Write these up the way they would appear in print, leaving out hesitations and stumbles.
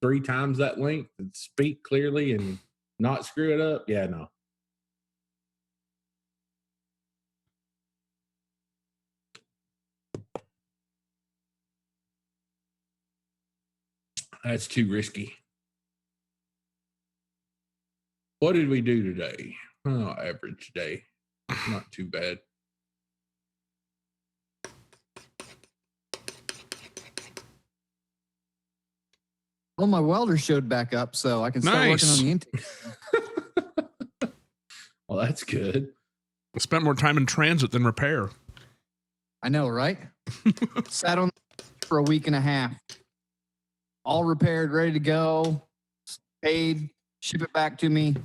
3 times that length and speak clearly and not screw it up, yeah, no. That's too risky. What did we do today? Oh, average day. Not too bad. Well, my welder showed back up, so I can start working on the intake. Well, that's good. I spent more time in transit than repair. I know, right? Sat on for a week and a half. All repaired, ready to go. Paid, ship it back to me.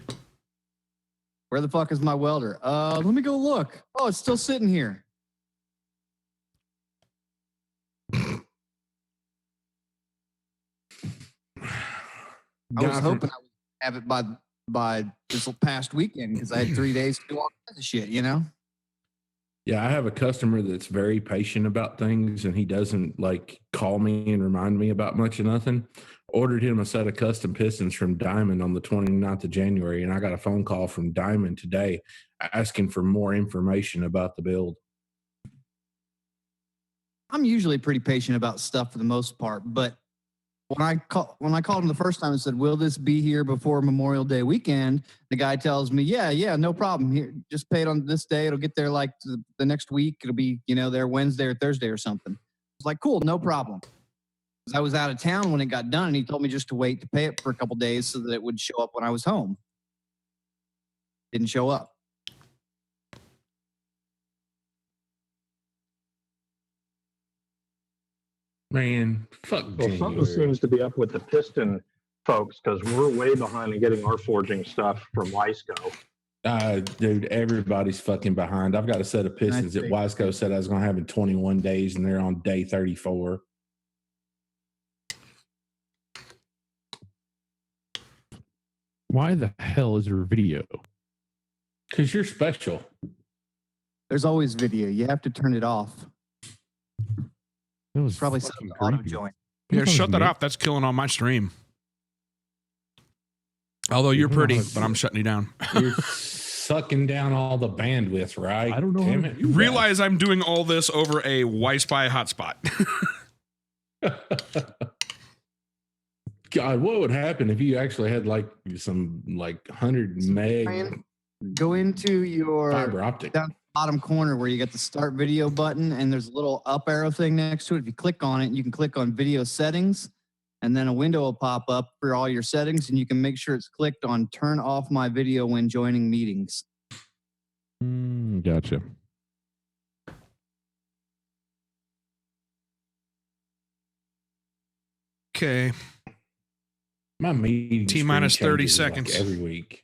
Where the fuck is my welder? Let me go look. Oh, it's still sitting here. I was hoping I would have it by this past weekend because I had 3 days to do all kinds of shit, you know? Yeah, I have a customer that's very patient about things, and he doesn't like call me and remind me about much of nothing. Ordered him a set of custom pistons from Diamond on the 29th of January, and I got a phone call from Diamond today asking for more information about the build. I'm usually pretty patient about stuff for the most part, but when I called him the first time and said, "Will this be here before Memorial Day weekend?" The guy tells me, "Yeah, no problem. Here, just pay it on this day. It'll get there like the next week. It'll be, there Wednesday or Thursday or something." I was like, "Cool, no problem." Because I was out of town when it got done, and he told me just to wait to pay it for a couple days so that it would show up when I was home. Didn't show up. Man, fuck. Well, something seems to be up with the piston folks because we're way behind in getting our forging stuff from Wiseco. Dude, everybody's fucking behind. I've got a set of pistons that Wiseco said I was going to have in 21 days, and they're on day 34. Why the hell is there video? Because you're special. There's always video. You have to turn it off. It was probably set up the auto join. Yeah, shut that off. That's killing on my stream. Although you're pretty, but I'm shutting you down. You're sucking down all the bandwidth, right? I don't know. Damn it. You realize I'm doing all this over a Wi-Fi hotspot. God, what would happen if you actually had like some 100 meg Go into your fiber optic down the bottom corner where you got the start video button and there's a little up arrow thing next to it. If you click on it, you can click on video settings and then a window will pop up for all your settings and you can make sure it's clicked on turn off my video when joining meetings. Gotcha. Okay. My meeting T minus 30 seconds like every week.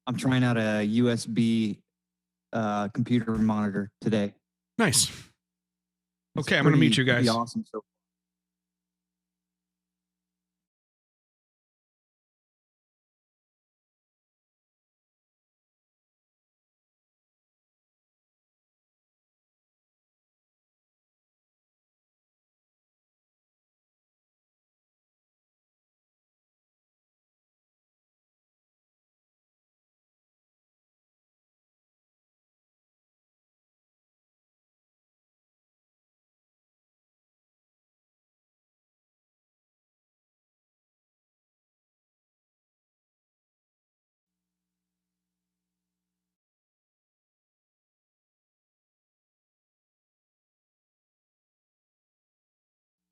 I'm trying out a USB computer monitor today. Nice. Okay, I'm going to meet you guys. Pretty awesome. So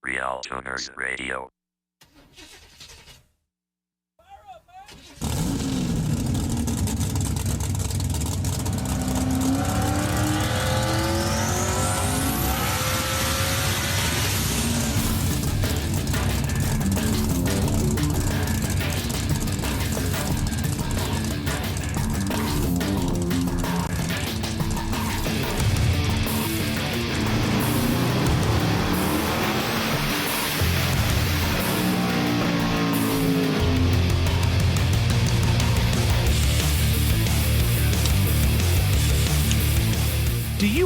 RealTuners Radio.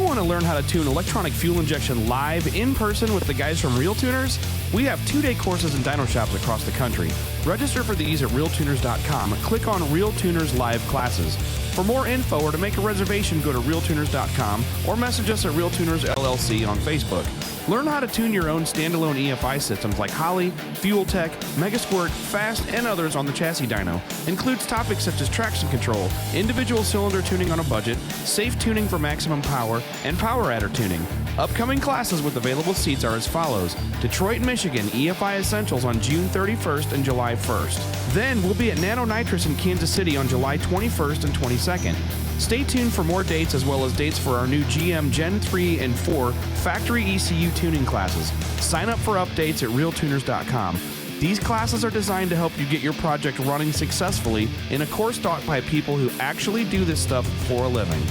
want to learn how to tune electronic fuel injection live in person with the guys from RealTuners? We have 2-day courses in dyno shops across the country. Register for these at realtuners.com. Click on RealTuners live classes. For more info or to make a reservation, go to realtuners.com or message us at RealTuners LLC on Facebook. Learn how to tune your own standalone EFI systems like Holley, Fuel Tech, Megasquirt, Fast, and others on the chassis dyno. Includes topics such as traction control, individual cylinder tuning on a budget, safe tuning for maximum power, and power adder tuning. Upcoming classes with available seats are as follows: Detroit, Michigan, EFI Essentials on June 31st and July 1st. Then we'll be at Nano Nitrous in Kansas City on July 21st and 22nd. Stay tuned for more dates as well as dates for our new GM Gen 3 and 4 factory ECU tuning classes. Sign up for updates at realtuners.com. These classes are designed to help you get your project running successfully in a course taught by people who actually do this stuff for a living.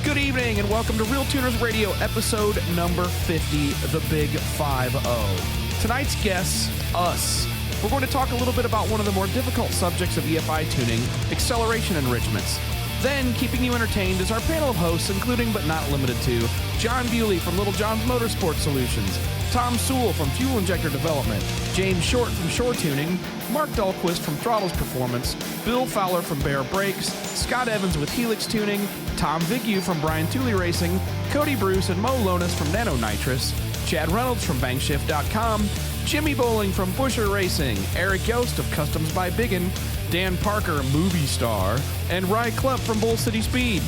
Good evening and welcome to RealTuners Radio episode number 50, the Big 5-0. Tonight's guests, us. We're going to talk a little bit about one of the more difficult subjects of EFI tuning, acceleration enrichments. Then, keeping you entertained is our panel of hosts, including but not limited to John Bewley from Little John's Motorsport Solutions, Tom Sewell from Fuel Injector Development, James Short from Shore Tuning, Mark Dahlquist from Throttles Performance, Bill Fowler from Bear Brakes, Scott Evans with Helix Tuning, Tom Vigu from Brian Tooley Racing, Cody Bruce and Mo Lonis from Nano Nitrous, Chad Reynolds from Bankshift.com, Jimmy Bowling from Busher Racing, Eric Yost of Customs by Biggin, Dan Parker, Movie Star, and Rye Klepp from Bull City Speed.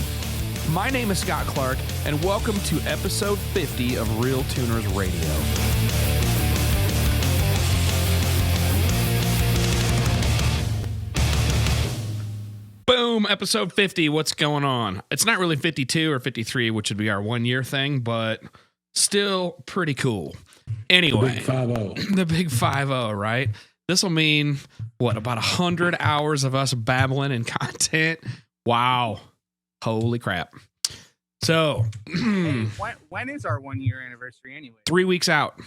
My name is Scott Clark, and welcome to episode 50 of RealTuners Radio. Boom, episode 50. What's going on? It's not really 52 or 53, which would be our 1 year thing, but still pretty cool. Anyway, The big 5-0, right? This will mean, what, about 100 hours of us babbling and content? Wow. Holy crap. So, Hey, when is our 1 year anniversary anyway? 3 weeks out.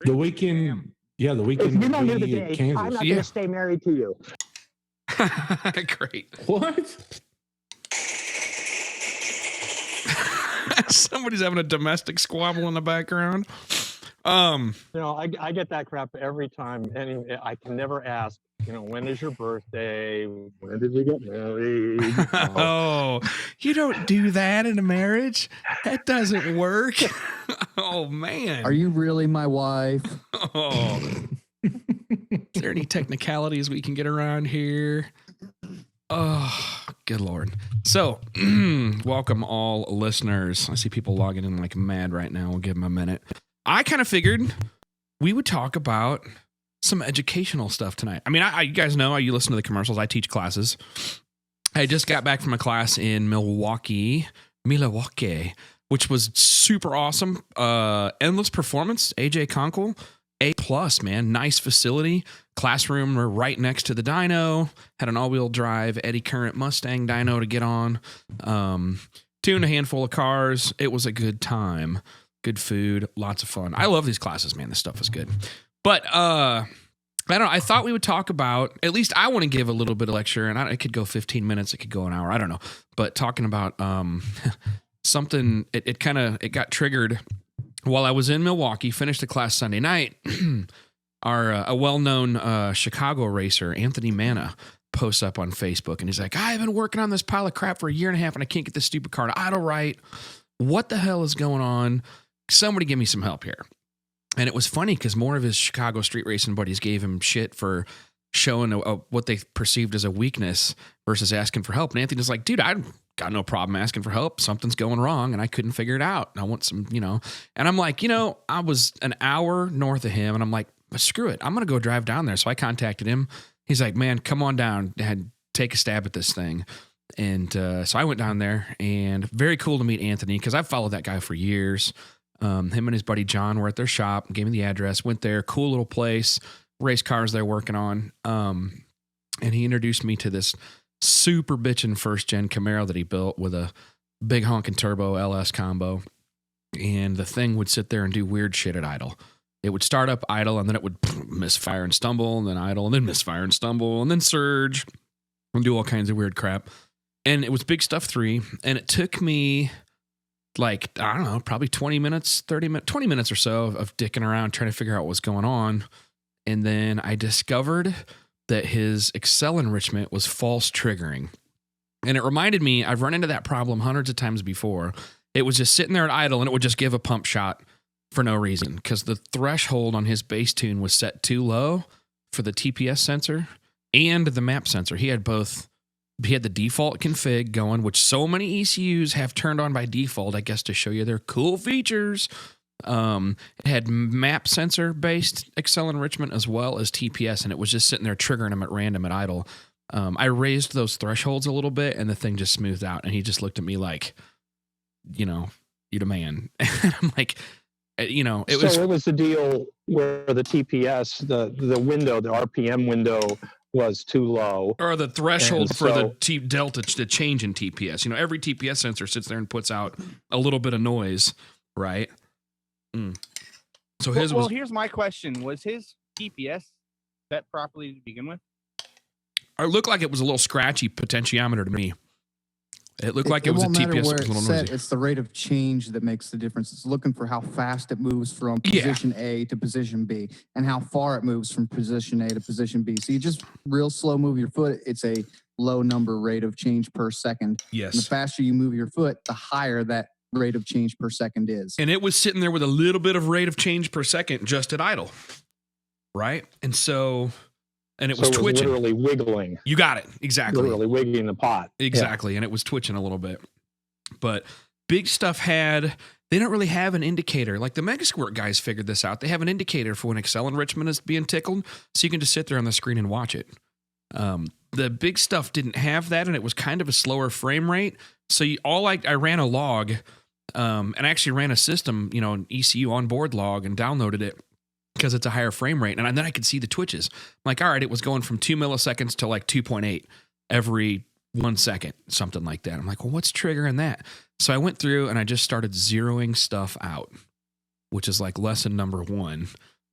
The weekend, yeah, the If weekend. you don't know will the be at day, Kansas. I'm not Yeah. going to stay married to you. Great. What? Somebody's having a domestic squabble in the background. You know, I get that crap every time. And I can never ask, you know, when is your birthday? When did you get married? Oh, you don't do that in a marriage? That doesn't work. Oh, man. Are you really my wife? Oh. Is there any technicalities we can get around here? Oh, good Lord. So, welcome all listeners. I see people logging in like mad right now. We'll give them a minute. I kind of figured we would talk about some educational stuff tonight. I mean, you guys know, you listen to the commercials. I teach classes. I just got back from a class in Milwaukee, which was super awesome. Endless Performance, AJ Conkle, A+, man. Nice facility. Classroom right next to the dyno. Had an all-wheel drive eddy current Mustang dyno to get on. Tuned a handful of cars. It was a good time. Good food. Lots of fun. I love these classes, man. This stuff is good. But I don't know. I thought we would talk about, at least I want to give a little bit of lecture, and it could go 15 minutes. It could go an hour. I don't know. But talking about something, it got triggered while I was in Milwaukee, finished the class Sunday night. A well-known Chicago racer, Anthony Manna, posts up on Facebook, and he's like, I've been working on this pile of crap for a year and a half, and I can't get this stupid car to idle right. What the hell is going on? Somebody give me some help here. And it was funny because more of his Chicago street racing buddies gave him shit for showing what they perceived as a weakness versus asking for help. And Anthony's like, dude, I've got no problem asking for help. Something's going wrong and I couldn't figure it out. And I want some, and I'm like, I was an hour north of him and I'm like, screw it. I'm going to go drive down there. So I contacted him. He's like, man, come on down and take a stab at this thing. And so I went down there, and very cool to meet Anthony because I've followed that guy for years. Him and his buddy John were at their shop, gave me the address, went there, cool little place, race cars they're working on. And he introduced me to this super bitchin' first gen Camaro that he built with a big honking turbo LS combo. And the thing would sit there and do weird shit at idle. It would start up idle, and then it would misfire and stumble, and then idle, and then misfire and stumble, and then surge and do all kinds of weird crap. And it was Big Stuff 3, and it took me like, I don't know, probably 20 minutes, 20 minutes or so of dicking around trying to figure out what's going on. And then I discovered that his Excel enrichment was false triggering. And it reminded me, I've run into that problem hundreds of times before. It was just sitting there at idle and it would just give a pump shot for no reason because the threshold on his bass tune was set too low for the TPS sensor and the map sensor. He had both. He had the default config going, which so many ECUs have turned on by default, I guess, to show you their cool features. It had map sensor based Excel enrichment as well as TPS, and it was just sitting there triggering them at random at idle. I raised those thresholds a little bit and the thing just smoothed out, and he just looked at me like, you know, you're the man. And I'm like, you know, it was the deal where the TPS, the window, the RPM window was too low, or the threshold and for so, the delta, the change in TPS. You know, every TPS sensor sits there and puts out a little bit of noise, right? So his well, was. here's my question: was his TPS set properly to begin with? It looked like it was a little scratchy potentiometer to me. It looked like it was a won't matter TPS where that was a it's little set, noisy. it's the rate of change that makes the difference. It's looking for how fast it moves from position A to position B and how far it moves from position A to position B. So you just real slow move your foot. It's a low number rate of change per second. Yes. And the faster you move your foot, the higher that rate of change per second is. And it was sitting there with a little bit of rate of change per second just at idle. Right? And so, and it was twitching. Literally wiggling. You got it. Exactly. Literally wiggling the pot. Exactly. And it was twitching a little bit. But Big Stuff they don't really have an indicator. Like the Megasquirt guys figured this out. They have an indicator for when Excel enrichment is being tickled. So you can just sit there on the screen and watch it. The Big Stuff didn't have that, and it was kind of a slower frame rate. So I ran a log, and I actually ran a system, you know, an ECU onboard log and downloaded it because it's a higher frame rate. And then I could see the twitches. I'm like, all right, it was going from 2 milliseconds to like 2.8 every 1 second, something like that. I'm like, well, what's triggering that? So I went through and I just started zeroing stuff out, which is like lesson number 1.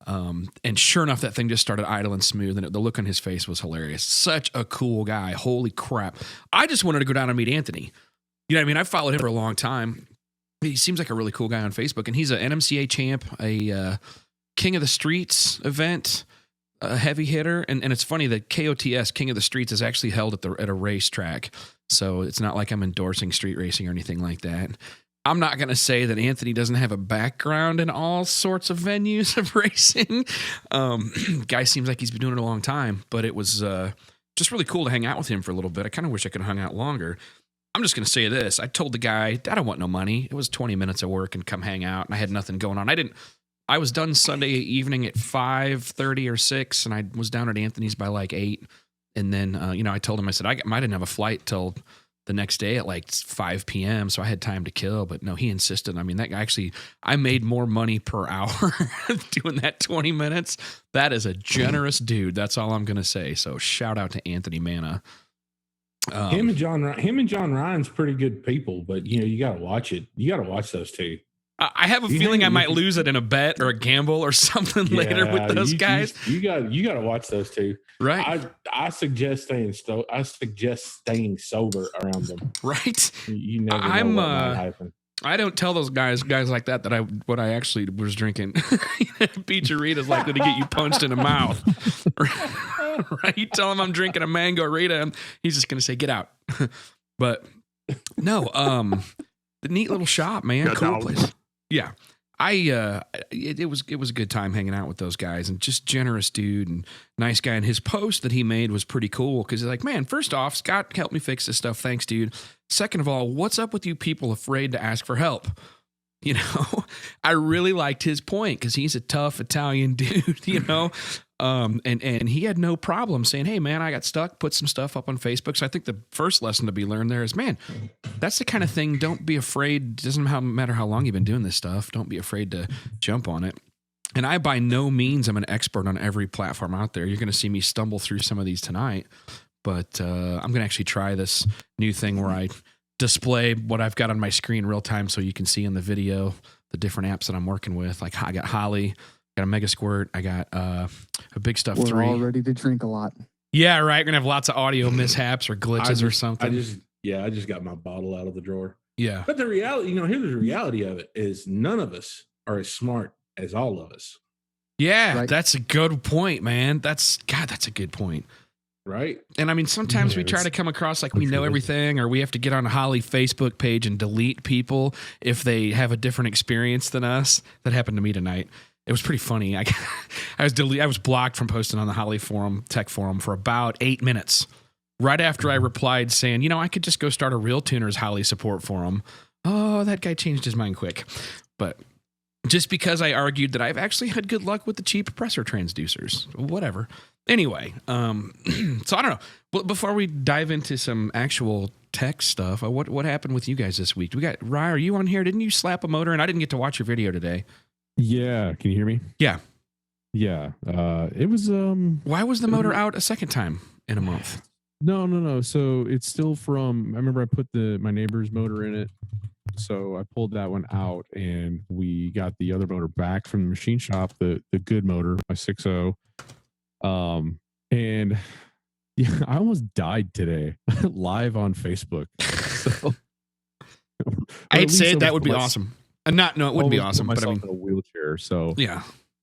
And sure enough, that thing just started idling smooth, and the look on his face was hilarious. Such a cool guy. Holy crap. I just wanted to go down and meet Anthony. You know what I mean? I've followed him for a long time. He seems like a really cool guy on Facebook, and he's an NMCA champ, a King of the Streets event, a heavy hitter. And it's funny that KOTS, King of the Streets, is actually held at a racetrack. So it's not like I'm endorsing street racing or anything like that. I'm not going to say that Anthony doesn't have a background in all sorts of venues of racing. Guy seems like he's been doing it a long time, but it was just really cool to hang out with him for a little bit. I kind of wish I could have hung out longer. I'm just going to say this. I told the guy, I don't want no money. It was 20 minutes of work and come hang out, and I had nothing going on. I was done Sunday evening at 5:30 or 6, and I was down at Anthony's by like 8. And then, I told him, I said, I didn't have a flight till the next day at like 5 p.m. So I had time to kill, but no, he insisted. I mean, that guy I made more money per hour doing that 20 minutes. That is a generous dude. That's all I'm going to say. So shout out to Anthony Manna. Him and John Ryan's pretty good people, but you got to watch it. You got to watch those two. I have a feeling I might lose it in a bet or a gamble or something later with those guys. You got to watch those two. Right. I suggest staying sober around them. Right. You never know what might happen. I don't tell those guys like that what I actually was drinking. Pizzeria is likely to get you punched in the mouth. Right? You tell him I'm drinking a mango Rita, he's just going to say, get out. But no, the neat little shop, man. Cool place. Yeah. It was a good time hanging out with those guys, and just generous dude and nice guy. And his post that he made was pretty cool because he's like, man, first off, Scott helped me fix this stuff. Thanks, dude. Second of all, what's up with you people afraid to ask for help? I really liked his point because he's a tough Italian dude, and he had no problem saying, hey, man, I got stuck, put some stuff up on Facebook. So I think the first lesson to be learned there is, man, that's the kind of thing. Don't be afraid. Doesn't matter how long you've been doing this stuff. Don't be afraid to jump on it. And I, by no means, am an expert on every platform out there. You're going to see me stumble through some of these tonight, but I'm going to actually try this new thing where I display what I've got on my screen real time so you can see in the video the different apps that I'm working with. Like I got Holley, got a Megasquirt, I got a Big Stuff 3. We're all ready to drink a lot. Yeah, right. We're gonna have lots of audio mishaps or glitches or something. I just got my bottle out of the drawer. Yeah. But the reality, here's the reality of it is none of us are as smart as all of us. Yeah, Right. that's a good point, man. That's a good point. Right. And I mean, sometimes we try to come across like we know everything, or we have to get on a Holley Facebook page and delete people if they have a different experience than us. That happened to me tonight. It was pretty funny. I was blocked from posting on the Holley forum, tech forum, for about 8 minutes. Right after I replied saying, I could just go start a RealTuners Holley support forum. Oh, that guy changed his mind quick. But just because I argued that I've actually had good luck with the cheap pressure transducers, whatever. Anyway, so I don't know. But before we dive into some actual tech stuff, what happened with you guys this week? We got Rye. Are you on here? Didn't you slap a motor? And I didn't get to watch your video today. Yeah. Can you hear me? Yeah. Yeah. It was Why was the motor out a second time in a month? No. So it's still from. I remember I put my neighbor's motor in it. So I pulled that one out, and we got the other motor back from the machine shop, the good motor, my 6.0. And yeah, I almost died today live on Facebook. So, I'd say that would be awesome. It wouldn't be awesome, but I mean, in a wheelchair. So yeah,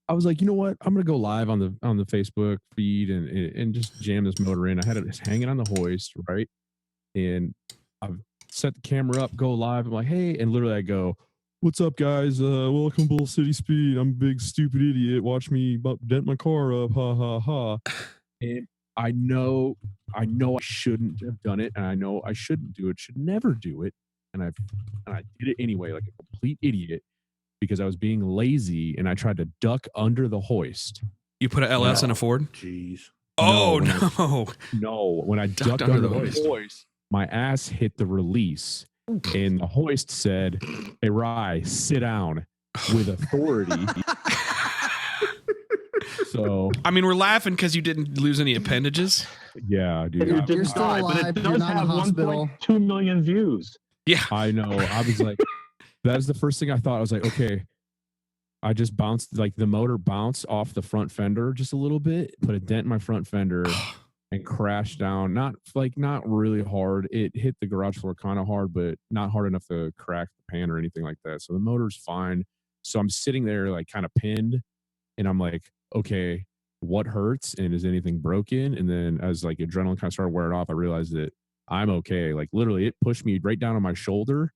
I was like, you know what? I'm gonna go live on the Facebook feed and just jam this motor in. I had it hanging on the hoist, right? And I've set the camera up, go live. I'm like, hey, and literally I go, what's up, guys? Welcome to Bull City Speed. I'm a big stupid idiot. Watch me dent my car up. Ha ha ha. And I know I shouldn't have done it, and I know I shouldn't do it. Should never do it. And I did it anyway, like a complete idiot, because I was being lazy and I tried to duck under the hoist. You put an LS in a Ford? Jeez. Oh No, when I ducked under the hoist, my ass hit the release, and the hoist said, "Hey, Rye, sit down with authority." So I mean, we're laughing because you didn't lose any appendages. Yeah, dude. You didn't still die, but alive, it you're does not in have the hospital. 1.2 million views. Yeah, I know. I was like, that's the first thing I thought. I was like, okay. I just bounced, like the motor bounced off the front fender just a little bit, put a dent in my front fender, and crashed down. Not really hard. It hit the garage floor kind of hard, but not hard enough to crack the pan or anything like that. So the motor's fine. So I'm sitting there like kind of pinned, and I'm like, okay, what hurts and is anything broken? And then as like adrenaline kind of started wearing off, I realized that I'm okay. Like literally it pushed me right down on my shoulder,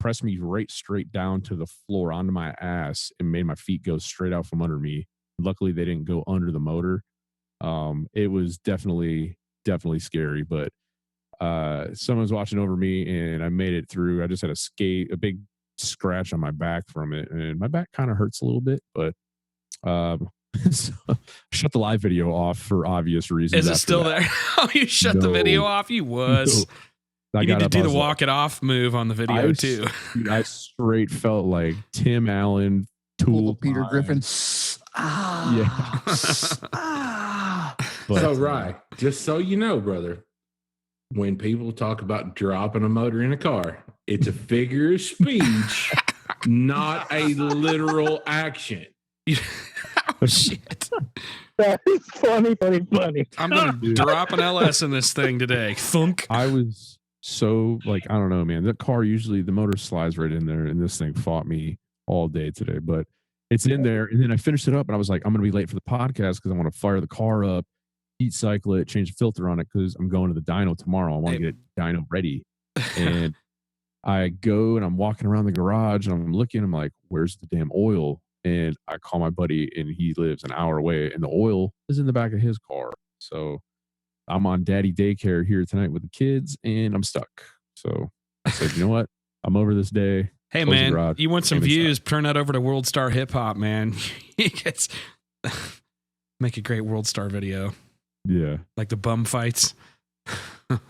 pressed me right straight down to the floor onto my ass, and made my feet go straight out from under me. Luckily they didn't go under the motor. It was definitely scary, but someone's watching over me and I made it through. I just had a big scratch on my back from it, and my back kind of hurts a little bit, but so shut the live video off for obvious reasons. Is it still there? Oh, you shut the video off? You wuss. No. You need to do the walk it off move on the video too. I straight felt like Tim Allen, Tool, Peter Griffin. Yeah. But, So, Rye, just so you know, brother, when people talk about dropping a motor in a car, it's a figure of speech, not a literal action. Oh, shit. That is funny. I'm going to drop an LS in this thing today. Thunk. I was so like, I don't know, man. That car usually the motor slides right in there, and this thing fought me all day today, but it's in there. And then I finished it up, and I was like, I'm going to be late for the podcast because I want to fire the car up, heat cycle it, change the filter on it because I'm going to the dyno tomorrow. I want to get dyno ready. And I go and I'm walking around the garage and I'm looking, I'm like, where's the damn oil? And I call my buddy and he lives an hour away and the oil is in the back of his car. So I'm on daddy daycare here tonight with the kids and I'm stuck. So I said, you know what? I'm over this day. Hey, Close the man, garage, you want some came views? inside. Turn that over to World Star Hip Hop, man. Make a great World Star video. Yeah. Like the bum fights. Well,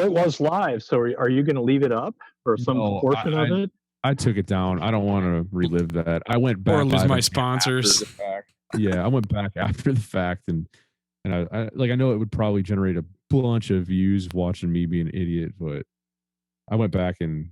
it was live, so are you going to leave it up or some No, portion of it? I took it down. I don't want to relive that. I went back. Or lose live my again sponsors. after the fact. Yeah, I went back after the fact, and I know it would probably generate a bunch of views watching me be an idiot, but I went back and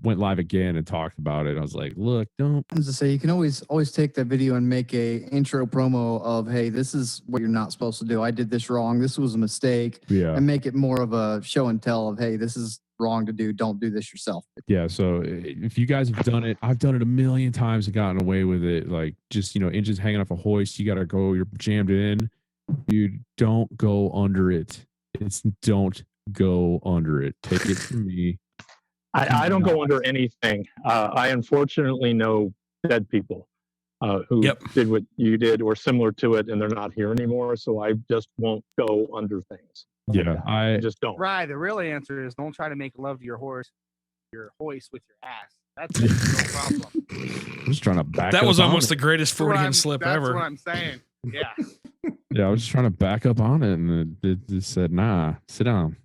went live again and talked about it. I was like, look, don't. I was to say, you can always take that video and make a intro promo of, hey, this is what you're not supposed to do. I did this wrong. This was a mistake. Yeah. And make it more of a show and tell of, hey, this is wrong to do. Don't do this yourself. Yeah. So if you guys have done it, I've done it a million times and gotten away with it. Like just, engines hanging off a hoist. You got to go, you're jammed in. You don't go under it. Don't go under it. Take it from me. I don't go under anything. I unfortunately know dead people who did what you did or similar to it, and they're not here anymore. So I just won't go under things. Yeah, I just don't. Right. The real answer is don't try to make love to your hoist with your ass. That's no problem. I'm just trying to back that up. Was on almost it. the greatest Freudian slip ever. That's what I'm saying. Yeah. Yeah, I was just trying to back up on it, and it said, "Nah, sit down."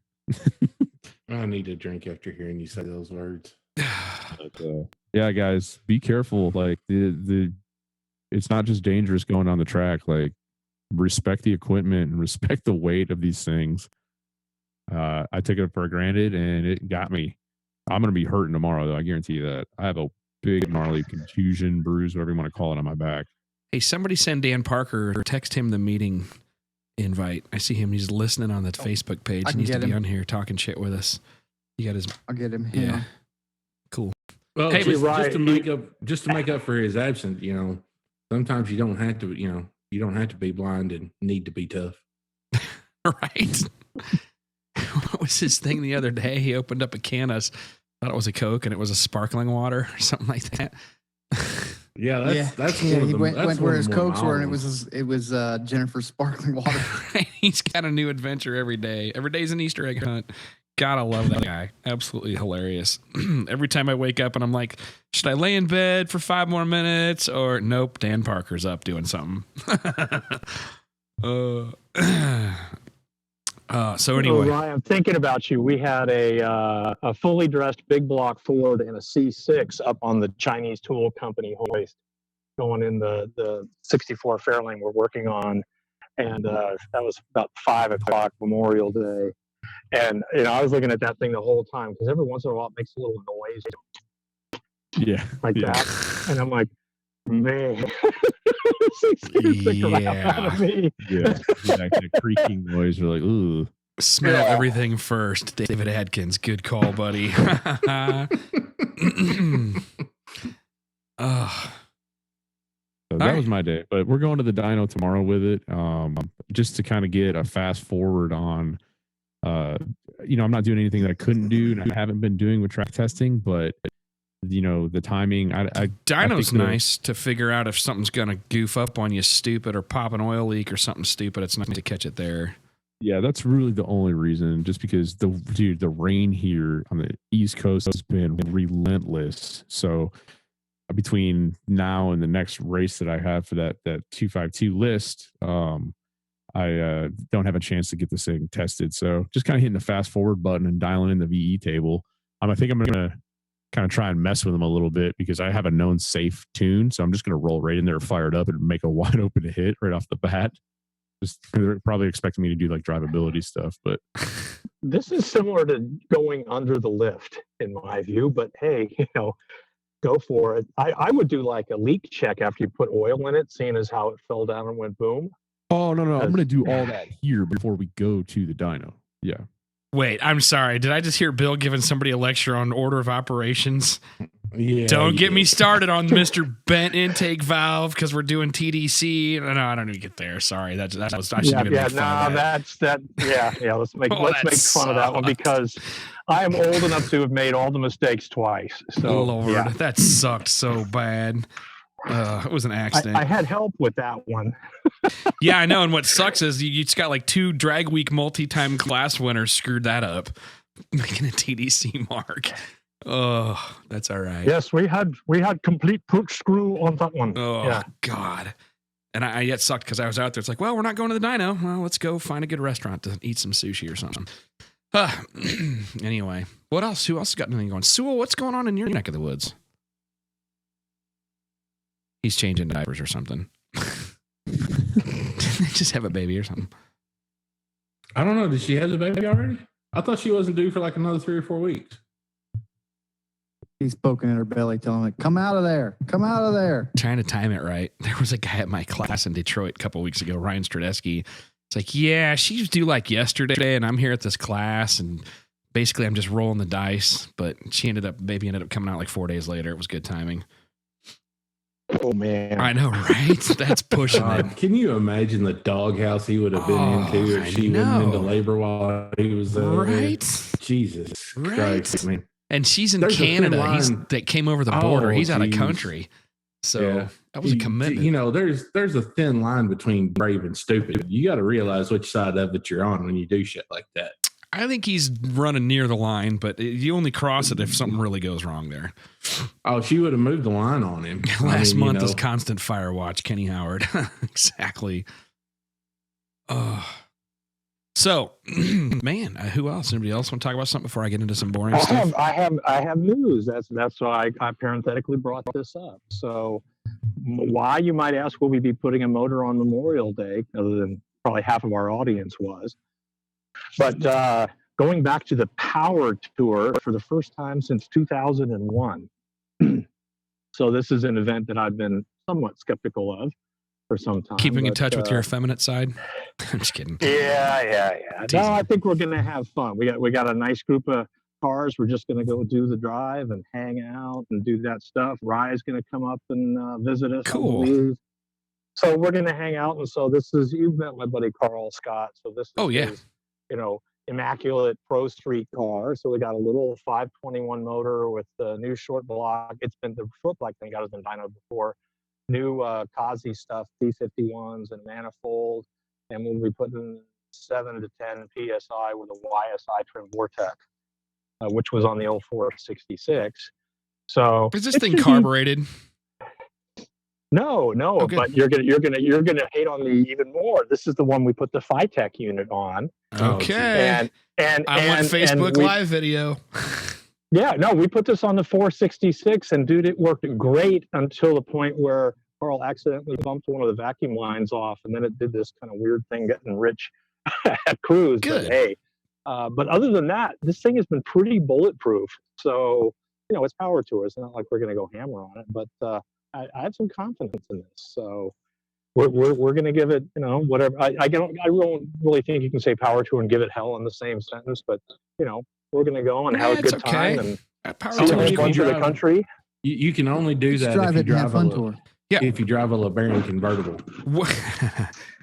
I need a drink after hearing you say those words. But, yeah, guys, be careful. Like it's not just dangerous going on the track. Like respect the equipment and respect the weight of these things. I took it for granted, and it got me. I'm gonna be hurting tomorrow, though. I guarantee you that. I have a big gnarly contusion, bruise, whatever you want to call it, on my back. Hey, somebody send Dan Parker or text him the meeting invite. I see him. He's listening on the Facebook page. He needs to be on here talking shit with us. You got his. I'll get him. Yeah. Cool. Well, Hey, just to make up for his absence, sometimes you don't have to, you don't have to be blind and need to be tough. Right. What was his thing the other day? He opened up a can of, thought it was a Coke, and it was a sparkling water or something like that. Yeah, that's one of he the. went where his Cokes were, and it was Jennifer's sparkling water. He's got a new adventure every day. Every day's an Easter egg hunt. Gotta love that guy. Absolutely hilarious. Every time I wake up and I'm like, should I lay in bed for 5 more minutes? Or nope, Dan Parker's up doing something. So anyway, Ryan, I'm thinking about you. We had a fully dressed big block Ford and a C6 up on the Chinese tool company hoist going in the 64 Fairlane we're working on, and that was about 5 o'clock Memorial Day. And I was looking at that thing the whole time because every once in a while it makes a little noise, that, and I'm like, man, this scares the crap out of me. Yeah, that creaking noise. We're like, ooh. Smell everything first. David Adkins, good call, buddy. So that was my day, but we're going to the dyno tomorrow with it, just to kind of get a fast forward on. I'm not doing anything that I couldn't do, and I haven't been doing with track testing, but the timing. Dyno's nice to figure out if something's gonna goof up on you, stupid, or pop an oil leak or something stupid. It's nice to catch it there. Yeah, that's really the only reason. Just because the rain here on the East Coast has been relentless. So between now and the next race that I have for that 252 list, I don't have a chance to get this thing tested. So just kind of hitting the fast forward button and dialing in the VE table. I think I'm going to kind of try and mess with them a little bit because I have a known safe tune. So I'm just going to roll right in there, fire it up, and make a wide open hit right off the bat. Just they're probably expecting me to do like drivability stuff, but this is similar to going under the lift in my view. But hey, go for it. I would do like a leak check after you put oil in it, seeing as how it fell down and went boom. Oh no! I'm going to do all that here before we go to the dyno. Yeah. Wait, I'm sorry. Did I just hear Bill giving somebody a lecture on order of operations? Yeah. Don't get me started on Mr. Bent intake valve because we're doing TDC. No, I don't even get there. Sorry, that was. I shouldn't even make fun of that. Yeah. Let's make fun of that one because I am old enough to have made all the mistakes twice. So Lord, that sucked so bad. It was an accident. I had help with that one. Yeah, I know. And what sucks is you just got like 2 drag week multi-time class winners screwed that up, making a TDC mark. Oh, that's all right. Yes, we had complete push screw on that one. Oh yeah. God. And I yet sucked because I was out there. It's like, well, we're not going to the dyno. Well, let's go find a good restaurant to eat some sushi or something. Anyway, what else? Who else got anything going? Sewell, what's going on in your neck of the woods? He's changing diapers or something. They just have a baby or something. I don't know. Did she have the baby already? I thought she wasn't due for like another 3 or 4 weeks. He's poking at her belly, telling her, come out of there. Come out of there. Trying to time it right. There was a guy at my class in Detroit a couple of weeks ago, Ryan Stradesky. It's like, yeah, she was due like yesterday, and I'm here at this class, and basically I'm just rolling the dice, but baby ended up coming out like 4 days later. It was good timing. Oh man. I know, right? That's pushing it. Can you imagine the doghouse he would have been into if she went into labor while he was there? Right? Jesus Right. Christ, man. And she's in There's a thin Canada. line. That came over the border. Oh, He's out of geez. country. So that was a commitment. You know, there's a thin line between brave and stupid. You got to realize which side of it you're on when you do shit like that. I think he's running near the line, but you only cross it if something really goes wrong there. Oh, she would have moved the line on him. Last month is constant fire watch, Kenny Howard. Exactly. So, man, who else? Anybody else want to talk about something before I get into some boring stuff? I have news. That's why I parenthetically brought this up. So, why, you might ask, will we be putting a motor on Memorial Day? Other than probably half of our audience was. But going back to the Power Tour for the first time since 2001. So this is an event that I've been somewhat skeptical of for some time. Keeping in touch with your effeminate side? I'm just kidding. Yeah. No, I think we're going to have fun. We got a nice group of cars. We're just going to go do the drive and hang out and do that stuff. Rye's going to come up and visit us. Cool. So we're going to hang out. And so you've met my buddy Carl Scott. So this is his, immaculate Pro Street car. So we got a little 521 motor with the new short block. The short block thing has been dyno before. New Kazi stuff, T51s and manifold. And we'll be putting 7 to 10 PSI with a YSI trim Vortex, which was on the 0466. So is this thing carbureted? No, okay. But you're gonna hate on me even more. This is the one we put the Phytech unit on. Okay. And I want Facebook Live video. Yeah, no, we put this on the 466, and dude, it worked great until the point where Carl accidentally bumped one of the vacuum lines off, and then it did this kind of weird thing getting rich at cruise. Good. But hey, but other than that, this thing has been pretty bulletproof. So it's Power Tour. It's not like we're gonna go hammer on it, but I have some confidence in this. So we're gonna give it, whatever. I don't really think you can say Power Tour and give it hell in the same sentence, but we're gonna go and have a good time and Power see Tour a bunch of the country. You can only do that if you drive a tour. Yeah. If you drive a LeBaron convertible.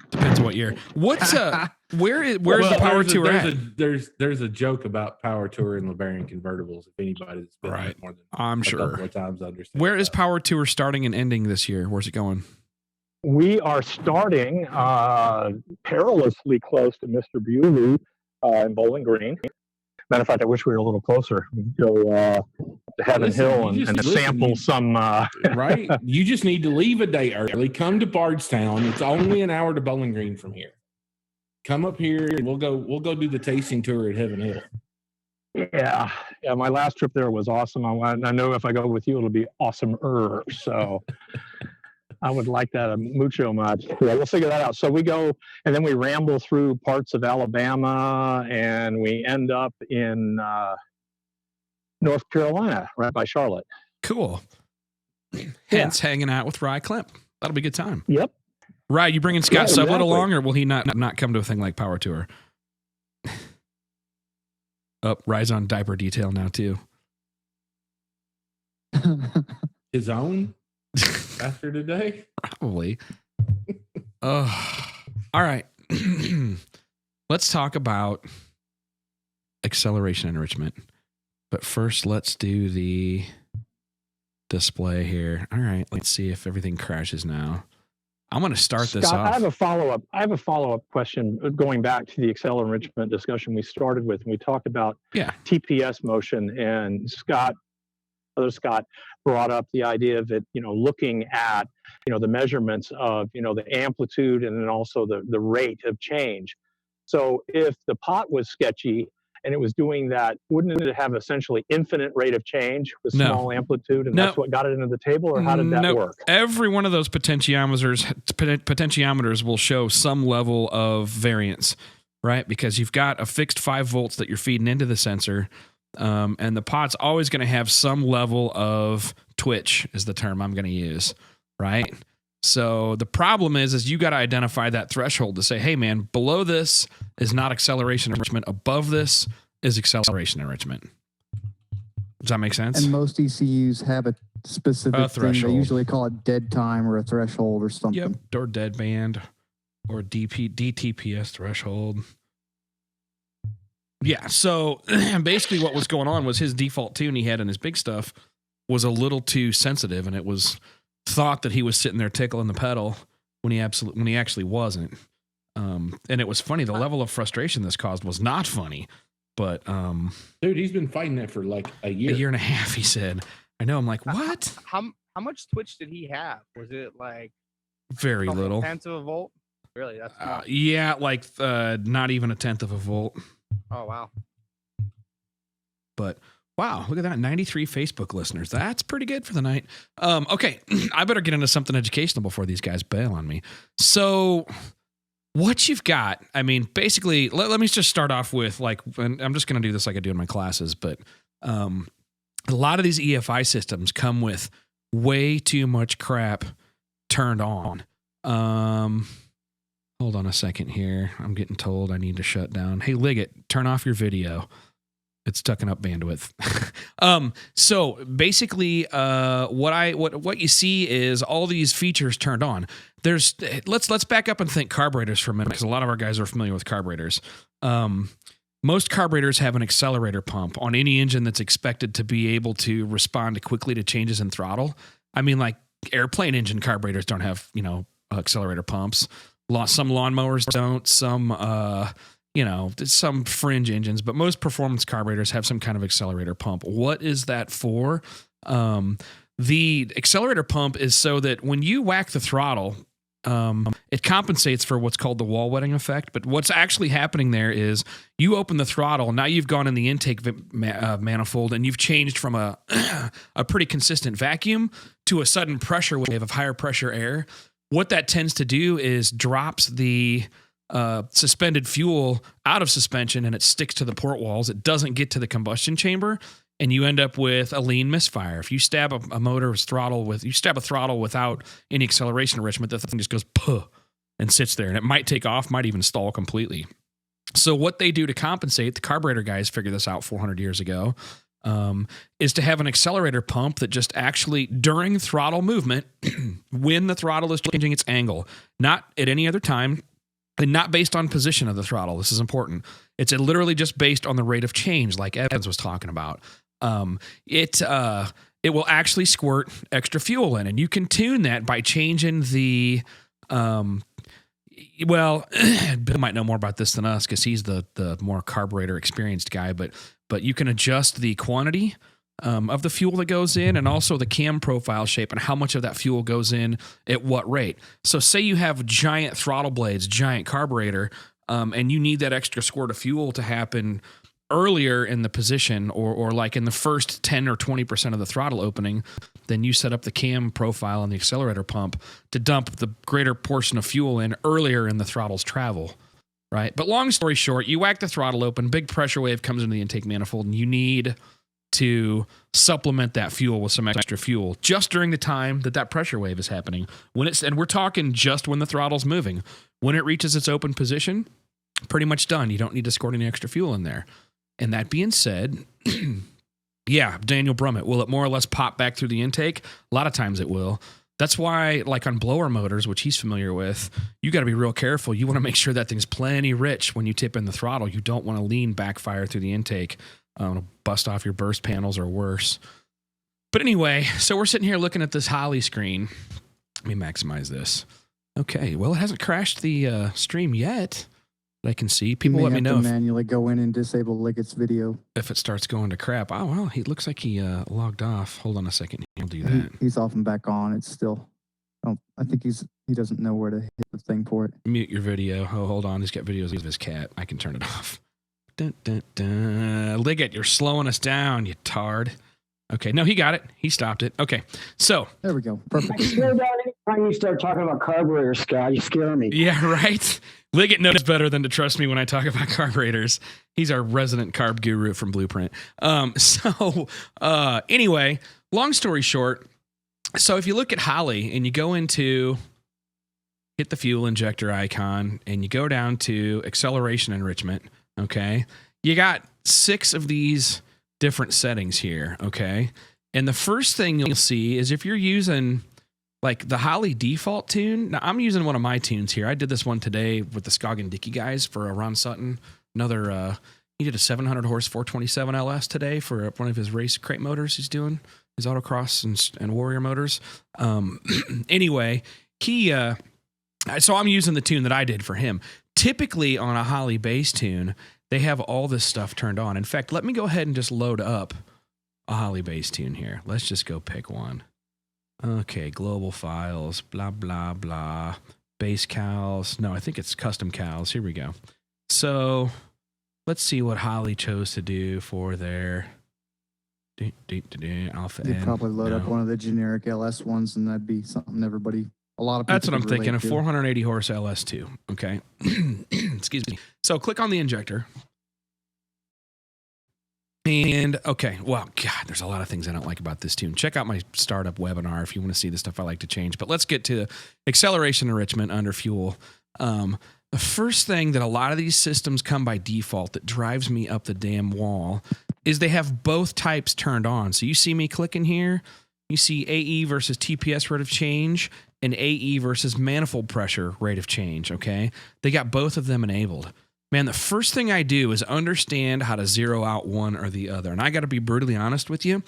Depends on what year. What's where's the Power Tour at? There's a joke about Power Tour and LeBaron convertibles. If anybody that's been right, more than I'm sure. couple of times, I understand. Where is Power Tour starting and ending this year? Where's it going? We are starting perilously close to Mr. Bewley in Bowling Green. Matter of fact, I wish we were a little closer. Go to Heaven Hill and sample some. Right? You just need to leave a day early. Come to Bardstown. It's only an hour to Bowling Green from here. Come up here and we'll go do the tasting tour at Heaven Hill. Yeah. My last trip there was awesome. I know if I go with you, it'll be awesomer. So I would like that mucho much. Yeah, we'll figure that out. So we go and then we ramble through parts of Alabama and we end up in North Carolina, right by Charlotte. Cool. Hence hanging out with Rye Klemp. That'll be a good time. Yep. Rye, you bringing Scott Sublett exactly. along, or will he not come to a thing like Power Tour? Rye's on diaper detail now too. His own after today? Probably. All right. Let's talk about acceleration enrichment. But first, let's do the display here. All right. Let's see if everything crashes now. I'm going to start this off. I have a follow-up question going back to the acceleration enrichment discussion we started with. And we talked about TPS motion, and Scott brought up the idea of it, looking at, the measurements of, the amplitude and then also the rate of change. So if the pot was sketchy and it was doing that, wouldn't it have essentially infinite rate of change with small amplitude, and that's what got it into the table, or how did that work? Every one of those potentiometers will show some level of variance, right? Because you've got a fixed 5 volts that you're feeding into the sensor, and the pot's always going to have some level of twitch, is the term I'm going to use, right? So the problem is you got to identify that threshold to say, hey man, below this is not acceleration enrichment. Above this is acceleration enrichment. Does that make sense? And most ECUs have a specific thing. threshold. They usually call it dead time or a threshold or something. Yep, or deadband, or DTPS threshold. Yeah, so basically what was going on was his default tune he had in his big stuff was a little too sensitive, and it was thought that he was sitting there tickling the pedal when he actually wasn't. And it was funny. The level of frustration this caused was not funny, but dude, he's been fighting that for like a year. A year and a half, he said. I know. I'm like, what? How much twitch did he have? Was it like Very little. 1/10 of a volt? Really? That's small. Yeah, like not even 1/10 of a volt. Oh wow. But wow, look at that. 93 Facebook listeners. That's pretty good for the night. Okay, I better get into something educational before these guys bail on me. So what you've got, I mean, basically, let me just start off with like, and I'm just going to do this like I do in my classes, but a lot of these EFI systems come with way too much crap turned on. Hold on a second here. I'm getting told I need to shut down. Hey, Liggett, turn off your video. It's tucking up bandwidth. So basically, what you see is all these features turned on. Let's back up and think carburetors for a minute, because a lot of our guys are familiar with carburetors. Most carburetors have an accelerator pump on any engine that's expected to be able to respond quickly to changes in throttle. I mean, like airplane engine carburetors don't have, accelerator pumps. Some lawnmowers don't. Some fringe engines, but most performance carburetors have some kind of accelerator pump. What is that for? The accelerator pump is so that when you whack the throttle, it compensates for what's called the wall wetting effect. But what's actually happening there is you open the throttle. Now you've gone in the intake manifold and you've changed from a pretty consistent vacuum to a sudden pressure wave of higher pressure air. What that tends to do is drops the suspended fuel out of suspension, and it sticks to the port walls. It doesn't get to the combustion chamber, and you end up with a lean misfire. If you stab a motor's throttle without any acceleration enrichment, the thing just goes puh and sits there, and it might take off, might even stall completely. So what they do to compensate, the carburetor guys figured this out 400 years ago, is to have an accelerator pump that just actually, during throttle movement, when the throttle is changing its angle, not at any other time, and not based on position of the throttle. This is important. It's literally just based on the rate of change, like Evans was talking about. It will actually squirt extra fuel in, and you can tune that by changing the. Bill might know more about this than us because he's the more carburetor experienced guy. But you can adjust the quantity of the fuel that goes in, and also the cam profile shape and how much of that fuel goes in at what rate. So say you have giant throttle blades, giant carburetor, and you need that extra squirt of fuel to happen earlier in the position or like in the first 10 or 20% of the throttle opening, then you set up the cam profile and the accelerator pump to dump the greater portion of fuel in earlier in the throttle's travel. Right. But long story short, you whack the throttle open, big pressure wave comes into the intake manifold, and you need to supplement that fuel with some extra fuel just during the time that pressure wave is happening. And we're talking just when the throttle's moving. When it reaches its open position, pretty much done. You don't need to squirt any extra fuel in there. And that being said, yeah, Daniel Brummett, will it more or less pop back through the intake? A lot of times it will. That's why, like on blower motors, which he's familiar with, you got to be real careful. You want to make sure that thing's plenty rich when you tip in the throttle. You don't want to lean backfire through the intake. Bust off your burst panels or worse. But anyway, so we're sitting here looking at this Holley screen. Let me maximize this. Okay, well, it hasn't crashed the stream yet that I can see. People let me know. Manually go in and disable Liggett's video if it starts going to crap. Oh, well, he looks like he logged off. Hold on a second. He'll do that. He's off and back on. It's still, I think he doesn't know where to hit the thing for it. Mute your video. Oh, hold on. He's got videos of his cat. I can turn it off. Dun, dun, dun. Liggett, you're slowing us down, you tard. Okay, no, he got it. He stopped it. Okay, so. There we go. Perfect. Slow down anytime you start talking about carburetors, Scott. You scare me. Yeah, right? Liggett knows better than to trust me when I talk about carburetors. He's our resident carb guru from Blueprint. Anyway, long story short, so if you look at Holley and you go into, hit the fuel injector icon, and you go down to acceleration enrichment, okay, you got 6 of these different settings here, okay? And the first thing you'll see is if you're using like the Holley default tune. Now, I'm using one of my tunes here. I did this one today with the Scoggin Dickey guys for Ron Sutton. Another, he did a 700 horse 427 LS today for one of his race crate motors he's doing, his autocross and warrior motors. Anyway, so I'm using the tune that I did for him. Typically on a Holley bass tune, they have all this stuff turned on. In fact, let me go ahead and just load up a Holley bass tune here. Let's just go pick one. Okay, global files, blah, blah, blah. Bass cals. No, I think it's custom cals. Here we go. So let's see what Holley chose to do for their alpha They'd N. probably load up one of the generic LS ones, and that'd be something a lot of people. That's what I'm could thinking. A relate to. 480 horse LS2. Okay. Excuse me. So click on the injector. And okay, well, God, there's a lot of things I don't like about this tune. Check out my startup webinar if you want to see the stuff I like to change. But let's get to acceleration enrichment under fuel. The first thing that a lot of these systems come by default that drives me up the damn wall is they have both types turned on. So you see me clicking here, you see AE versus TPS rate of change and AE versus manifold pressure rate of change, okay? They got both of them enabled. Man, the first thing I do is understand how to zero out one or the other. And I got to be brutally honest with you.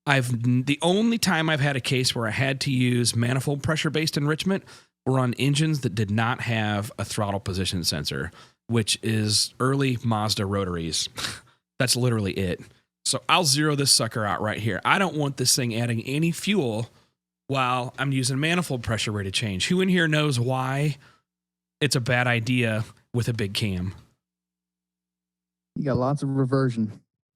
The only time I've had a case where I had to use manifold pressure-based enrichment were on engines that did not have a throttle position sensor, which is early Mazda rotaries. That's literally it. So I'll zero this sucker out right here. I don't want this thing adding any fuel while I'm using manifold pressure rate of change. Who in here knows why it's a bad idea with a big cam? You got lots of reversion.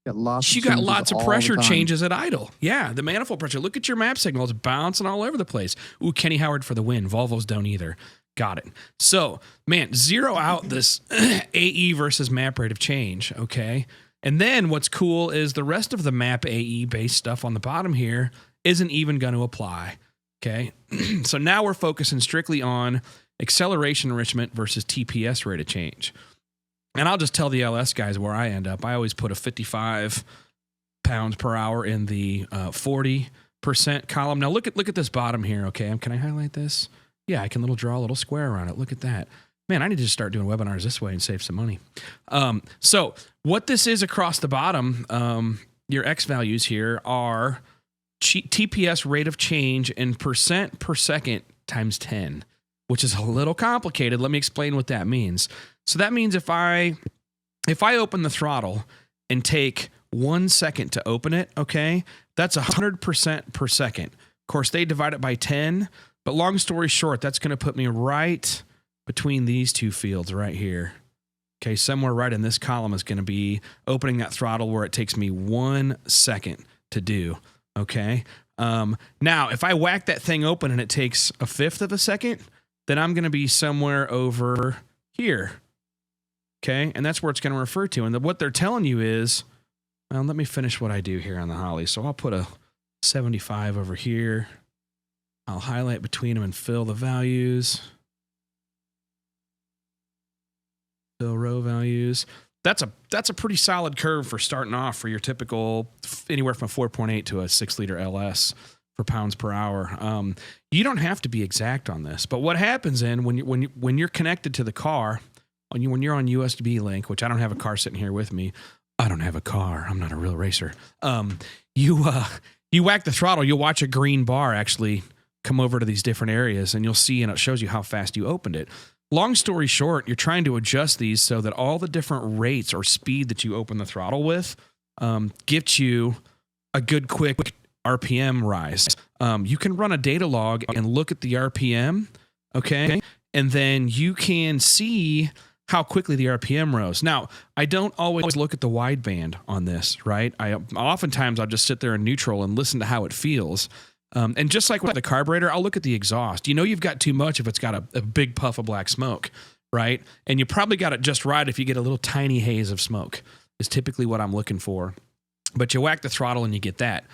You got lots. You of got changes lots of all the pressure time. changes at idle. Yeah, the manifold pressure. Look at your map signal. It's bouncing all over the place. Ooh, Kenny Howard for the win. Volvos don't either. Got it. So, man, zero out this AE versus map rate of change, okay? And then what's cool is the rest of the map AE based stuff on the bottom here isn't even going to apply, okay? So now we're focusing strictly on acceleration enrichment versus TPS rate of change. And I'll just tell the LS guys where I end up. I always put a 55 pounds per hour in the 40% column. Now look at this bottom here, okay? Can I highlight this? Yeah, I can draw a little square around it. Look at that. Man, I need to just start doing webinars this way and save some money. So what this is across the bottom, your X values here are TPS rate of change in percent per second times 10, which is a little complicated. Let me explain what that means. So that means if I open the throttle and take 1 second to open it, okay, that's 100% per second. Of course, they divide it by 10, but long story short, that's going to put me right between these two fields right here. Okay, somewhere right in this column is going to be opening that throttle where it takes me 1 second to do, okay? Now, if I whack that thing open and it takes 1/5 of a second, then I'm going to be somewhere over here. Okay, and that's where it's going to refer to. And what they're telling you is, well, let me finish what I do here on the Holley. So I'll put a 75 over here. I'll highlight between them and fill the values. Fill row values. That's a pretty solid curve for starting off for your typical anywhere from a 4.8 to a 6 liter LS for pounds per hour. You don't have to be exact on this, but what happens when you're connected to the car, when you're on USB link, which I don't have a car sitting here with me. I don't have a car. I'm not a real racer. You whack the throttle, you'll watch a green bar actually come over to these different areas, and you'll see, and it shows you how fast you opened it. Long story short, you're trying to adjust these so that all the different rates or speed that you open the throttle with gets you a good quick RPM rise. You can run a data log and look at the RPM, okay? And then you can see how quickly the RPM rose. Now, I don't always look at the wideband on this, right? Oftentimes I'll just sit there in neutral and listen to how it feels. And just like with the carburetor, I'll look at the exhaust. You know you've got too much if it's got a big puff of black smoke, right? And you probably got it just right if you get a little tiny haze of smoke is typically what I'm looking for. But you whack the throttle and you get that.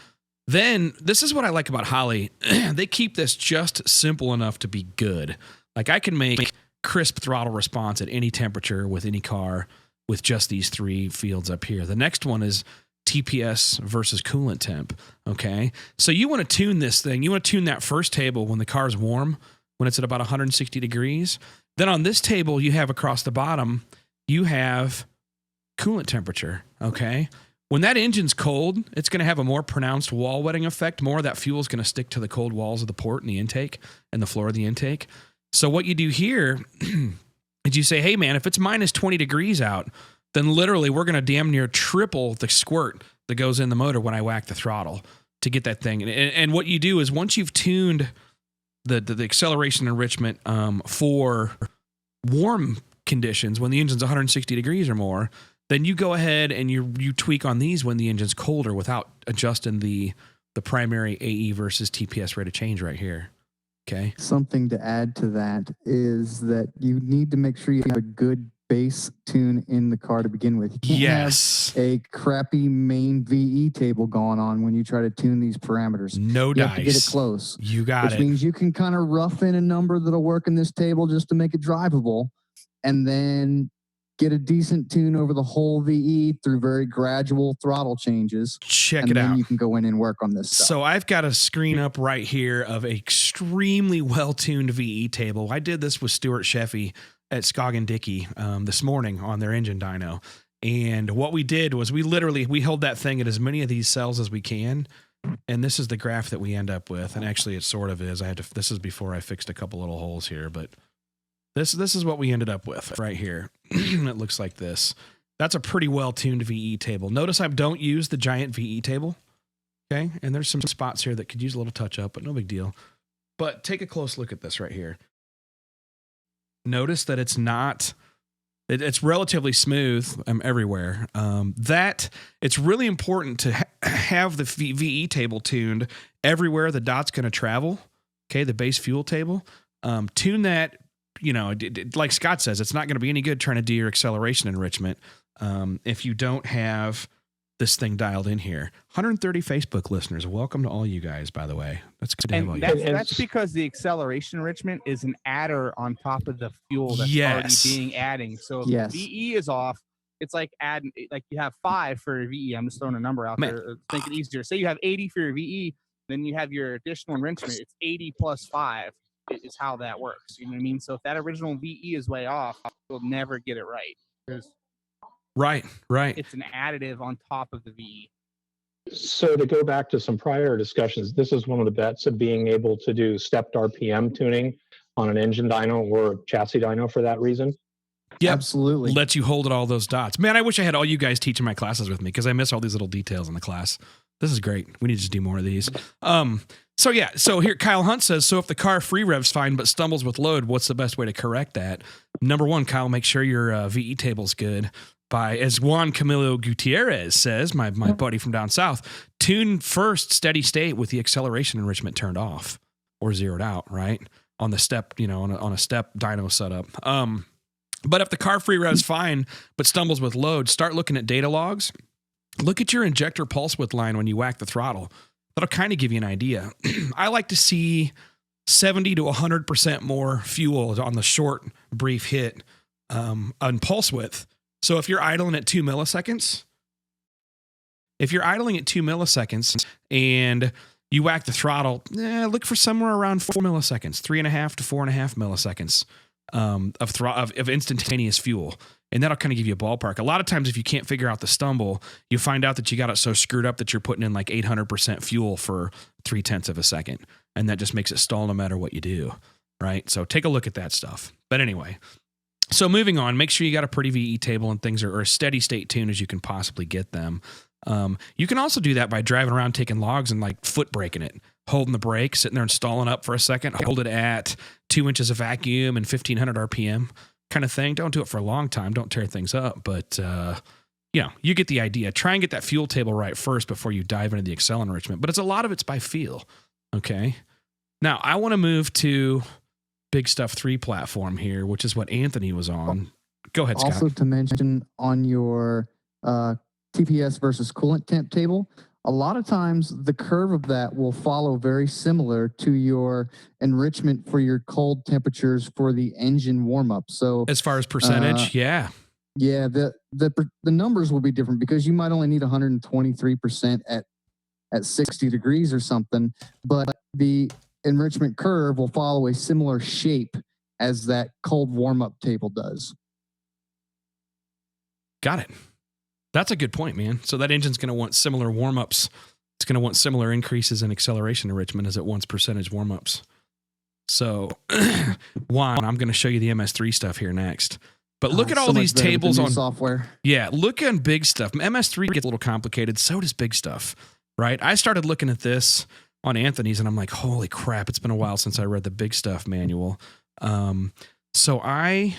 Then this is what I like about Holley. They keep this just simple enough to be good. Like I can make crisp throttle response at any temperature with any car. with just these 3 fields up here. The next one is TPS versus coolant temp. Okay. So you want to tune this thing. You want to tune that first table when the car's warm, when it's at about 160 degrees. Then on this table you have across the bottom, you have coolant temperature. Okay. When that engine's cold, it's going to have a more pronounced wall wetting effect. More of that fuel is going to stick to the cold walls of the port and the intake and the floor of the intake. So what you do here is you say, hey man, if it's minus 20 degrees out, then literally we're going to damn near triple the squirt that goes in the motor when I whack the throttle to get that thing. And what you do is once you've tuned the acceleration enrichment for warm conditions, when the engine's 160 degrees or more, then you go ahead and you tweak on these when the engine's colder without adjusting the primary AE versus TPS rate of change right here. Okay. Something to add to that is that you need to make sure you have a good base tune in the car to begin with. You can't have a crappy main VE table going on when you try to tune these parameters. No you dice. Have to get it close. You got which it. Which means you can kind of rough in a number that'll work in this table just to make it drivable, and then get a decent tune over the whole VE through very gradual throttle changes. Check and it then out. You can go in and work on this stuff. So I've got a screen up right here of an extremely well-tuned VE table. I did this with Stuart Sheffy at Scoggin Dickey this morning on their engine dyno. And what we did was we held that thing at as many of these cells as we can. And this is the graph that we end up with. And actually it sort of is. This is before I fixed a couple little holes here, but this is what we ended up with right here. It looks like this. That's a pretty well-tuned VE table. Notice I don't use the giant VE table. Okay. And there's some spots here that could use a little touch up, but no big deal. But take a close look at this right here. Notice that it's relatively smooth everywhere. That it's really important to have the VE table tuned everywhere the dot's going to travel. Okay. The base fuel table, tune that. You know, like Scott says, it's not going to be any good trying to do your acceleration enrichment if you don't have this thing dialed in here. 130 Facebook listeners. Welcome to all you guys, by the way. That's good to have all you guys. That's because the acceleration enrichment is an adder on top of the fuel that's already being adding. So if the VE is off, it's like adding, like you have 5 for your VE. I'm just throwing a number out there to make it easier. Say you have 80 for your VE, then you have your additional enrichment. It's 80 plus 5. Is how that works. You know what I mean? So if that original VE is way off, you'll never get it right. Right. It's an additive on top of the VE. So to go back to some prior discussions, this is one of the bets of being able to do stepped RPM tuning on an engine dyno or a chassis dyno for that reason. Yeah, absolutely. Lets you hold at all those dots. Man, I wish I had all you guys teaching my classes with me because I miss all these little details in the class. This is great. We need to just do more of these. So here Kyle Hunt says, so if the car free revs fine but stumbles with load, what's the best way to correct that? Number one, Kyle, make sure your VE table's good. As Juan Camilo Gutierrez says, my buddy from down south, tune first steady state with the acceleration enrichment turned off or zeroed out, right? On the step, on a step dyno setup. But if the car free revs fine but stumbles with load, start looking at data logs. Look at your injector pulse width line when you whack the throttle. That'll kind of give you an idea. I like to see 70 to 100% more fuel on the short, brief hit on pulse width. So if you're idling at 2 milliseconds, and you whack the throttle, look for somewhere around 4 milliseconds, 3.5 to 4.5 milliseconds of instantaneous fuel. And that'll kind of give you a ballpark. A lot of times if you can't figure out the stumble, you find out that you got it so screwed up that you're putting in like 800% fuel for 0.3 of a second. And that just makes it stall no matter what you do, right? So take a look at that stuff. But anyway, so moving on, make sure you got a pretty VE table and things are as steady state tuned as you can possibly get them. You can also do that by driving around taking logs and like foot braking it, holding the brake, sitting there and stalling up for a second, hold it at 2 inches of vacuum and 1500 RPM. Kind of thing. Don't do it for a long time. Don't tear things up. But, you get the idea. Try and get that fuel table right first before you dive into the accel enrichment. But a lot of it's by feel. Okay. Now, I want to move to Big Stuff 3 platform here, which is what Anthony was on. Go ahead, Scott. Also to mention on your TPS versus coolant temp table, a lot of times the curve of that will follow very similar to your enrichment for your cold temperatures for the engine warm-up. So as far as percentage, yeah. Yeah, the numbers will be different because you might only need 123% at 60 degrees or something, but the enrichment curve will follow a similar shape as that cold warm-up table does. Got it. That's a good point, man. So that engine's going to want similar warm-ups. It's going to want similar increases in acceleration enrichment as it wants percentage warm-ups. So, Juan, I'm going to show you the MS3 stuff here next. But look at all these tables on software. Yeah, look at big stuff. MS3 gets a little complicated. So does big stuff, right? I started looking at this on Anthony's, and I'm like, holy crap! It's been a while since I read the big stuff manual. So I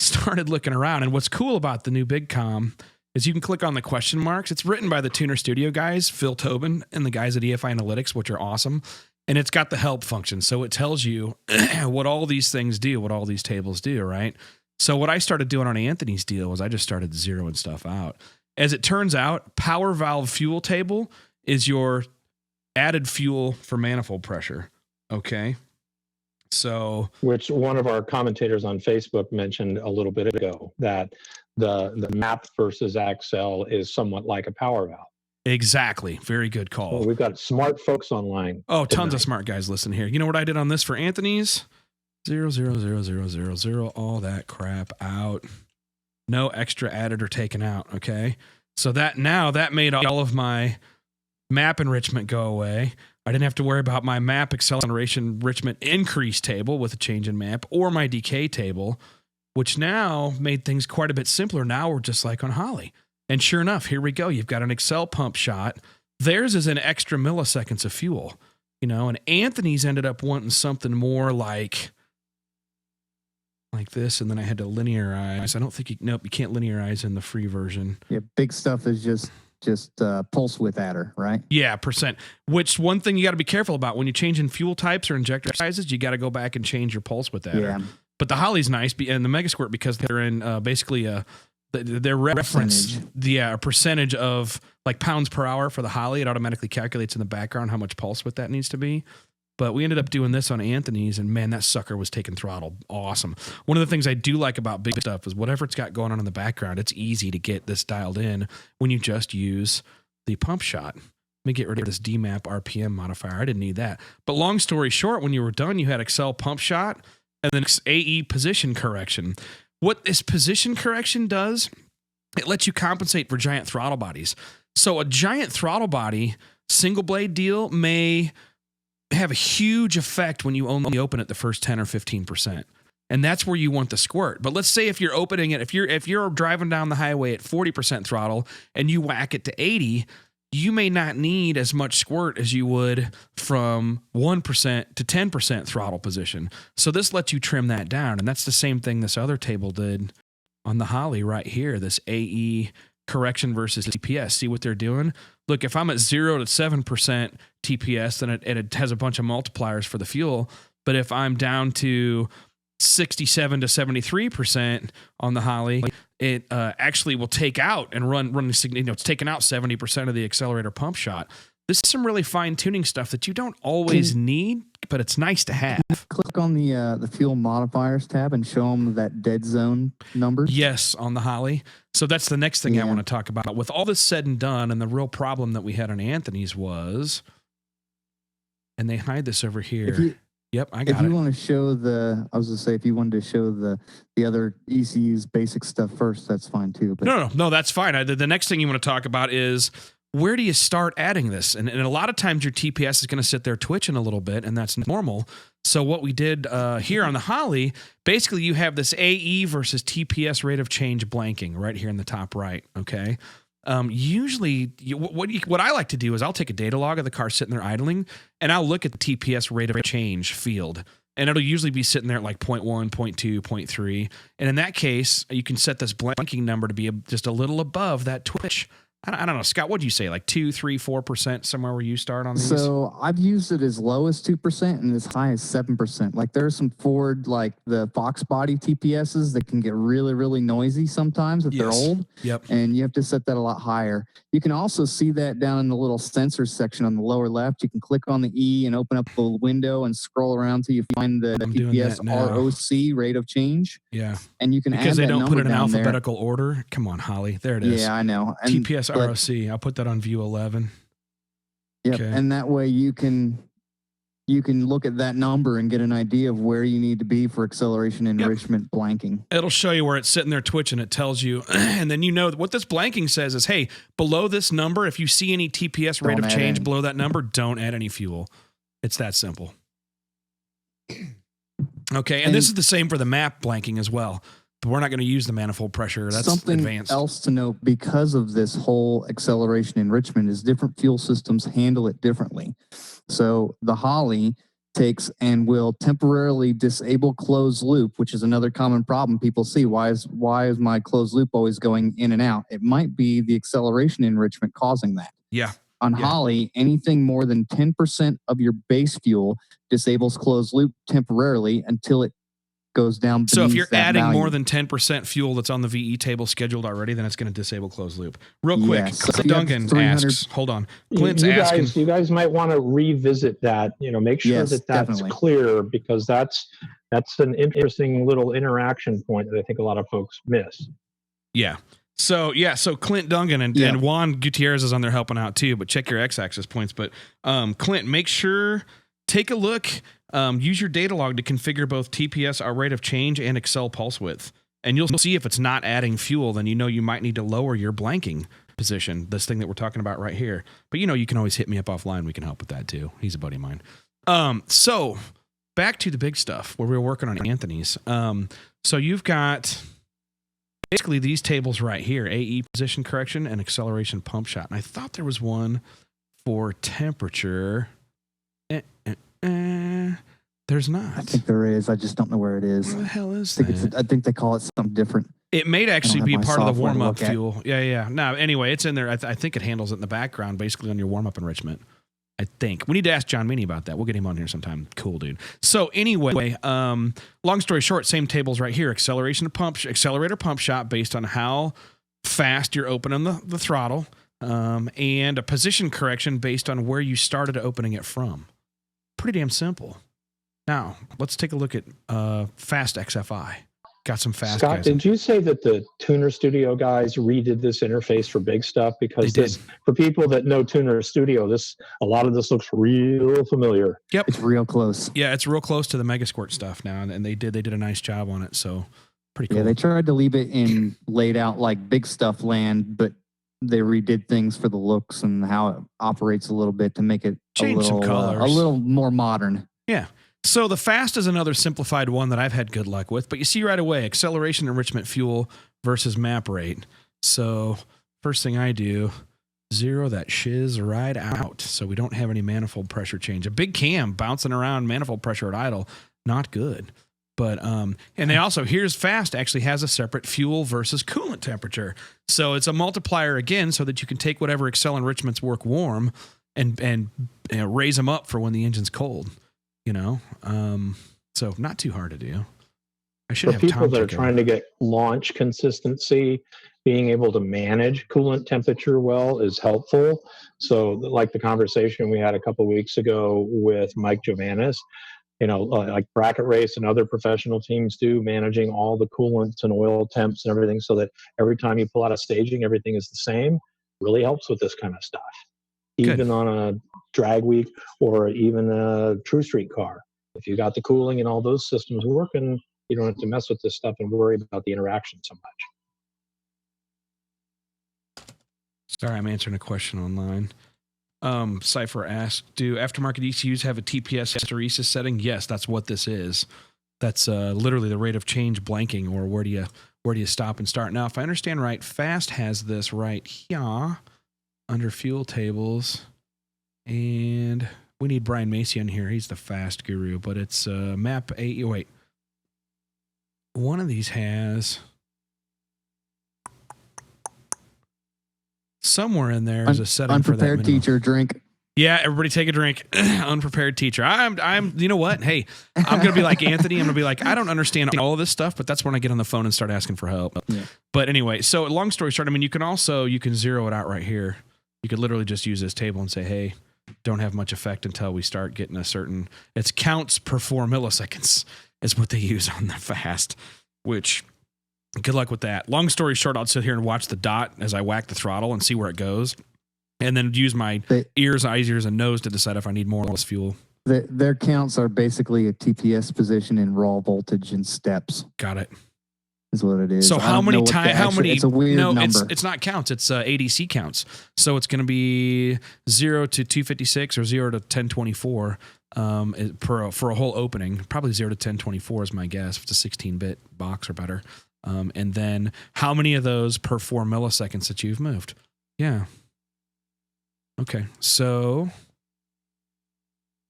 started looking around, and what's cool about the new Big Com is you can click on the question marks. It's written by the Tuner Studio guys, Phil Tobin, and the guys at EFI Analytics, which are awesome. And it's got the help function. So it tells you what all these things do, what all these tables do, right? So what I started doing on Anthony's deal was I just started zeroing stuff out. As it turns out, power valve fuel table is your added fuel for manifold pressure. Okay. So, which one of our commentators on Facebook mentioned a little bit ago, that the map versus Axle is somewhat like a power valve. Exactly. Very good call. Well, we've got smart folks online. Oh, tons of smart guys listen here. You know what I did on this for Anthony's? 0, 0, 0, 0, 0, 0, all that crap out. No extra added or taken out. Okay. So that made all of my map enrichment go away. I didn't have to worry about my map acceleration enrichment increase table with a change in map or my decay table, which now made things quite a bit simpler. Now we're just like on Holley. And sure enough, here we go. You've got an Excel pump shot. Theirs is an extra milliseconds of fuel, and Anthony's ended up wanting something more like this. And then I had to linearize. I don't think you can't linearize in the free version. Yeah. Big stuff is just pulse width adder, right? Yeah, percent. Which one thing you got to be careful about when you're changing fuel types or injector sizes, you got to go back and change your pulse width adder. Yeah. But the Holley's nice, and the Megasquirt, because they're in basically their reference, a percentage of like pounds per hour for the Holley. It automatically calculates in the background how much pulse width that needs to be. But we ended up doing this on Anthony's, and man, that sucker was taking throttle. Awesome. One of the things I do like about big stuff is whatever it's got going on in the background, it's easy to get this dialed in when you just use the pump shot. Let me get rid of this DMAP RPM modifier. I didn't need that. But long story short, when you were done, you had Excel pump shot and then AE position correction. What this position correction does, it lets you compensate for giant throttle bodies. So a giant throttle body, single blade deal, may have a huge effect when you only open it the first 10 or 15%. And that's where you want the squirt. But let's say if you're opening it, if you're driving down the highway at 40% throttle and you whack it to 80, you may not need as much squirt as you would from 1% to 10% throttle position. So this lets you trim that down. And that's the same thing this other table did on the Holley right here, this AE correction versus TPS. See what they're doing? Look, if I'm at 0 to 7% TPS, then it has a bunch of multipliers for the fuel. But if I'm down to 67 to 73% on the Holley, it actually will take out and run. It's taking out 70% of the accelerator pump shot. This is some really fine tuning stuff that you don't always need, but it's nice to have. Click on the fuel modifiers tab and show them that dead zone numbers. Yes, on the Holley. So that's the next thing I want to talk about. With all this said and done, and the real problem that we had on Anthony's was, and they hide this over here. Yep, I got it. If you want to show if you wanted to show the other ECU's basic stuff first, that's fine too. But No, that's fine. The next thing you want to talk about is, where do you start adding this? And a lot of times your TPS is going to sit there twitching a little bit, and that's normal. So what we did here on the Holley, basically you have this AE versus TPS rate of change blanking right here in the top right, okay? Usually, what I like to do is I'll take a data log of the car sitting there idling, and I'll look at the TPS rate of change field. And it'll usually be sitting there at like 0.1, 0.2, 0.3. And in that case, you can set this blanking number to be just a little above that twitch I don't know, Scott, what'd you say? Like 2, 3, 4% somewhere where you start on these? So I've used it as low as 2% and as high as 7%. Like there are some Ford, like the Fox body TPSs that can get really, really noisy sometimes if they're old. Yep. And you have to set that a lot higher. You can also see that down in the little sensors section on the lower left. You can click on the E and open up the window and scroll around till you find the TPS ROC, rate of change. Yeah. And you can add because they that don't put it in number down alphabetical order. Come on, Holley. There it is. Yeah, I know. And, TPS ROC. I'll put that on view 11. Yep. Okay. And that way you can look at that number and get an idea of where you need to be for acceleration enrichment blanking. It'll show you where it's sitting there twitching. It tells you, and then you know what this blanking says is, hey, below this number, if you see any TPS rate of change below that number, don't add any fuel. It's that simple. Okay, and this is the same for the map blanking as well. But we're not going to use the manifold pressure. That's something advanced. Else to note because of this whole acceleration enrichment is different fuel systems handle it differently. So the Holley takes and will temporarily disable closed loop, which is another common problem people see. Why is my closed loop always going in and out? It might be the acceleration enrichment causing that. Yeah. On Holley, anything more than 10% of your base fuel disables closed loop temporarily until it goes down. So if you're adding more than 10% fuel that's on the VE table scheduled already, then it's going to disable closed loop. Real quick, Clint Duncan asks, hold on. Clint's asking. You guys might want to revisit that, make sure that's definitely clear, because that's an interesting little interaction point that I think a lot of folks miss. Yeah. So Clint Duncan and Juan Gutierrez is on there helping out too, but check your x-axis points. But Clint, make sure, take a look, use your data log to configure both TPS, our rate of change, and Excel pulse width. And you'll see if it's not adding fuel, then you might need to lower your blanking position, this thing that we're talking about right here. But you can always hit me up offline. We can help with that too. He's a buddy of mine. So back to the big stuff where we were working on Anthony's. So you've got basically these tables right here, AE position correction and acceleration pump shot. And I thought there was one for temperature. There's not. I think there is. I just don't know where it is. Where the hell is that? I think they call it something different. It may actually be part of the warm-up fuel. Yeah. No, anyway, it's in there. I think it handles it in the background, basically on your warm-up enrichment. I think. We need to ask John Meany about that. We'll get him on here sometime. Cool, dude. So anyway, long story short, same tables right here. Accelerator pump shot based on how fast you're opening the throttle, and a position correction based on where you started opening it from. Pretty damn simple. Now, let's take a look at Fast XFI. Got some fast Scott, guys. did you say that the Tuner Studio guys redid this interface for big stuff? Because for people that know Tuner Studio, a lot of this looks real familiar. Yep. It's real close. Yeah, it's real close to the Megasquirt stuff now, and they did a nice job on it, so pretty cool. Yeah, they tried to leave it in laid out like big stuff land, but they redid things for the looks and how it operates a little bit to make it change some colors. A little more modern. Yeah. So the Fast is another simplified one that I've had good luck with, but you see right away, acceleration enrichment fuel versus map rate. So first thing I do, zero that shiz right out. So we don't have any manifold pressure change. A big cam bouncing around manifold pressure at idle, not good. But, and they also, here's Fast actually has a separate fuel versus coolant temperature. So it's a multiplier again, so that you can take whatever Excel enrichments work warm and raise them up for when the engine's cold. So not too hard to do. I should have people that are trying to get launch consistency, being able to manage coolant temperature well is helpful. So like the conversation we had a couple of weeks ago with Mike Giovannis, like Bracket Race and other professional teams do, managing all the coolants and oil temps and everything so that every time you pull out a staging, everything is the same, really helps with this kind of stuff. Even on a drag week or even a true street car. If you got the cooling and all those systems working, you don't have to mess with this stuff and worry about the interaction so much. Sorry, I'm answering a question online. Cypher asked, do aftermarket ECUs have a TPS hysteresis setting? Yes, that's what this is. That's literally the rate of change blanking, or where do you stop and start. Now, if I understand right, Fast has this right here under fuel tables, and we need Brian Macy on here. He's the Fast guru, but it's map 8. Wait, one of these has somewhere in there is a setting for that. Unprepared teacher, drink. Yeah, everybody take a drink. Unprepared teacher. I'm. You know what? Hey, I'm gonna be like Anthony. I'm gonna be like, I don't understand all of this stuff, but that's when I get on the phone and start asking for help. Yeah. But anyway, so long story short, I mean, you can zero it out right here. You could literally just use this table and say, hey, don't have much effect until we start getting a certain. It's counts per 4 milliseconds is what they use on the fast. Which, good luck with that. Long story short, I'll sit here and watch the dot as I whack the throttle and see where it goes. And then use my ears, eyes, ears, and nose to decide if I need more or less fuel. Their counts are basically a TPS position in raw voltage and steps. Got it. Is what it is. So how many times? How many? It's a weird number. It's not counts. It's ADC counts. So it's going to be 0 to 256 or 0 to 1024 for a whole opening. Probably 0 to 1024 is my guess. If it's a 16-bit box or better. And then how many of those per 4 milliseconds that you've moved? Yeah. Okay, so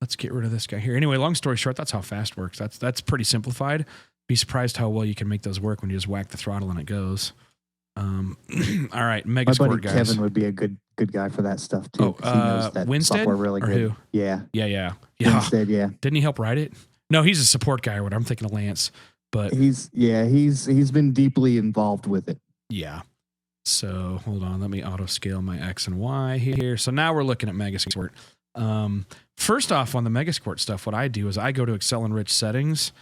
let's get rid of this guy here. Anyway, long story short, that's how fast works. That's pretty simplified. Be surprised how well you can make those work when you just whack the throttle and it goes. All right, Megasquirt, my buddy guys. Kevin would be a good guy for that stuff too. He knows that Winstead software really or good. who? Yeah. Winstead, yeah. Didn't he help write it? No, he's a support guy or what. I'm thinking of Lance, but he's been deeply involved with it. Yeah. So hold on, let me auto scale my X and Y here. So now we're looking at Megasquirt. First off, on the Megasquirt stuff, what I do is I go to Excel Enrich settings,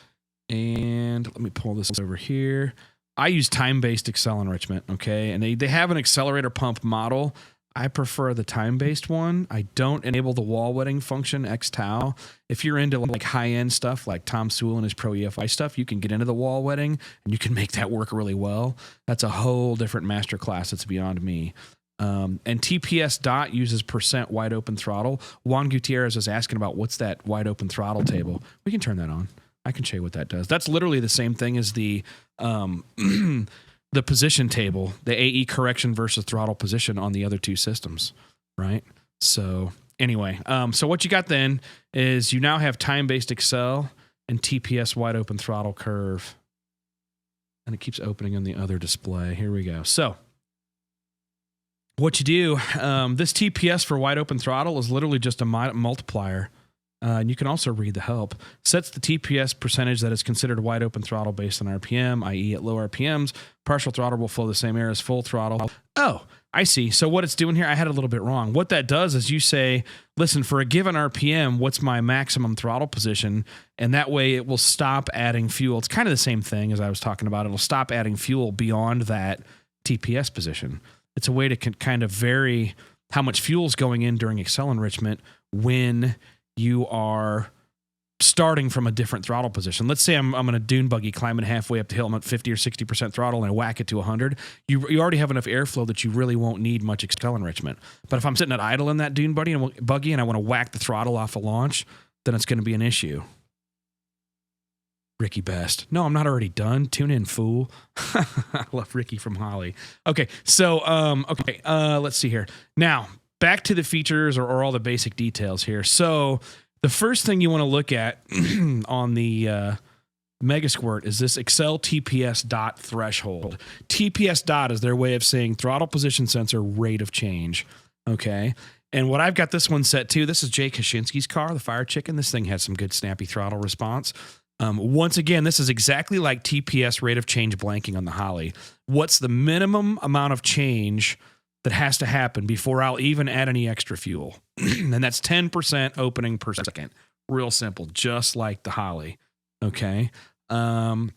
and let me pull this over here. I use time-based Excel enrichment, okay? And they have an accelerator pump model. I prefer the time-based one. I don't enable the wall wetting function, X tau. If you're into like high-end stuff like Tom Sewell and his Pro EFI stuff, you can get into the wall wetting and you can make that work really well. That's a whole different master class. It's beyond me. And TPS dot uses % wide open throttle. Juan Gutierrez is asking about what's that wide open throttle table. We can turn that on. I can show you what that does. That's literally the same thing as the the position table, the AE correction versus throttle position on the other two systems, right? So anyway, so what you got then is you now have time-based Excel and TPS wide open throttle curve. And it keeps opening on the other display. Here we go. So what you do, this TPS for wide open throttle is literally just a multiplier. And you can also read the help. Sets the TPS percentage that is considered wide open throttle based on RPM, i.e. at low RPMs, partial throttle will flow the same air as full throttle. Oh, I see. So what it's doing here, I had it a little bit wrong. What that does is you say, listen, for a given RPM, what's my maximum throttle position? And that way it will stop adding fuel. It's kind of the same thing as I was talking about. It'll stop adding fuel beyond that TPS position. It's a way to kind of vary how much fuel is going in during Excel enrichment when you are starting from a different throttle position. Let's say I'm in a dune buggy climbing halfway up the hill. I'm at 50 or 60% throttle and I whack it to 100. You already have enough airflow that you really won't need much Excel enrichment. But if I'm sitting at idle in that dune buggy and I want to whack the throttle off a launch, then it's going to be an issue. Ricky Best. No, I'm not already done. Tune in, fool. I love Ricky from Holley. Okay, so let's see here. Now, back to the features or all the basic details here. So the first thing you want to look at on the Megasquirt is this Excel TPS dot threshold. TPS dot is their way of saying throttle position sensor rate of change. Okay. And what I've got this one set to, this is Jay Kaczynski's car, the Fire Chicken. This thing has some good snappy throttle response. Once again, this is exactly like TPS rate of change blanking on the Holley. What's the minimum amount of change that has to happen before I'll even add any extra fuel? And that's 10% opening per second. Real simple, just like the Holley. Okay. Now,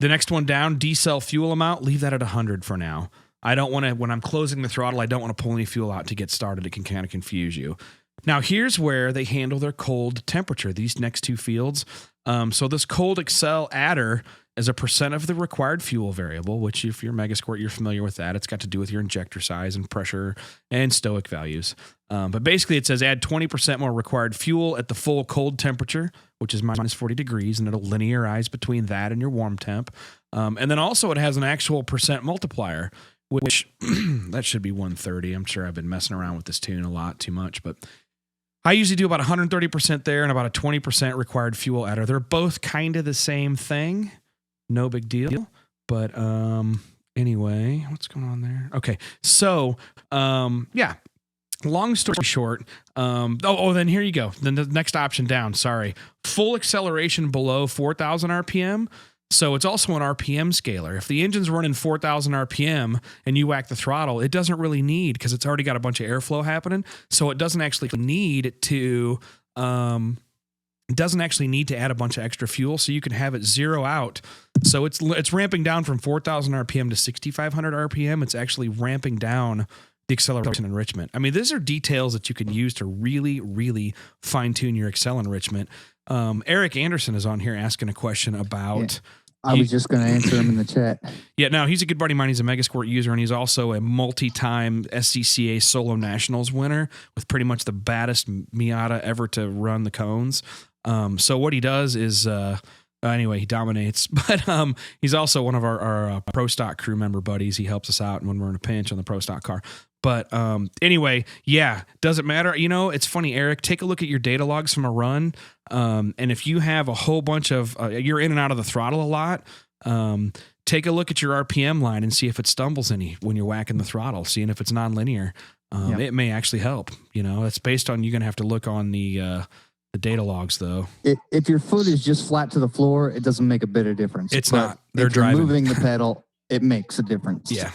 the next one down, decel fuel amount, leave that at 100 for now. I don't want to, when I'm closing the throttle, I don't want to pull any fuel out to get started. It can kind of confuse you. Now, here's where they handle their cold temperature, these next two fields. So this cold Excel adder is a % of the required fuel variable, which if you're Megasquirt, you're familiar with that. It's got to do with your injector size and pressure and stoic values. But basically it says add 20% more required fuel at the full cold temperature, which is minus 40 degrees, and it'll linearize between that and your warm temp. And then also it has an actual % multiplier, which that should be 130. I'm sure I've been messing around with this tune a lot too much, but I usually do about 130% there and about a 20% required fuel adder. They're both kind of the same thing. No big deal. But anyway, what's going on there? Okay. So, yeah. Long story short, then here you go. Then the next option down, sorry. Full acceleration below 4,000 RPM. So it's also an RPM scaler. If the engine's running 4,000 RPM and you whack the throttle, it doesn't really need, because it's already got a bunch of airflow happening. So it doesn't actually need to, add a bunch of extra fuel. So you can have it zero out. So it's ramping down from 4,000 RPM to 6,500 RPM. It's actually ramping down the acceleration enrichment. I mean, these are details that you can use to really, really fine tune your accel enrichment. Eric Anderson is on here asking a question about. Yeah. I was just going to answer him in the chat. Yeah, no, he's a good buddy of mine. He's a Megasquirt user, and he's also a multi-time SCCA Solo Nationals winner with pretty much the baddest Miata ever to run the cones. So what he does is, anyway, he dominates. But he's also one of our Pro Stock crew member buddies. He helps us out when we're in a pinch on the Pro Stock car. But anyway, yeah, doesn't matter. You know, it's funny, Eric, take a look at your data logs from a run. And if you have a whole bunch of, you're in and out of the throttle a lot, take a look at your RPM line and see if it stumbles any when you're whacking the throttle, seeing if it's nonlinear. It may actually help. You know, it's based on, you're going to have to look on the data logs, though. If your foot is just flat to the floor, it doesn't make a bit of difference. It's but not. They're if driving. You're moving the pedal, it makes a difference. Yeah.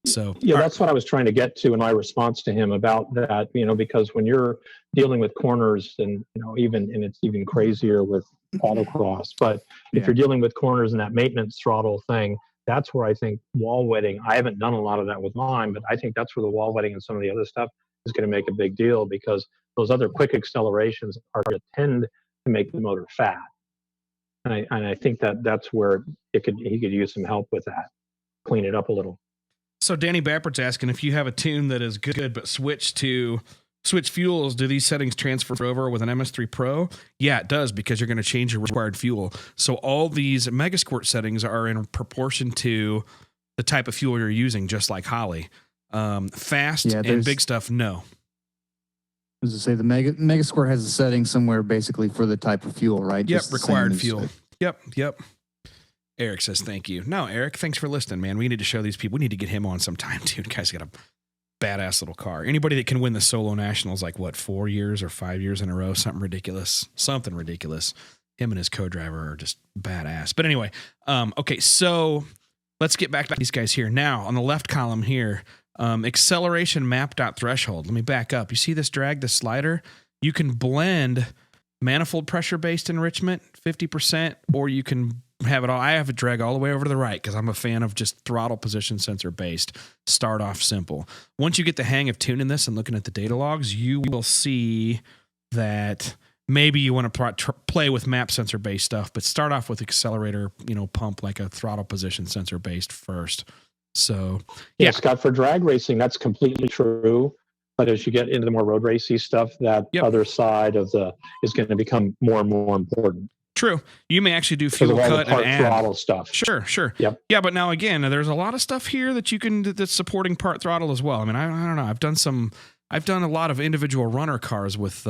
So yeah, that's what I was trying to get to in my response to him about that, you know, because when you're dealing with corners and, you know, and it's even crazier with autocross, but if you're dealing with corners and that maintenance throttle thing, that's where I think wall wetting, I haven't done a lot of that with mine, but I think that's where the wall wetting and some of the other stuff is going to make a big deal, because those other quick accelerations are going to tend to make the motor fat. And I think that's where he could use some help with that, clean it up a little. So Danny Bappert's asking, if you have a tune that is good but switch fuels, do these settings transfer over with an MS3 Pro? Yeah, it does, because you're going to change your required fuel. So all these Megasquirt settings are in proportion to the type of fuel you're using, just like Holley. Fast and big stuff, no. As I say, the Megasquirt has a setting somewhere basically for the type of fuel, right? Yep, required fuel. Yep. Eric says, thank you. No, Eric, thanks for listening, man. We need to show these people. We need to get him on sometime, dude. Guy's got a badass little car. Anybody that can win the Solo Nationals, like 4 years or 5 years in a row, something ridiculous. Him and his co-driver are just badass. But anyway, okay, so let's get back to these guys here. Now, on the left column here, acceleration map.threshold. Let me back up. You see this drag, this slider? You can blend manifold pressure-based enrichment, 50%, or you can have it all. I have it drag all the way over to the right because I'm a fan of just throttle position sensor based. Start off simple. Once you get the hang of tuning this and looking at the data logs, you will see that maybe you want to play with map sensor based stuff, but start off with accelerator, pump like a throttle position sensor based first. So yeah, Scott, for drag racing, that's completely true. But as you get into the more road racy stuff, that other side of is going to become more and more important. True. You may actually do fuel cut and add throttle stuff. Sure. Yep. Yeah, but now again, there's a lot of stuff here that you can that's supporting part throttle as well. I mean, I don't know. I've done a lot of individual runner cars with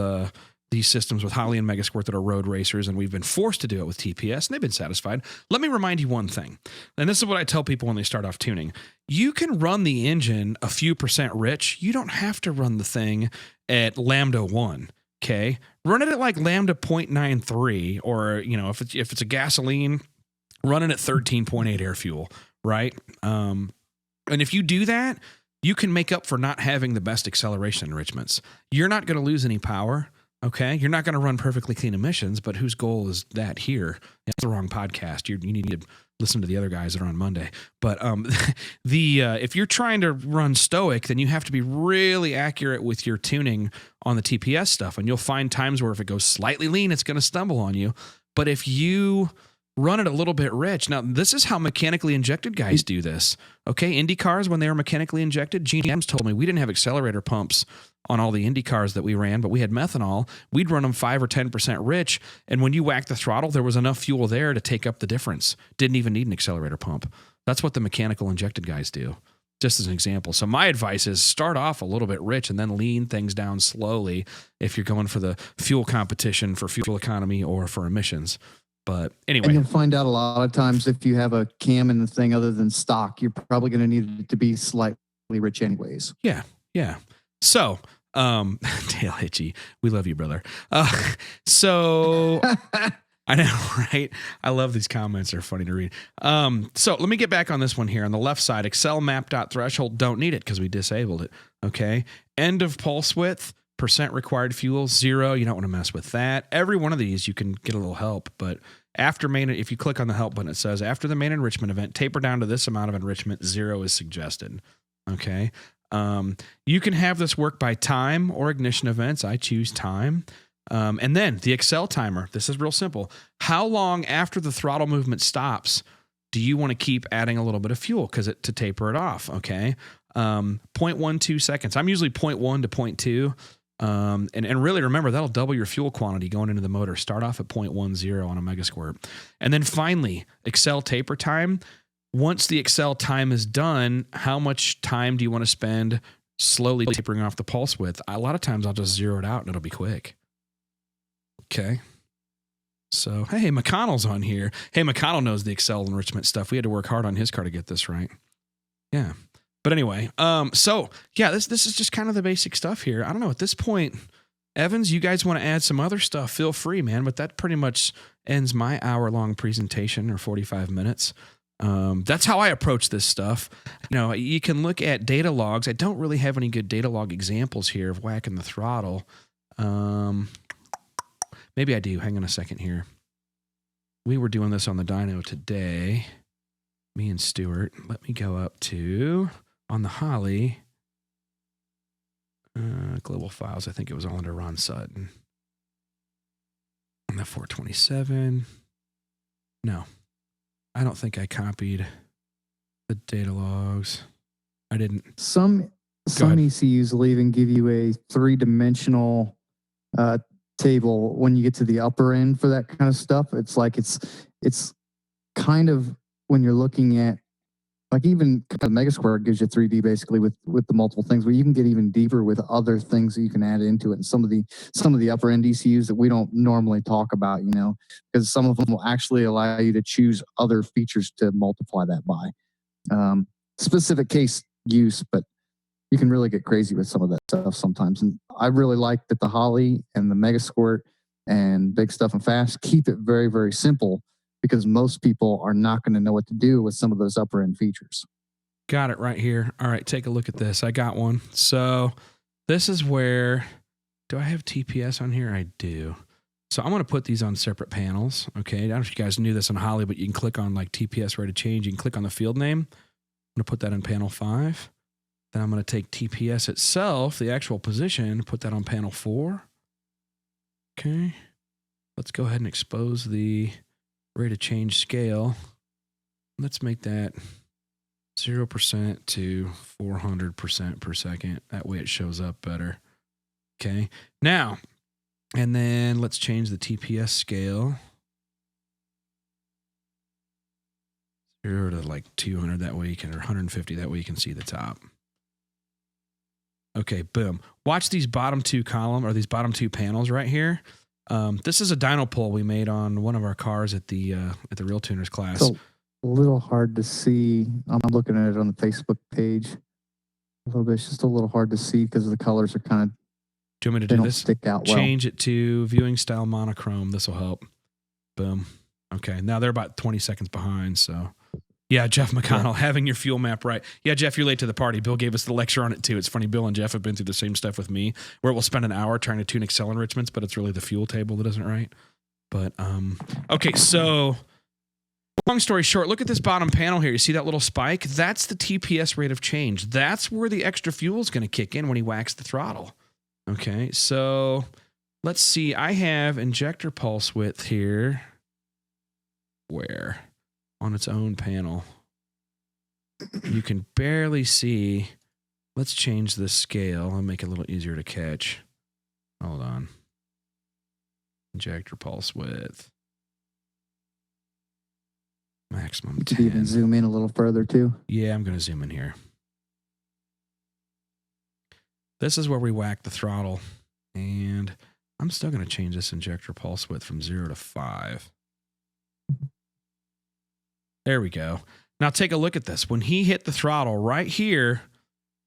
these systems with Holley and Megasquirt that are road racers, and we've been forced to do it with TPS, and they've been satisfied. Let me remind you one thing, and this is what I tell people when they start off tuning. You can run the engine a few percent rich. You don't have to run the thing at lambda 1. Okay, run it at like lambda 0.93, or if it's a gasoline, run it at 13.8 air fuel, right? And if you do that, you can make up for not having the best acceleration enrichments. You're not going to lose any power. Okay, you're not going to run perfectly clean emissions, but whose goal is that here? That's the wrong podcast. You need to listen to the other guys that are on Monday. But if you're trying to run stoic, then you have to be really accurate with your tuning on the TPS stuff, and you'll find times where if it goes slightly lean, it's going to stumble on you. But if you run it a little bit rich, now this is how mechanically injected guys do this. Okay, Indy cars, when they were mechanically injected, GMs told me we didn't have accelerator pumps on all the Indy cars that we ran, but we had methanol. We'd run them 5 or 10% rich, and when you whack the throttle, there was enough fuel there to take up the difference. Didn't even need an accelerator pump. That's what the mechanical injected guys do, just as an example. So my advice is start off a little bit rich and then lean things down slowly if you're going for the fuel competition for fuel economy or for emissions. But anyway. And you'll find out a lot of times if you have a cam in the thing other than stock, you're probably going to need it to be slightly rich anyways. Yeah. Yeah. So, Dale Hitchy, we love you, brother. So I know, right? I love these comments. They're funny to read. So let me get back on this one here. On the left side, Excel map.threshold, don't need it because we disabled it. Okay. End of pulse width, percent required fuel, 0. You don't want to mess with that. Every one of these, you can get a little help, but after main, if you click on the help button, it says after the main enrichment event, taper down to this amount of enrichment, 0 is suggested. Okay. You can have this work by time or ignition events. I choose time. And then the Excel timer. This is real simple. How long after the throttle movement stops do you want to keep adding a little bit of fuel to taper it off? Okay. 0.12 seconds. I'm usually 0.1 to 0.2. And really remember, that'll double your fuel quantity going into the motor. Start off at 0.10 on a Megasquirt. And then finally, Excel taper time. Once the Excel time is done, how much time do you want to spend slowly tapering off the pulse width? A lot of times I'll just zero it out and it'll be quick. Okay. So, hey, McConnell's on here. Hey, McConnell knows the Excel enrichment stuff. We had to work hard on his car to get this right. Yeah. But anyway, so yeah, this is just kind of the basic stuff here. I don't know, at this point, Evans, you guys want to add some other stuff, feel free, man. But that pretty much ends my hour-long presentation, or 45 minutes. That's how I approach this stuff. You know, you can look at data logs. I don't really have any good data log examples here of whacking the throttle. Maybe I do. Hang on a second here. We were doing this on the dyno today, me and Stuart. Let me go up to, on the Holley, global files. I think it was all under Ron Sutton. On the 427. No, I don't think I copied the data logs. I didn't. Some ECUs will even give you a 3-dimensional table when you get to the upper end for that kind of stuff. It's like it's kind of, when you're looking at, like, even kind of Megasquirt gives you 3D basically with the multiple things, but you can get even deeper with other things that you can add into it. And some of the upper end ECUs that we don't normally talk about, you know, because some of them will actually allow you to choose other features to multiply that by. Specific case use, but you can really get crazy with some of that stuff sometimes. And I really like that the Holley and the Megasquirt and Big Stuff and Fast keep it very, very simple, because most people are not going to know what to do with some of those upper end features. Got it right here. All right, take a look at this. I got one. So this is where, do I have TPS on here? I do. So I'm going to put these on separate panels. Okay. I don't know if you guys knew this on Holley, but you can click on like TPS rate of change. You can click on the field name. I'm going to put that in panel 5. Then I'm going to take TPS itself, the actual position, put that on panel 4. Okay. Let's go ahead and expose the rate of change scale. Let's make that 0% to 400% per second. That way it shows up better. Okay. Now, and then let's change the TPS scale. 0 to like 200. That way you can, or 150. That way you can see the top. Okay, boom. Watch these bottom 2 column, or these bottom 2 panels right here. This is a dyno pull we made on one of our cars at the RealTuners class. It's a little hard to see. I'm looking at it on the Facebook page. A little bit. It's just a little hard to see because the colors are kind of. Do you want me to do this? Stick out well. Change it to viewing style monochrome. This will help. Boom. Okay. Now they're about 20 seconds behind. So, yeah, Jeff McConnell, having your fuel map right. Yeah, Jeff, you're late to the party. Bill gave us the lecture on it too. It's funny. Bill and Jeff have been through the same stuff with me, where we'll spend an hour trying to tune Excel enrichments, but it's really the fuel table that isn't right. But okay. So, long story short, look at this bottom panel here. You see that little spike? That's the TPS rate of change. That's where the extra fuel is going to kick in when he whacks the throttle. Okay, so let's see. I have injector pulse width here. Where? On its own panel. You can barely see. Let's change this scale and make it a little easier to catch. Hold on. Injector pulse width. Maximum 10. Could you even zoom in a little further too? Yeah, I'm going to zoom in here. This is where we whack the throttle, and I'm still going to change this injector pulse width from 0 to 5. There we go. Now take a look at this. When he hit the throttle right here,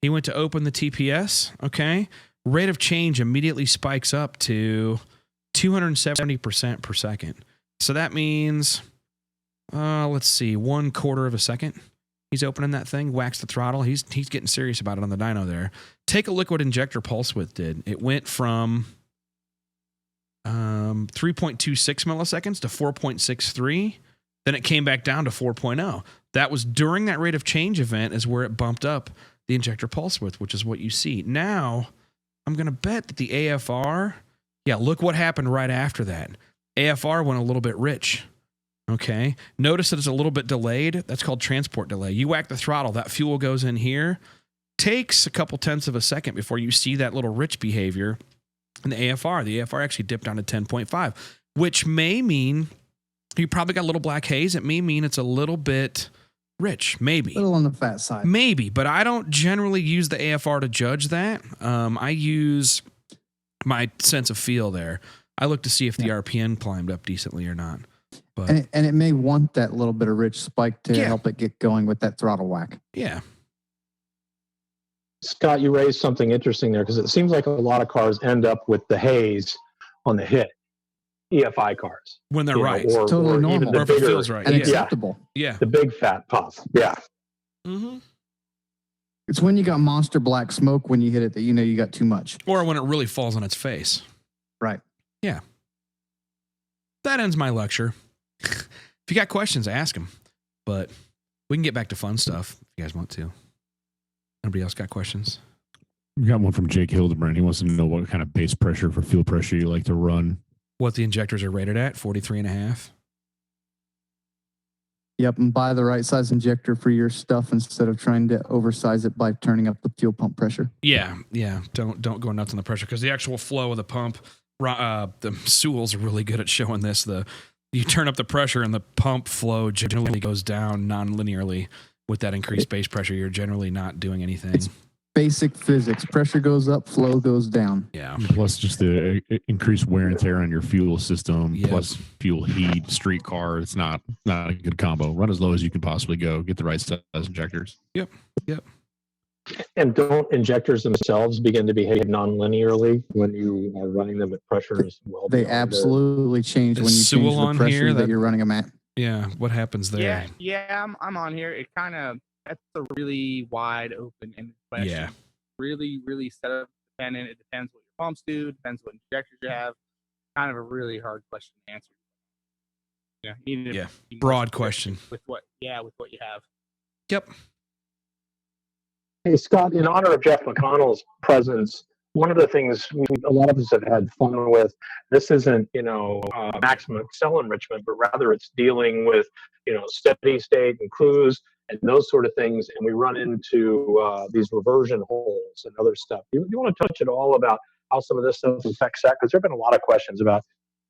he went to open the TPS, okay? Rate of change immediately spikes up to 270% per second. So that means, let's see, 1/4 of a second. He's opening that thing, whacks the throttle. He's getting serious about it on the dyno there. Take a look what injector pulse width did. It went from 3.26 milliseconds to 4.63. Then it came back down to 4.0. That was during that rate of change event is where it bumped up the injector pulse width, which is what you see. Now, I'm going to bet that the AFR, yeah, look what happened right after that. AFR went a little bit rich. Okay. Notice that it's a little bit delayed. That's called transport delay. You whack the throttle, that fuel goes in here. Takes a couple tenths of a second before you see that little rich behavior in the AFR. The AFR actually dipped down to 10.5, which may mean you probably got a little black haze. It may mean it's a little bit rich, maybe. A little on the fat side. Maybe, but I don't generally use the AFR to judge that. I use my sense of feel there. I look to see if the RPM climbed up decently or not. But and it may want that little bit of rich spike to help it get going with that throttle whack. Yeah. Scott, you raised something interesting there because it seems like a lot of cars end up with the haze on the hit. EFI cars. When they're right. Or totally normal. Even the or if it bigger, feels right. And Yeah. acceptable. Yeah. the big fat puff. Yeah. Mm-hmm. It's when you got monster black smoke when you hit it that you know you got too much. Or when it really falls on its face. Right. Yeah. That ends my lecture. If you got questions, ask them. But we can get back to fun stuff if you guys want to. Anybody else got questions? We got one from Jake Hildebrand. He wants to know what kind of base pressure for fuel pressure you like to run. What the injectors are rated at, 43.5. Yep, and buy the right size injector for your stuff instead of trying to oversize it by turning up the fuel pump pressure. Yeah. Don't go nuts on the pressure because the actual flow of the pump, the Sewell's are really good at showing this. You turn up the pressure and the pump flow generally goes down non-linearly. With that increased base pressure, you're generally not doing anything. It's basic physics. Pressure goes up, flow goes down. Yeah. Plus just the increased wear and tear on your fuel system, Yep. plus fuel heat, street car. It's not a good combo. Run as low as you can possibly go. Get the right size injectors. Yep. And don't injectors themselves begin to behave non-linearly when you are running them at pressures? Well, They beyond their- absolutely change Is when you change Sewell the on pressure here? that you're running them at. Yeah. What happens there? Yeah, I'm on here. It kind of, that's a really wide open ended question. Yeah. Really, really setup dependent. It depends what your pumps do, depends what injectors you have. Kind of a really hard question to answer. Yeah. You need to Yeah. be more Broad specific question. with what you have. Yep. Hey, Scott, in honor of Jeff McConnell's presence, one of the things a lot of us have had fun with, this isn't, maximum cell enrichment, but rather it's dealing with, steady state and cruise and those sort of things. And we run into these reversion holes and other stuff. You want to touch at all about how some of this stuff affects that? Because there have been a lot of questions about,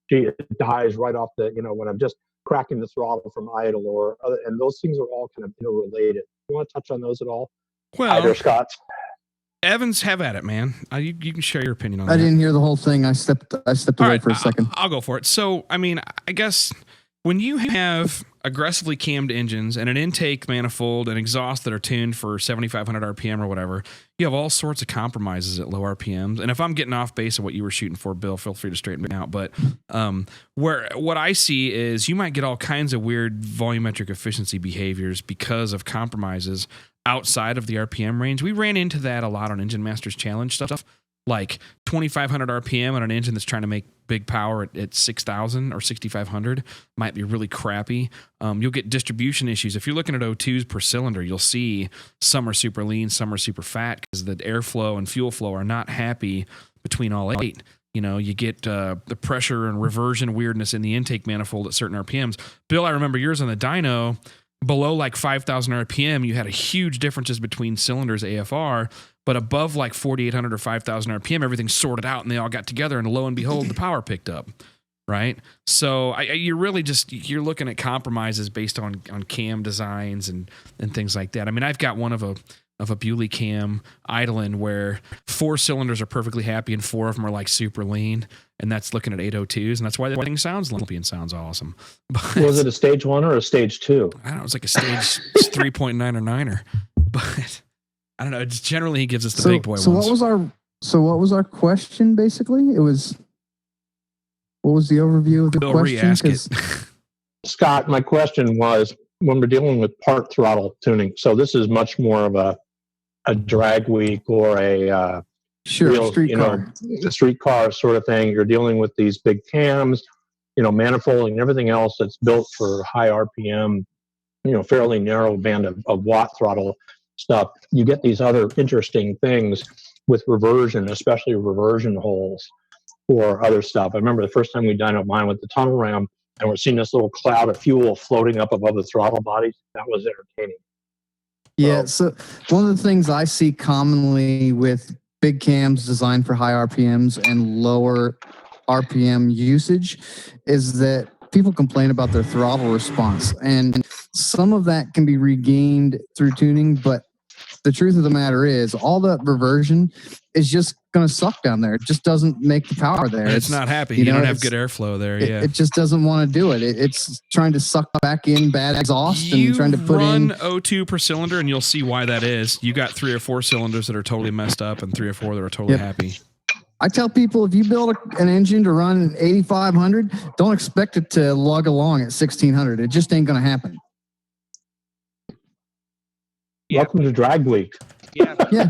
gee, it dies right off when I'm just cracking the throttle from idle or other, and those things are all kind of interrelated. You want to touch on those at all? Well, Either Scott's. Evans, have at it, man. You can share your opinion on that. I didn't hear the whole thing. I stepped away for a second. I'll go for it. So, I guess when you have aggressively cammed engines and an intake manifold and exhaust that are tuned for 7,500 RPM or whatever, you have all sorts of compromises at low RPMs. And if I'm getting off base of what you were shooting for, Bill, feel free to straighten me out. But what I see is you might get all kinds of weird volumetric efficiency behaviors because of compromises outside of the RPM range. We ran into that a lot on Engine Masters Challenge stuff, like 2,500 RPM on an engine that's trying to make big power at 6,000 or 6,500 might be really crappy. You'll get distribution issues. If you're looking at O2s per cylinder, you'll see some are super lean, some are super fat because the airflow and fuel flow are not happy between all 8. You get the pressure and reversion weirdness in the intake manifold at certain RPMs. Bill, I remember yours on the dyno. Below like 5,000 RPM, you had a huge differences between cylinders AFR, but above like 4,800 or 5,000 RPM, everything sorted out and they all got together, and lo and behold, the power picked up, right? So you're really you're looking at compromises based on cam designs and things like that. I've got one of a of a Bewley cam idling where 4 cylinders are perfectly happy and 4 of them are like super lean, and that's looking at 802s, and that's why the thing sounds lumpy and sounds awesome. But Was it a stage 1 or a stage 2? I don't know, it's like a stage 3.9 or 9er, but I don't know. It's generally he gives us the big boy so ones. What was our question basically? It was, what was the overview of the Bill, question? re-ask it. Scott, my question was, when we're dealing with part throttle tuning, so this is much more of a drag week or a street car. a street car sort of thing. You're dealing with these big cams, manifolding and everything else that's built for high RPM, fairly narrow band of watt throttle stuff. You get these other interesting things with reversion, especially reversion holes or other stuff. I remember the first time we dynoed mine with the tunnel ram, and we're seeing this little cloud of fuel floating up above the throttle bodies. That was entertaining. Yeah, so one of the things I see commonly with big cams designed for high RPMs and lower RPM usage is that people complain about their throttle response. And some of that can be regained through tuning, but the truth of the matter is all that reversion is just going to suck down there. It just doesn't make the power there. It's not happy. You don't have good airflow there. Yeah. It just doesn't want to do it. It's trying to suck back in bad exhaust and trying to put in O2 per cylinder, and you'll see why that is. You got 3 or 4 cylinders that are totally messed up and 3 or 4 that are totally happy. I tell people, if you build an engine to run 8,500, don't expect it to lug along at 1,600. It just ain't going to happen. Welcome to drag week. Yeah. Yeah.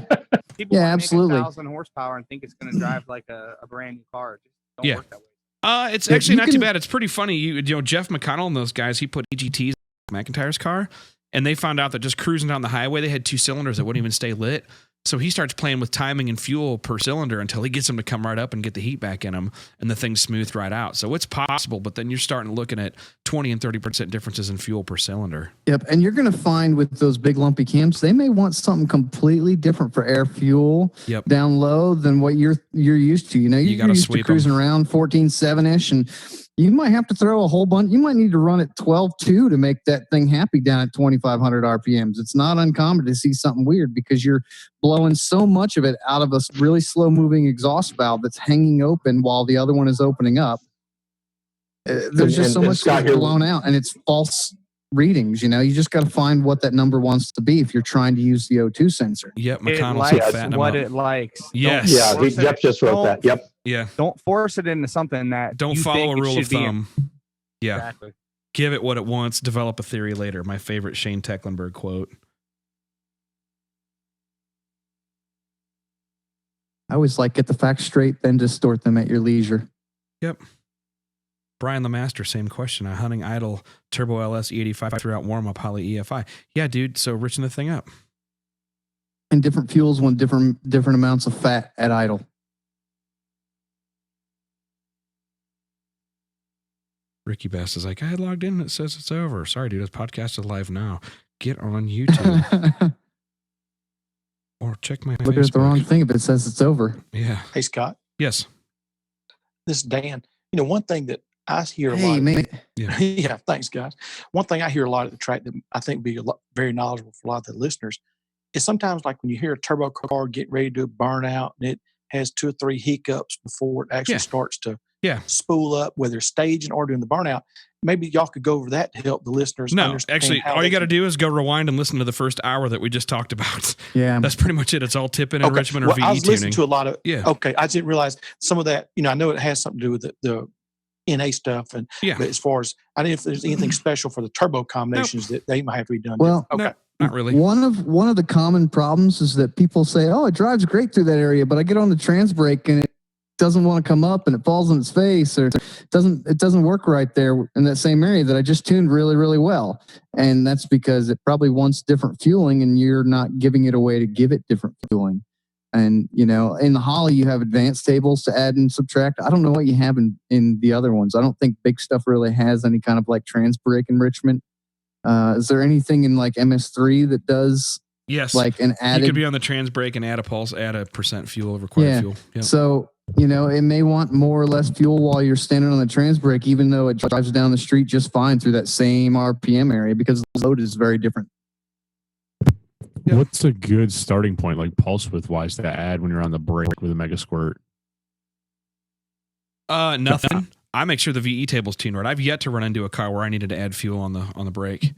People Yeah, wanna absolutely. Make 1,000 horsepower and think it's going to drive like a brand new car. It just don't work that way. It's actually not too bad. It's pretty funny. You know, Jeff McConnell and those guys, he put EGTs in McIntyre's car, and they found out that just cruising down the highway, they had 2 cylinders that wouldn't even stay lit. So he starts playing with timing and fuel per cylinder until he gets them to come right up and get the heat back in them, and the thing's smoothed right out. So it's possible, but then you're starting looking at 20 and 30% differences in fuel per cylinder. Yep, and you're going to find with those big lumpy cams, they may want something completely different for air fuel down low than what you're used to. You know, you're used to cruising around 14.7-ish, and you might have to throw a whole bunch. You might need to run at 12.2 to make that thing happy down at 2,500 RPMs. It's not uncommon to see something weird because you're blowing so much of it out of a really slow moving exhaust valve that's hanging open while the other one is opening up. There's just so much that's blown out, and it's false readings. You know, you just got to find what that number wants to be if you're trying to use the O2 sensor. Yep, McConnell said what it likes. Yes. Yeah, Jeff just wrote that. Yep. Yeah. Don't force it into something that don't follow a rule of thumb. Yeah. Exactly. Give it what it wants. Develop a theory later. My favorite Shane Tecklenburg quote. I always like get the facts straight, then distort them at your leisure. Yep. Brian the Master, same question. A hunting idle turbo LS E85 throughout warm up Holley EFI. Yeah, dude. So richen the thing up. And different fuels want different amounts of fat at idle. Ricky Bass is like, I had logged in and it says it's over. Sorry, dude. This podcast is live now. Get on YouTube. Or check my Look at the wrong thing if it says it's over. Yeah. Hey, Scott. Yes. This is Dan. You know, one thing that I hear a hey, lot. Mate. Yeah, thanks, guys. One thing I hear a lot at the track that I think be very knowledgeable for a lot of the listeners is sometimes like when you hear a turbo car getting ready to do a burnout and it has 2 or 3 hiccups before it actually starts to spool up, whether staging or doing the burnout. Maybe y'all could go over that to help the listeners. No, actually, all you got to do is go rewind and listen to the first hour that we just talked about. Yeah, that's pretty much it. It's all tipping, enrichment, or VE I was tuning. listening to a lot of. Okay, I didn't realize some of that. You know, I know it has something to do with the NA stuff, and but as far as I didn't know if there's anything special for the turbo combinations that they might have to be done. Well, not really. One of the common problems is that people say, "Oh, it drives great through that area," but I get on the transbrake and it doesn't want to come up and it falls on its face, or it doesn't work right there in that same area that I just tuned really, really well. And that's because it probably wants different fueling and you're not giving it a way to give it different fueling. And, you know, in the Holley, you have advanced tables to add and subtract. I don't know what you have in the other ones. I don't think big stuff really has any kind of like transbrake enrichment. Is there anything in like MS3 that does? Yes. Like an added. You could be on the transbrake and add a pulse, add a % fuel, required fuel. Yep. So, you know, it may want more or less fuel while you're standing on the transbrake, even though it drives down the street just fine through that same RPM area because the load is very different. What's a good starting point, like pulse width wise, to add when you're on the brake with a Megasquirt? Nothing. I make sure the VE table's tuned right. I've yet to run into a car where I needed to add fuel on the brake.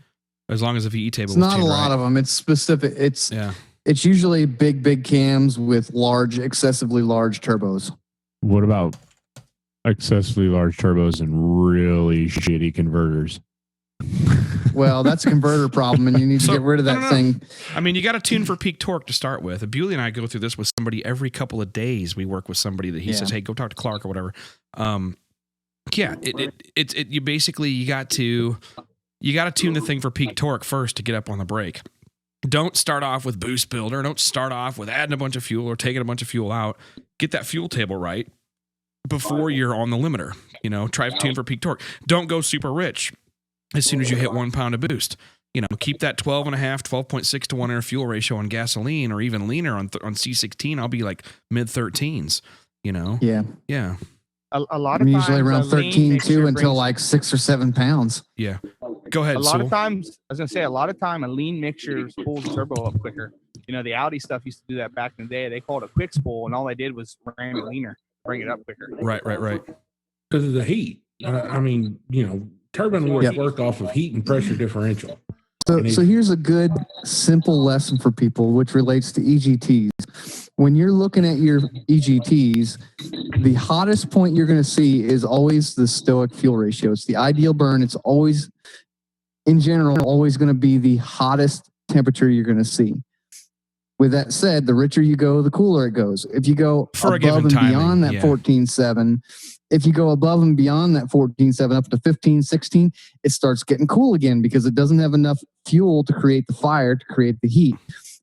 As long as the VE table It's was not a tuned lot right. of them. It's specific. It's usually big cams with excessively large turbos. What about excessively large turbos and really shitty converters? Well, that's a converter problem, and you need to get rid of that thing. I mean, you got to tune for peak torque to start with. Bewley and I go through this with somebody every couple of days. We work with somebody that he says, "Hey, go talk to Clark or whatever." You basically you got to tune the thing for peak torque first to get up on the brake. Don't start off with boost builder. Don't start off with adding a bunch of fuel or taking a bunch of fuel out. Get that fuel table right before you're on the limiter. Try to tune for peak torque. Don't go super rich as soon as you hit 1 pound of boost. Keep that 12.5 to 1 air fuel ratio on gasoline, or even leaner on C16. I'll be like mid 13s. Yeah. A lot I'm of usually times, around a lean 13 mixture too until brings- like 6 or 7 pounds. Yeah. Go ahead. A lot Sewell. of times, I was gonna say, a lot of time a lean mixture pulls the turbo up quicker. The Audi stuff used to do that back in the day. They called it a quick spool, and all they did was ran it leaner, bring it up quicker. Right. Because of the heat. Turbine wheels work off of heat and pressure differential. So here's a good simple lesson for people, which relates to EGTs. When you're looking at your EGTs, the hottest point you're going to see is always the stoic fuel ratio. It's the ideal burn. It's always, in general, always going to be the hottest temperature you're going to see. With that said, the richer you go, the cooler it goes. If you go above and beyond that 14.7, if you go above and beyond that 14.7 up to 15, 16, it starts getting cool again because it doesn't have enough fuel to create the fire, to create the heat.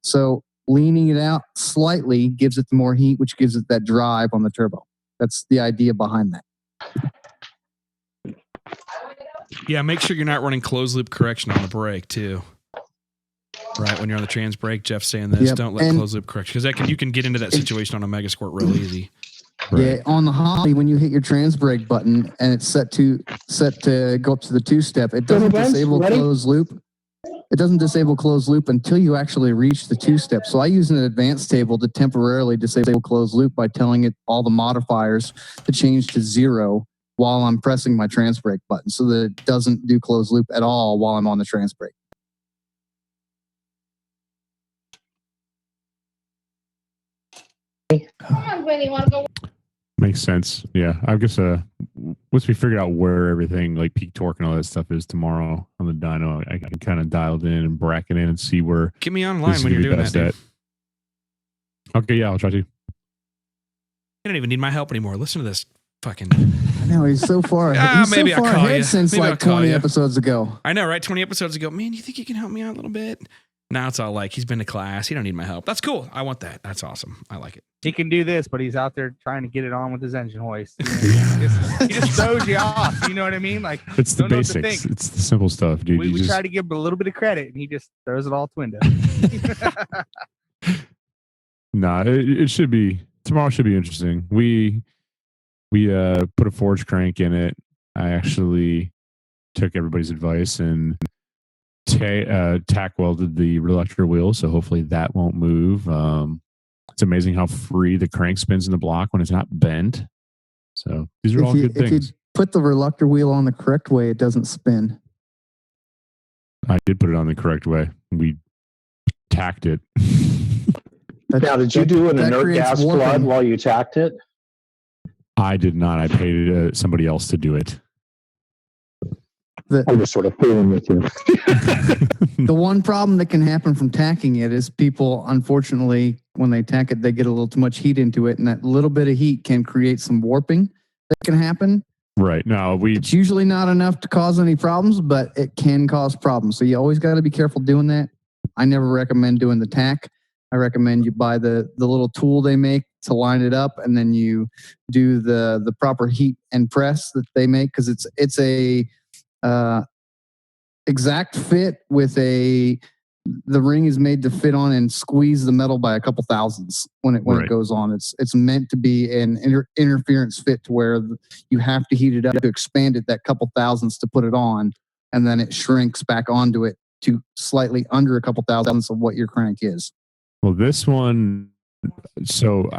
So leaning it out slightly gives it more heat, which gives it that drive on the turbo. That's the idea behind that. Yeah, make sure you're not running closed loop correction on the brake too. Right, when you're on the trans brake, Jeff's saying this. Don't let closed loop correction, because you can get into that situation on a Megasquirt real easy. Right. Yeah, on the Holley, when you hit your trans brake button and it's set to go up to the 2-step, it doesn't disable closed loop. It doesn't disable closed loop until you actually reach the 2-step. So I use an advanced table to temporarily disable closed loop by telling it all the modifiers to change to 0 while I'm pressing my trans brake button, so that it doesn't do closed loop at all while I'm on the trans brake. Makes sense. Yeah. I guess once we figure out where everything like peak torque and all that stuff is tomorrow on the dyno, I can kind of dial it in and bracket in and see where. Get me online when you're doing that, dude. Okay, yeah, I'll try to. You don't even need my help anymore. Listen to this fucking. I know, he's so far ahead. Maybe so far I'll call ahead you. since Maybe like I'll call 20 you. episodes ago. I know, right? 20 episodes ago. Man, you think you can help me out a little bit? Now it's all like, he's been to class. He don't need my help. That's cool. I want that. That's awesome. I like it. He can do this, but he's out there trying to get it on with his engine hoist. He just throws you off. You know what I mean? Like, it's the don't know what to basics. think. It's the simple stuff, dude. We try to give him a little bit of credit, and he just throws it all to window. Nah, it should be. Tomorrow should be interesting. We put a forge crank in it. I actually took everybody's advice and tack welded the reluctor wheel, so hopefully that won't move. It's amazing how free the crank spins in the block when it's not bent. So these are all good things. If you put the reluctor wheel on the correct way, it doesn't spin. I did put it on the correct way. We tacked it. Now, did you do an inert gas flood while you tacked it? I did not. I paid somebody else to do it. I'm just sort of fooling with you. The one problem that can happen from tacking it is people, unfortunately, when they tack it, they get a little too much heat into it, and that little bit of heat can create some warping that can happen. Right. No, it's usually not enough to cause any problems, but it can cause problems. So you always got to be careful doing that. I never recommend doing the tack. I recommend you buy the little tool they make to line it up, and then you do the proper heat and press that they make, because it's a exact fit with the ring is made to fit on and squeeze the metal by a couple thousandths when it goes on. It's meant to be an interference fit to where you have to heat it up to expand it that couple thousandths to put it on, and then it shrinks back onto it to slightly under a couple thousandths of what your crank is. Well, this one, so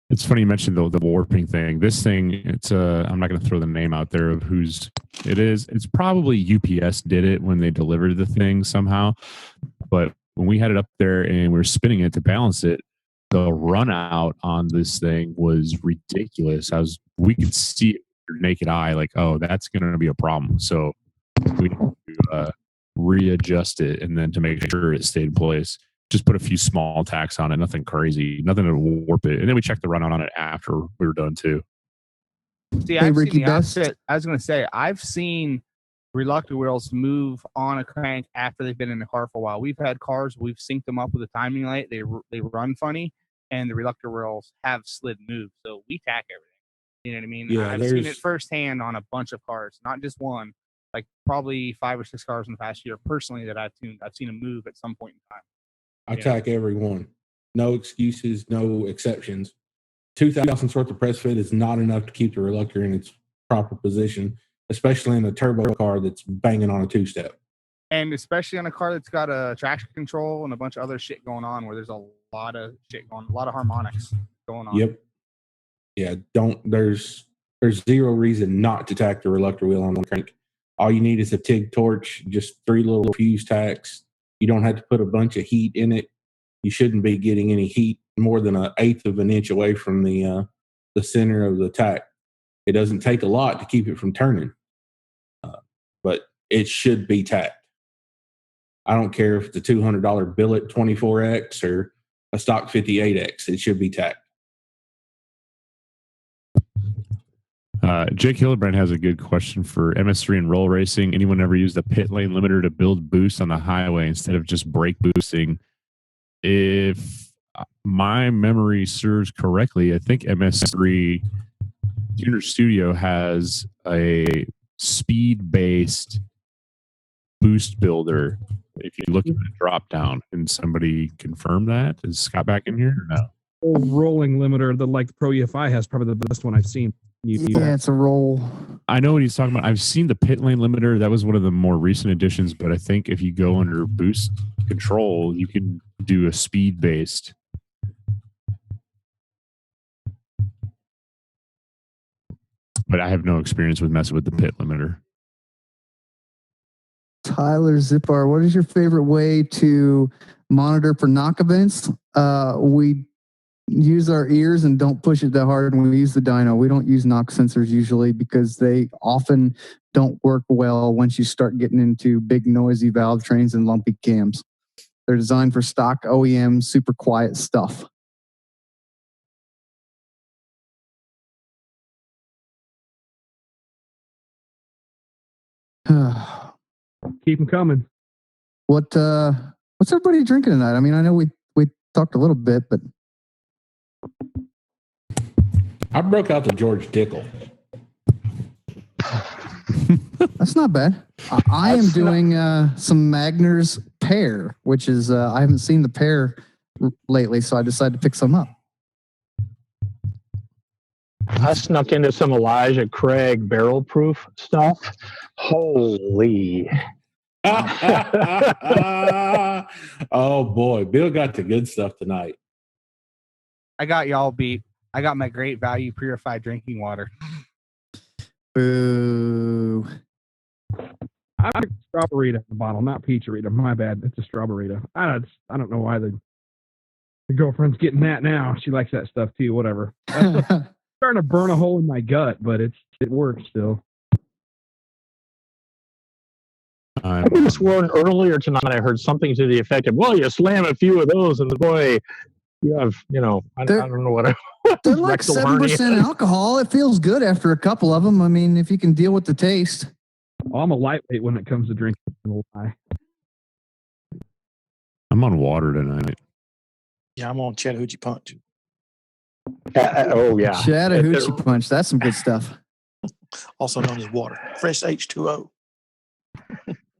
it's funny you mentioned the warping thing. This thing, it's I'm not going to throw the name out there of whose it is. It's probably UPS did it when they delivered the thing somehow. But when we had it up there and we were spinning it to balance it, the run out on this thing was ridiculous. We could see it with your naked eye, like, oh, that's going to be a problem. So we had to readjust it, and then to make sure it stayed in place, just put a few small tacks on it, nothing crazy, nothing to warp it. And then we checked the run out on it after we were done too. See, I've seen the opposite. I was going to say, I've seen reluctor wheels move on a crank after they've been in the car for a while. We've had cars, we've synced them up with a timing light. They run funny, and the reluctor wheels have slid moved. So we tack everything. You know what I mean? Yeah, I've seen it firsthand on a bunch of cars, not just one. Like probably 5 or 6 cars in the past year, personally, that I've tuned. I've seen them move at some point in time. I tack every one. No excuses, no exceptions. 2,000 worth of press fit is not enough to keep the reluctor in its proper position, especially in a turbo car that's banging on a two-step. And especially on a car that's got a traction control and a bunch of other shit going on, where there's a lot of shit going, a lot of harmonics going on. Yep. Yeah, there's zero reason not to tack the reluctor wheel on the crank. All you need is a TIG torch, just 3 little fuse tacks. You don't have to put a bunch of heat in it. You shouldn't be getting any heat more than 1/8 of an inch away from the center of the tack. It doesn't take a lot to keep it from turning, but it should be tacked. I don't care if it's a $200 billet 24X or a stock 58X. It should be tacked. Jake Hildebrand has a good question for MS3 and roll racing. Anyone ever used a pit lane limiter to build boost on the highway instead of just brake boosting? If my memory serves correctly, I think MS3 Tuner Studio has a speed-based boost builder. If you look at the drop down, can somebody confirm that? Is Scott back in here or no? Rolling limiter, the Pro EFI has probably the best one I've seen. Yeah, it's a roll. I know what he's talking about. I've seen the pit lane limiter. That was one of the more recent additions, but I think if you go under boost control, you can do a speed based. But I have no experience with messing with the pit limiter. Tyler Zippar, what is your favorite way to monitor for knock events? We use our ears and don't push it that hard when we use the dyno. We don't use knock sensors usually because they often don't work well once you start getting into big noisy valve trains and lumpy cams. They're designed for stock OEM, super quiet stuff. Keep them coming. What's everybody drinking tonight? I mean, I know we talked a little bit, but I broke out the George Dickel. That's not bad. I am doing some Magner's pear, which is I haven't seen the pear lately, so I decided to pick some up. I snuck into some Elijah Craig barrel proof stuff. Holy. Oh boy, Bill got the good stuff tonight. I got y'all beat. I got my great value purified drinking water. Boo. I like strawberry in the bottle, not peacharita. My bad. It's a strawberry. I don't know why the girlfriend's getting that now. She likes that stuff too. Whatever. That's starting to burn a hole in my gut, but it works still. I could have sworn earlier tonight I heard something to the effect of, well, you slam a few of those and boy, you have, I don't know what they're like 7% alcohol. It feels good after a couple of them. I mean, if you can deal with the taste. I'm a lightweight when it comes to drinking. I'm on water tonight. Yeah, I'm on Chattahoochee Punch. Oh, yeah. Chattahoochee Punch. That's some good stuff. Also known as water. Fresh H2O.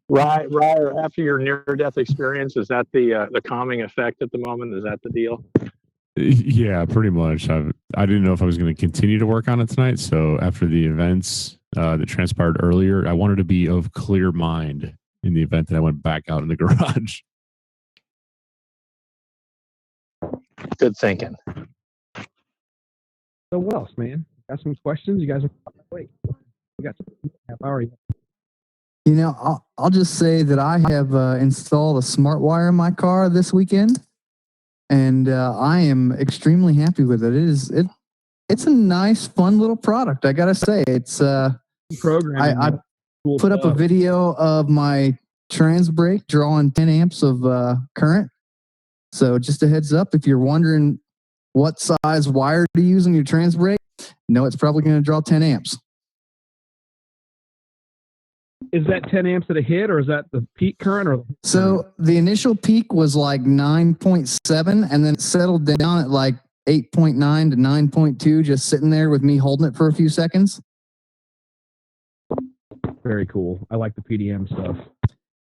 Right. After your near-death experience, is that the calming effect at the moment? Is that the deal? Yeah, pretty much. I didn't know if I was going to continue to work on it tonight. So after the events that transpired earlier, I wanted to be of clear mind in the event that I went back out in the garage. Good thinking. So what else, man? Got some questions? You guys are wait. We got some half hour. You know, I'll just say that I have installed a smart wire in my car this weekend, and I am extremely happy with it. It's a nice, fun little product. I gotta say, it's programming. I put up a video of my transbrake drawing 10 amps of current. So just a heads up, if you're wondering what size wire to use in your transbrake, no, it's probably going to draw 10 amps. Is that 10 amps at a hit, or is that the peak current? Or so the initial peak was like 9.7, and then it settled down at like 8.9 to 9.2, just sitting there with me holding it for a few seconds. Very cool. I like the PDM stuff.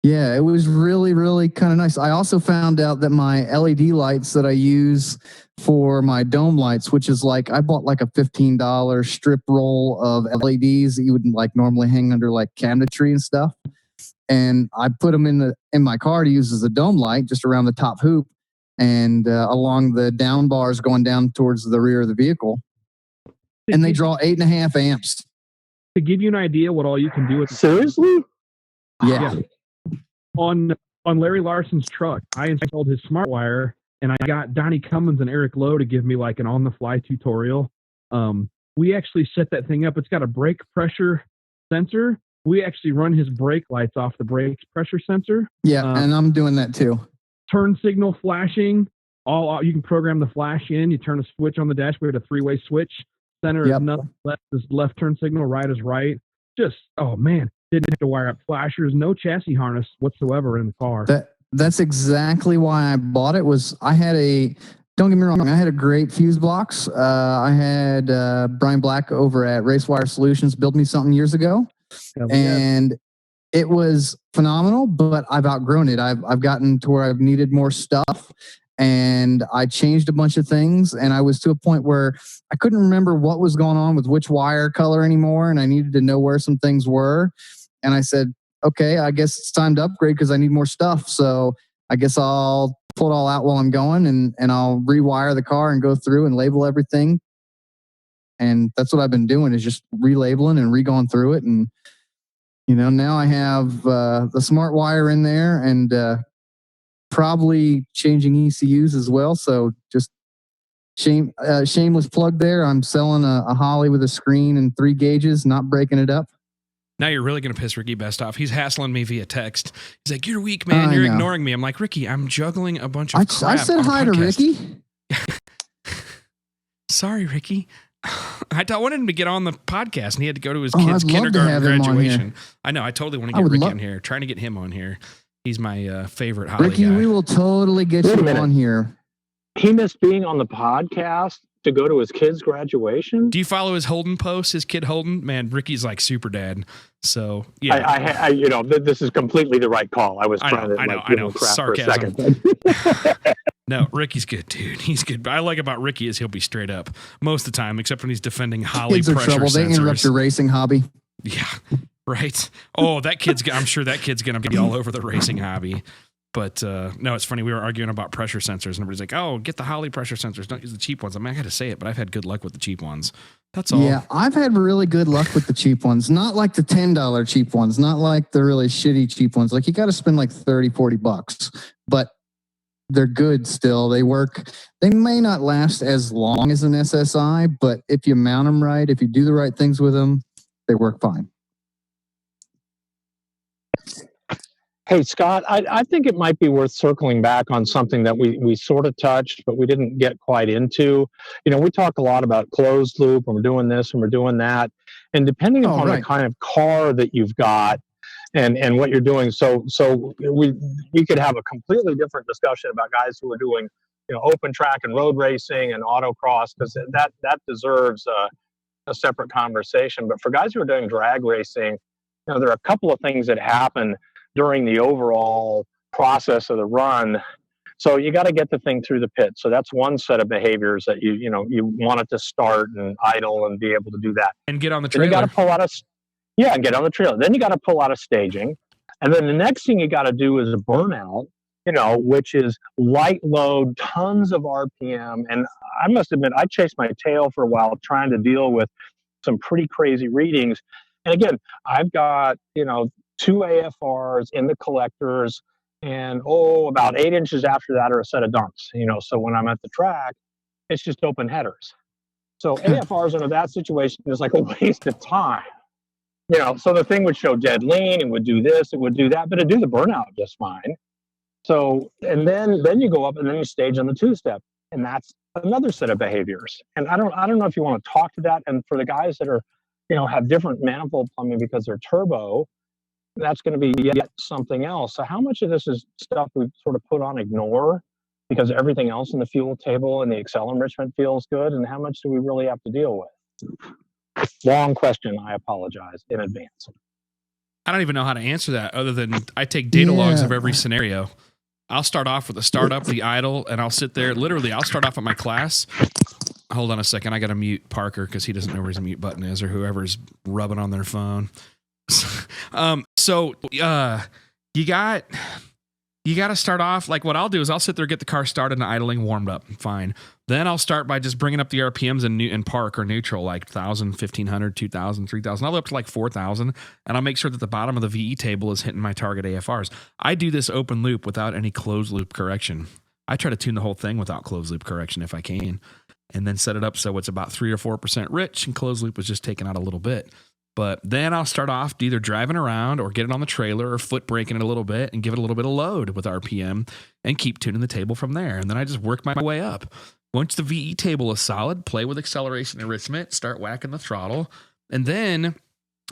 Yeah, it was really, really kind of nice. I also found out that my LED lights that I use for my dome lights, which is like, I bought like a $15 strip roll of LEDs that you would like normally hang under like cabinetry and stuff. And I put them in my car to use as a dome light just around the top hoop and along the down bars going down towards the rear of the vehicle. And they draw 8.5 amps. To give you an idea what all you can do with Seriously? Yeah. On Larry Larson's truck, I installed his smart wire, and I got Donnie Cummins and Eric Lowe to give me like an on-the-fly tutorial. We actually set that thing up. It's got a brake pressure sensor. We actually run his brake lights off the brake pressure sensor. Yeah, and I'm doing that too. Turn signal flashing. All you can program the flash in. You turn a switch on the dash. We had a 3-way switch. Center is nothing. Left is left turn signal. Right is right. Just, oh man. Didn't have to wire up flashers, no chassis harness whatsoever in the car. That's exactly why I bought it. Don't get me wrong, I had a great fuse box. I had Brian Black over at Racewire Solutions build me something years ago. And it was phenomenal, but I've outgrown it. I've gotten to where I've needed more stuff. And I changed a bunch of things, and I was to a point where I couldn't remember what was going on with which wire color anymore, and I needed to know where some things were. And I said, okay, I guess it's time to upgrade because I need more stuff. So I guess I'll pull it all out while I'm going, and I'll rewire the car and go through and label everything. And that's what I've been doing, is just relabeling and re-going through it. And, you know, now I have the smart wire in there, and probably changing ECUs as well. So just shameless plug there. I'm selling a Holley with a screen and 3 gauges, not breaking it up. Now you're really going to piss Ricky Best off. He's hassling me via text. He's like, you're weak, man. You're ignoring me. I'm like, Ricky, I'm juggling a bunch of crap. I said hi to Ricky. Sorry, Ricky. I wanted him to get on the podcast, and he had to go to his kid's kindergarten graduation. I know. I totally want to get Ricky on here. Trying to get him on here. He's my favorite Holley Ricky, guy. we will totally get you on here. He missed being on the podcast to go to his kid's graduation. Do you follow his Holden posts? His kid Holden, man, Ricky's like super dad. So yeah, I you know, this is completely the right call. I was trying to give him crap sarcasm. For a second. No, Ricky's good, dude. He's good. What I like about Ricky is he'll be straight up most of the time, except when he's defending Holley pressure trouble. Sensors. They interrupt your racing hobby. Yeah, right. Oh, I'm sure that kid's gonna be all over the racing hobby. But no, it's funny. We were arguing about pressure sensors, and everybody's like, "Oh, get the Holley pressure sensors. Don't use the cheap ones." I mean, I got to say it, but I've had good luck with the cheap ones. That's all. Yeah, I've had really good luck with the cheap ones. Not like the $10 cheap ones. Not like the really shitty cheap ones. Like you got to spend like $30-$40, but they're good still. They work. They may not last as long as an SSI, but if you mount them right, if you do the right things with them, they work fine. Hey, Scott, I think it might be worth circling back on something that we sort of touched, but we didn't get quite into. You know, we talk a lot about closed loop, and we're doing this and we're doing that. And depending upon the kind of car that you've got and what you're doing, so we could have a completely different discussion about guys who are doing, you know, open track and road racing and autocross, because that deserves a separate conversation. But for guys who are doing drag racing, you know, there are a couple of things that happen during the overall process of the run. So you got to get the thing through the pit. So that's one set of behaviors that you want it to start and idle and be able to do that. And get on the trailer. You got to pull out and get on the trailer. Then you got to pull out of staging. And then the next thing you got to do is a burnout, which is light load, tons of RPM. And I must admit, I chased my tail for a while trying to deal with some pretty crazy readings. And again, I've got, 2 AFRs in the collectors, and about 8 inches after that are a set of dumps, so when I'm at the track, it's just open headers. So AFRs under that situation is like a waste of time. So the thing would show dead lean, it would do this, it would do that, but it'd do the burnout just fine. So, and then you go up and then you stage on the 2-step, and that's another set of behaviors. And I don't know if you want to talk to that. And for the guys that are, have different manifold plumbing because they're turbo, that's going to be yet something else. So how much of this is stuff we sort of put on ignore because everything else in the fuel table and the Excel enrichment feels good, and how much do we really have to deal with? Long question. I apologize in advance. I don't even know how to answer that other than I take data logs of every scenario. I'll start off with the startup, the idle, and I'll sit there. Literally, I'll start off at my class. Hold on a second. I got to mute Parker because he doesn't know where his mute button is, or whoever's rubbing on their phone. You got to start off, like what I'll do is I'll sit there, get the car started and idling, warmed up, fine. Then I'll start by just bringing up the RPMs in park or neutral, like 1,000, 1,500, 2,000, 3,000. I'll go up to like 4,000, and I'll make sure that the bottom of the VE table is hitting my target AFRs. I do this open loop without any closed loop correction. I try to tune the whole thing without closed loop correction if I can, and then set it up so it's about 3 or 4% rich, and closed loop was just taken out a little bit. But then I'll start off either driving around or get it on the trailer or foot braking it a little bit and give it a little bit of load with RPM and keep tuning the table from there. And then I just work my way up. Once the VE table is solid, play with acceleration enrichment, start whacking the throttle. And then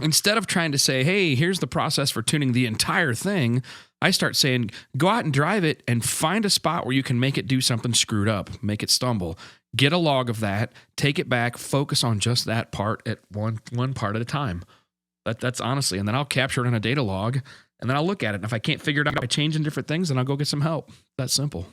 instead of trying to say, hey, here's the process for tuning the entire thing, I start saying, go out and drive it and find a spot where you can make it do something screwed up, make it stumble. Get a log of that, take it back, focus on just that part at one part at a time. That's honestly, and then I'll capture it in a data log, and then I'll look at it. And if I can't figure it out by changing different things, then I'll go get some help. That's simple.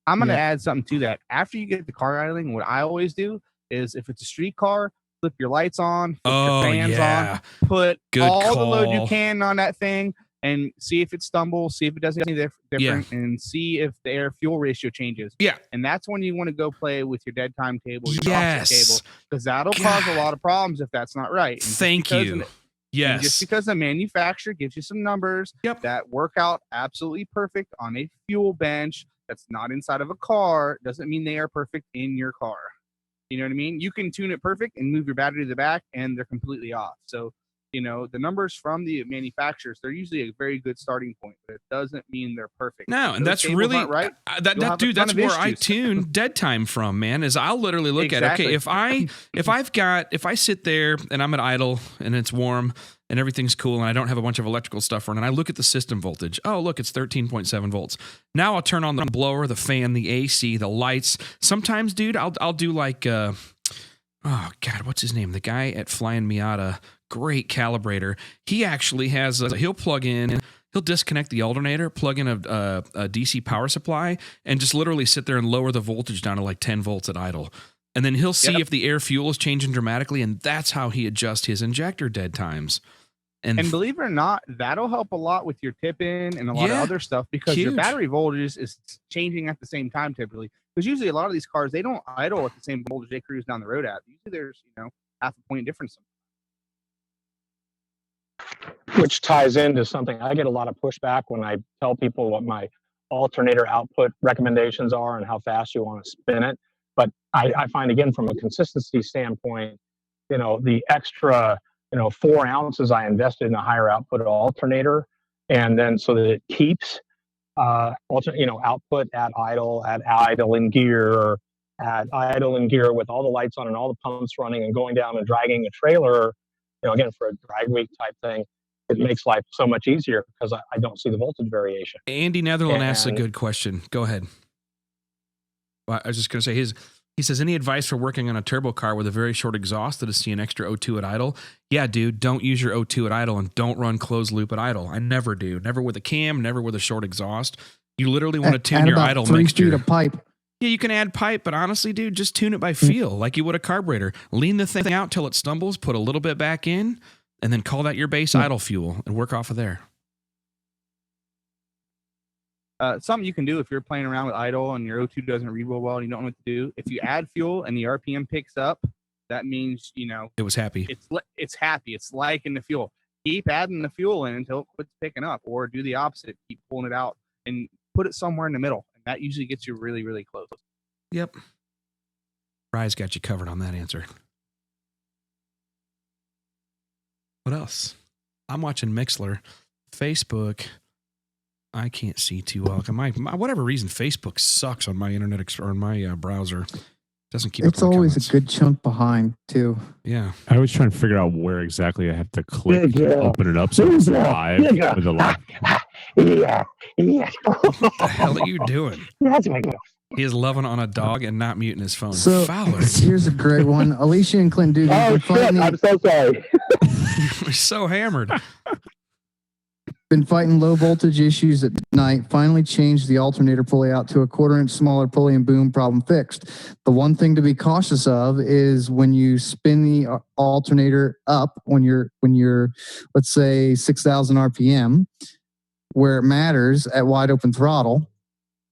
I'm going to add something to that. After you get the car idling, what I always do is if it's a street car, flip your lights on, flip your fans on, put all the load you can on that thing, and see if it stumbles, see if it does anything different, and see if the air fuel ratio changes. Yeah. And that's when you want to go play with your dead time table, your offset table, because that'll cause a lot of problems if that's not right. Thank you. Yes. Just because the manufacturer gives you some numbers that work out absolutely perfect on a fuel bench that's not inside of a car doesn't mean they are perfect in your car. You know what I mean? You can tune it perfect and move your battery to the back, and they're completely off. So, the numbers from the manufacturers, they're usually a very good starting point, but it doesn't mean they're perfect. No, and that's really right. That's where I tune dead time from, man, is I'll literally look at, okay, if I sit there and I'm at idle and it's warm and everything's cool and I don't have a bunch of electrical stuff running, I look at the system voltage. Oh, look, it's 13.7 volts. Now I'll turn on the blower, the fan, the AC, the lights. Sometimes, dude, I'll do like, oh God, what's his name? The guy at Flying Miata, great calibrator. He actually has, he'll disconnect the alternator, plug in a DC power supply, and just literally sit there and lower the voltage down to like 10 volts at idle. And then he'll see if the air fuel is changing dramatically, and that's how he adjusts his injector dead times. And believe it or not, that'll help a lot with your tip-in and a lot of other stuff, because your battery voltage is changing at the same time typically. Because usually a lot of these cars, they don't idle at the same voltage they cruise down the road at. Usually there's, half a point difference. Which ties into something I get a lot of pushback when I tell people what my alternator output recommendations are and how fast you want to spin it. But I find, again, from a consistency standpoint, the extra, 4 ounces I invested in a higher output alternator, and then so that it keeps output at idle in gear, with all the lights on and all the pumps running and going down and dragging a trailer, again, for a drag week type thing, it makes life so much easier because I don't see the voltage variation. Andy Netherland asks a good question. Go ahead. Well, I was just going to say he says, any advice for working on a turbo car with a very short exhaust that is seeing extra O2 at idle? Yeah, dude, don't use your O2 at idle and don't run closed loop at idle. I never do. Never with a cam, never with a short exhaust. You literally want to tune your idle mixture. 3 feet of pipe. Yeah, you can add pipe, but honestly, dude, just tune it by feel like you would a carburetor. Lean the thing out till it stumbles, put a little bit back in, and then call that your base idle fuel and work off of there. something you can do if you're playing around with idle and your O2 doesn't read well and you don't know what to do. If you add fuel and the RPM picks up, that means, it was happy. It's happy. It's liking the fuel. Keep adding the fuel in until it quits picking up, or do the opposite. Keep pulling it out and put it somewhere in the middle. And that usually gets you really, really close. Yep. Rye's got you covered on that answer. What else? I'm watching Mixler. Facebook, I can't see too well. Whatever reason, Facebook sucks on my internet or on my browser. Doesn't keep. It's always a good chunk behind too. Yeah, I was trying to figure out where exactly I have to click to open it up so it's live with a live. Yeah. What the hell are you doing? He is loving on a dog and not muting his phone. So Fowler. Here's a great one. Alicia and Clint Dugan. Oh shit! I'm so sorry. We're so hammered. Been fighting low voltage issues at night. Finally changed the alternator pulley out to a 1/4 inch smaller pulley and boom, problem fixed. The one thing to be cautious of is when you spin the alternator up, when you're let's say 6,000 RPM, where it matters at wide open throttle,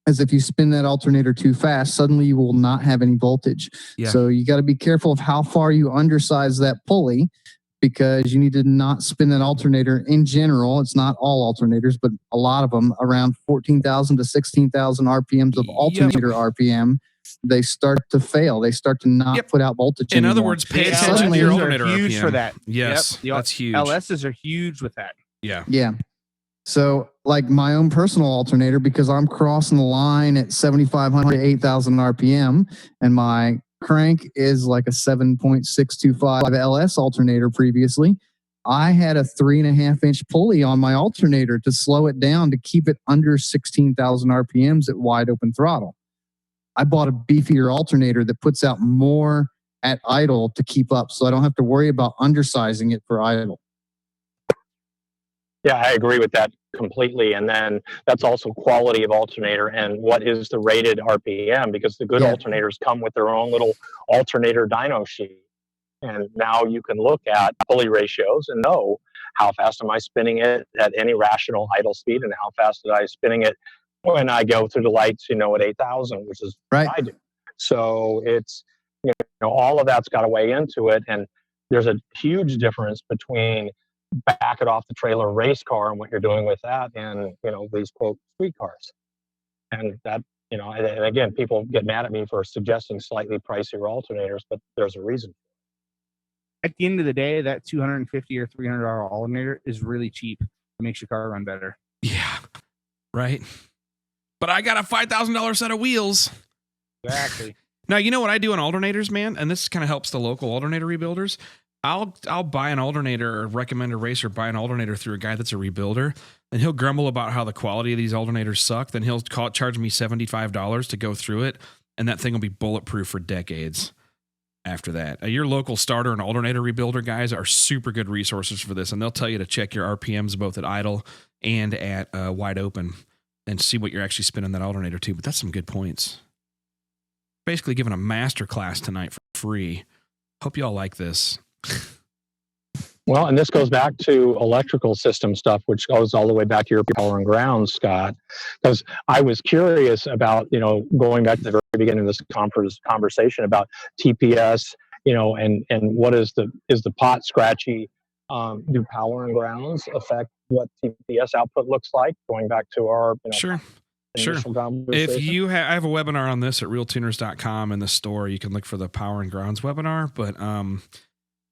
is if you spin that alternator too fast, suddenly you will not have any voltage. Yeah. So you got to be careful of how far you undersize that pulley, because you need to not spin that alternator in general. It's not all alternators, but a lot of them around 14,000 to 16,000 RPMs of alternator RPM. They start to fail. They start to not put out voltage In anymore. other words, pay attention to your alternator huge RPM. for that. Yes, Yep. that's huge. LSs are huge with that. Yeah. Yeah. So like my own personal alternator, because I'm crossing the line at 7,500 to 8,000 RPM, and my crank is like a 7.625 LS alternator previously, I had a 3.5 inch pulley on my alternator to slow it down to keep it under 16,000 RPMs at wide open throttle. I bought a beefier alternator that puts out more at idle to keep up, so I don't have to worry about undersizing it for idle. Yeah, I agree with that completely. And then that's also quality of alternator and what is the rated RPM, because the good alternators come with their own little alternator dyno sheet. And now you can look at pulley ratios and know how fast am I spinning it at any rational idle speed, and how fast am I spinning it when I go through the lights, at 8,000, which is right. what I do. So it's, all of that's got to weigh into it. And there's a huge difference between back it off the trailer race car and what you're doing with that, and these quote street cars. And that, and again, people get mad at me for suggesting slightly pricier alternators, but there's a reason. At the end of the day, that $250 or $300 alternator is really cheap. It makes your car run better. Yeah, right. But I got a $5,000 set of wheels. Exactly. Now, you know what I do on alternators, man? And this kind of helps the local alternator rebuilders. I'll buy an alternator, or recommend a racer buy an alternator through a guy that's a rebuilder, and he'll grumble about how the quality of these alternators suck. Then he'll charge me $75 to go through it, and that thing will be bulletproof for decades after that. Your local starter and alternator rebuilder guys are super good resources for this, and they'll tell you to check your RPMs both at idle and at wide open and see what you're actually spinning that alternator to. But that's some good points. Basically giving a master class tonight for free. Hope you all like this. Well, and this goes back to electrical system stuff, which goes all the way back to your power and ground, Scott, because I was curious about, going back to the very beginning of this conversation about TPS, and what is the pot scratchy? Do power and grounds affect what TPS output looks like? Going back to our, Sure. If you I have a webinar on this at RealTuners.com in the store. You can look for the power and grounds webinar, but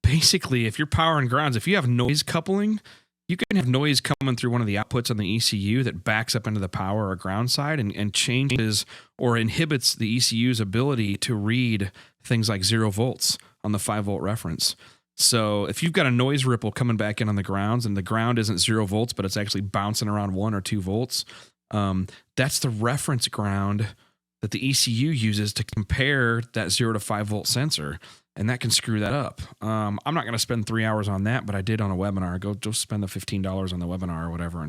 basically, if you're power and grounds, if you have noise coupling, you can have noise coming through one of the outputs on the ECU that backs up into the power or ground side and changes or inhibits the ECU's ability to read things like 0 volts on the 5 volt reference. So if you've got a noise ripple coming back in on the grounds and the ground isn't 0 volts, but it's actually bouncing around 1 or 2 volts, that's the reference ground that the ECU uses to compare that 0 to 5 volt sensor. And that can screw that up. I'm not going to spend 3 hours on that, but I did on a webinar. Go just spend the $15 on the webinar or whatever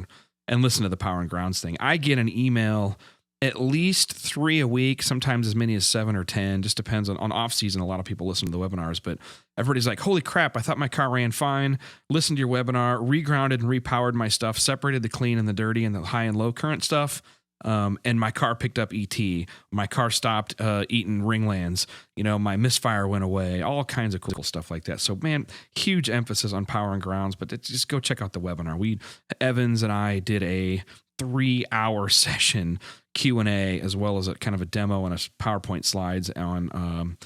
and listen to the power and grounds thing. I get an email at least 3 a week, sometimes as many as 7 or 10. Just depends on off season. A lot of people listen to the webinars, but everybody's like, holy crap, I thought my car ran fine. Listened to your webinar, regrounded and repowered my stuff, separated the clean and the dirty and the high and low current stuff. and my car picked up ET. My car stopped eating ringlands. My misfire went away. All kinds of cool stuff like that. So, man, huge emphasis on power and grounds. But just go check out the webinar. Evans and I did a 3-hour session Q&A, as well as a kind of a demo and a PowerPoint slides on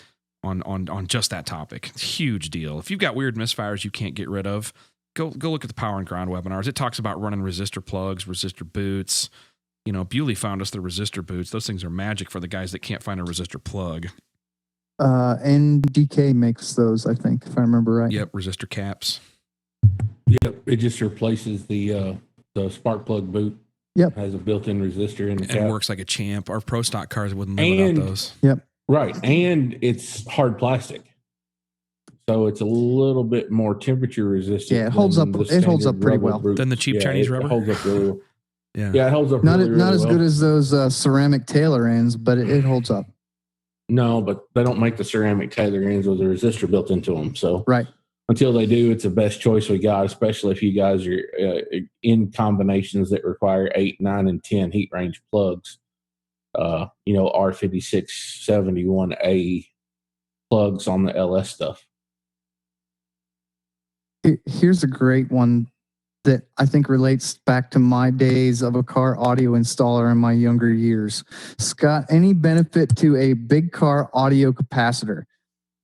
just that topic. Huge deal. If you've got weird misfires you can't get rid of, go look at the power and ground webinars. It talks about running resistor plugs, resistor boots. Bewley found us the resistor boots. Those things are magic for the guys that can't find a resistor plug. NDK makes those, I think, if I remember right. Yep, resistor caps. Yep, it just replaces the spark plug boot. Yep, has a built-in resistor in the cap. And works like a champ. Our pro stock cars wouldn't live without those. Yep, right, and it's hard plastic, so it's a little bit more temperature resistant. Yeah, it holds up. It holds up pretty well. Than the cheap Chinese rubber. It holds up really well. Yeah, it holds up. Not really as well. good as those ceramic Taylor ends, but it holds up. No, but they don't make the ceramic Taylor ends with a resistor built into them. So right. Until they do, it's the best choice we got, especially if you guys are in combinations that require 8, 9, and 10 heat range plugs. R5671A plugs on the LS stuff. Here's a great one that I think relates back to my days of a car audio installer in my younger years. Scott, any benefit to a big car audio capacitor?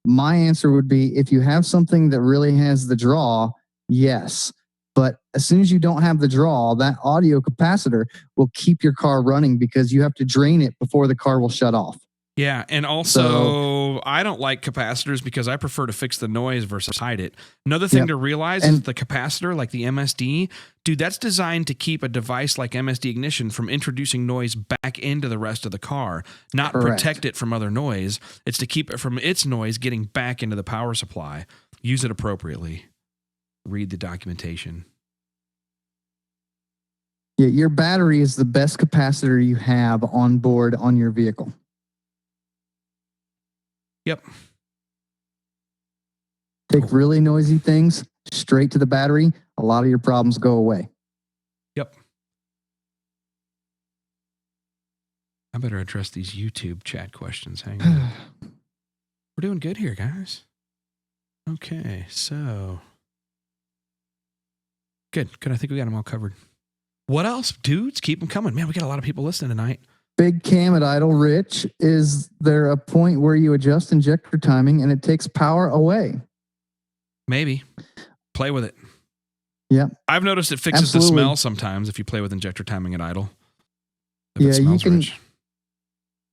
My answer would be, if you have something that really has the draw, yes. But as soon as you don't have the draw, that audio capacitor will keep your car running because you have to drain it before the car will shut off. Yeah, and also I don't like capacitors because I prefer to fix the noise versus hide it. Another thing to realize is the capacitor, like the MSD, dude, that's designed to keep a device like MSD ignition from introducing noise back into the rest of the car, not protect it from other noise. It's to keep it from its noise getting back into the power supply. Use it appropriately. Read the documentation. Yeah, your battery is the best capacitor you have on board on your vehicle. Yep. Take really noisy things straight to the battery. A lot of your problems go away. Yep. I better address these YouTube chat questions. Hang on. We're doing good here, guys. Okay, so. Good. I think we got them all covered. What else? Dudes, keep them coming. Man, we got a lot of people listening tonight. Big cam at idle. Rich, is there a point where you adjust injector timing and it takes power away? Maybe. Play with it. Yeah. I've noticed it fixes the smell sometimes if you play with injector timing at idle. Yeah,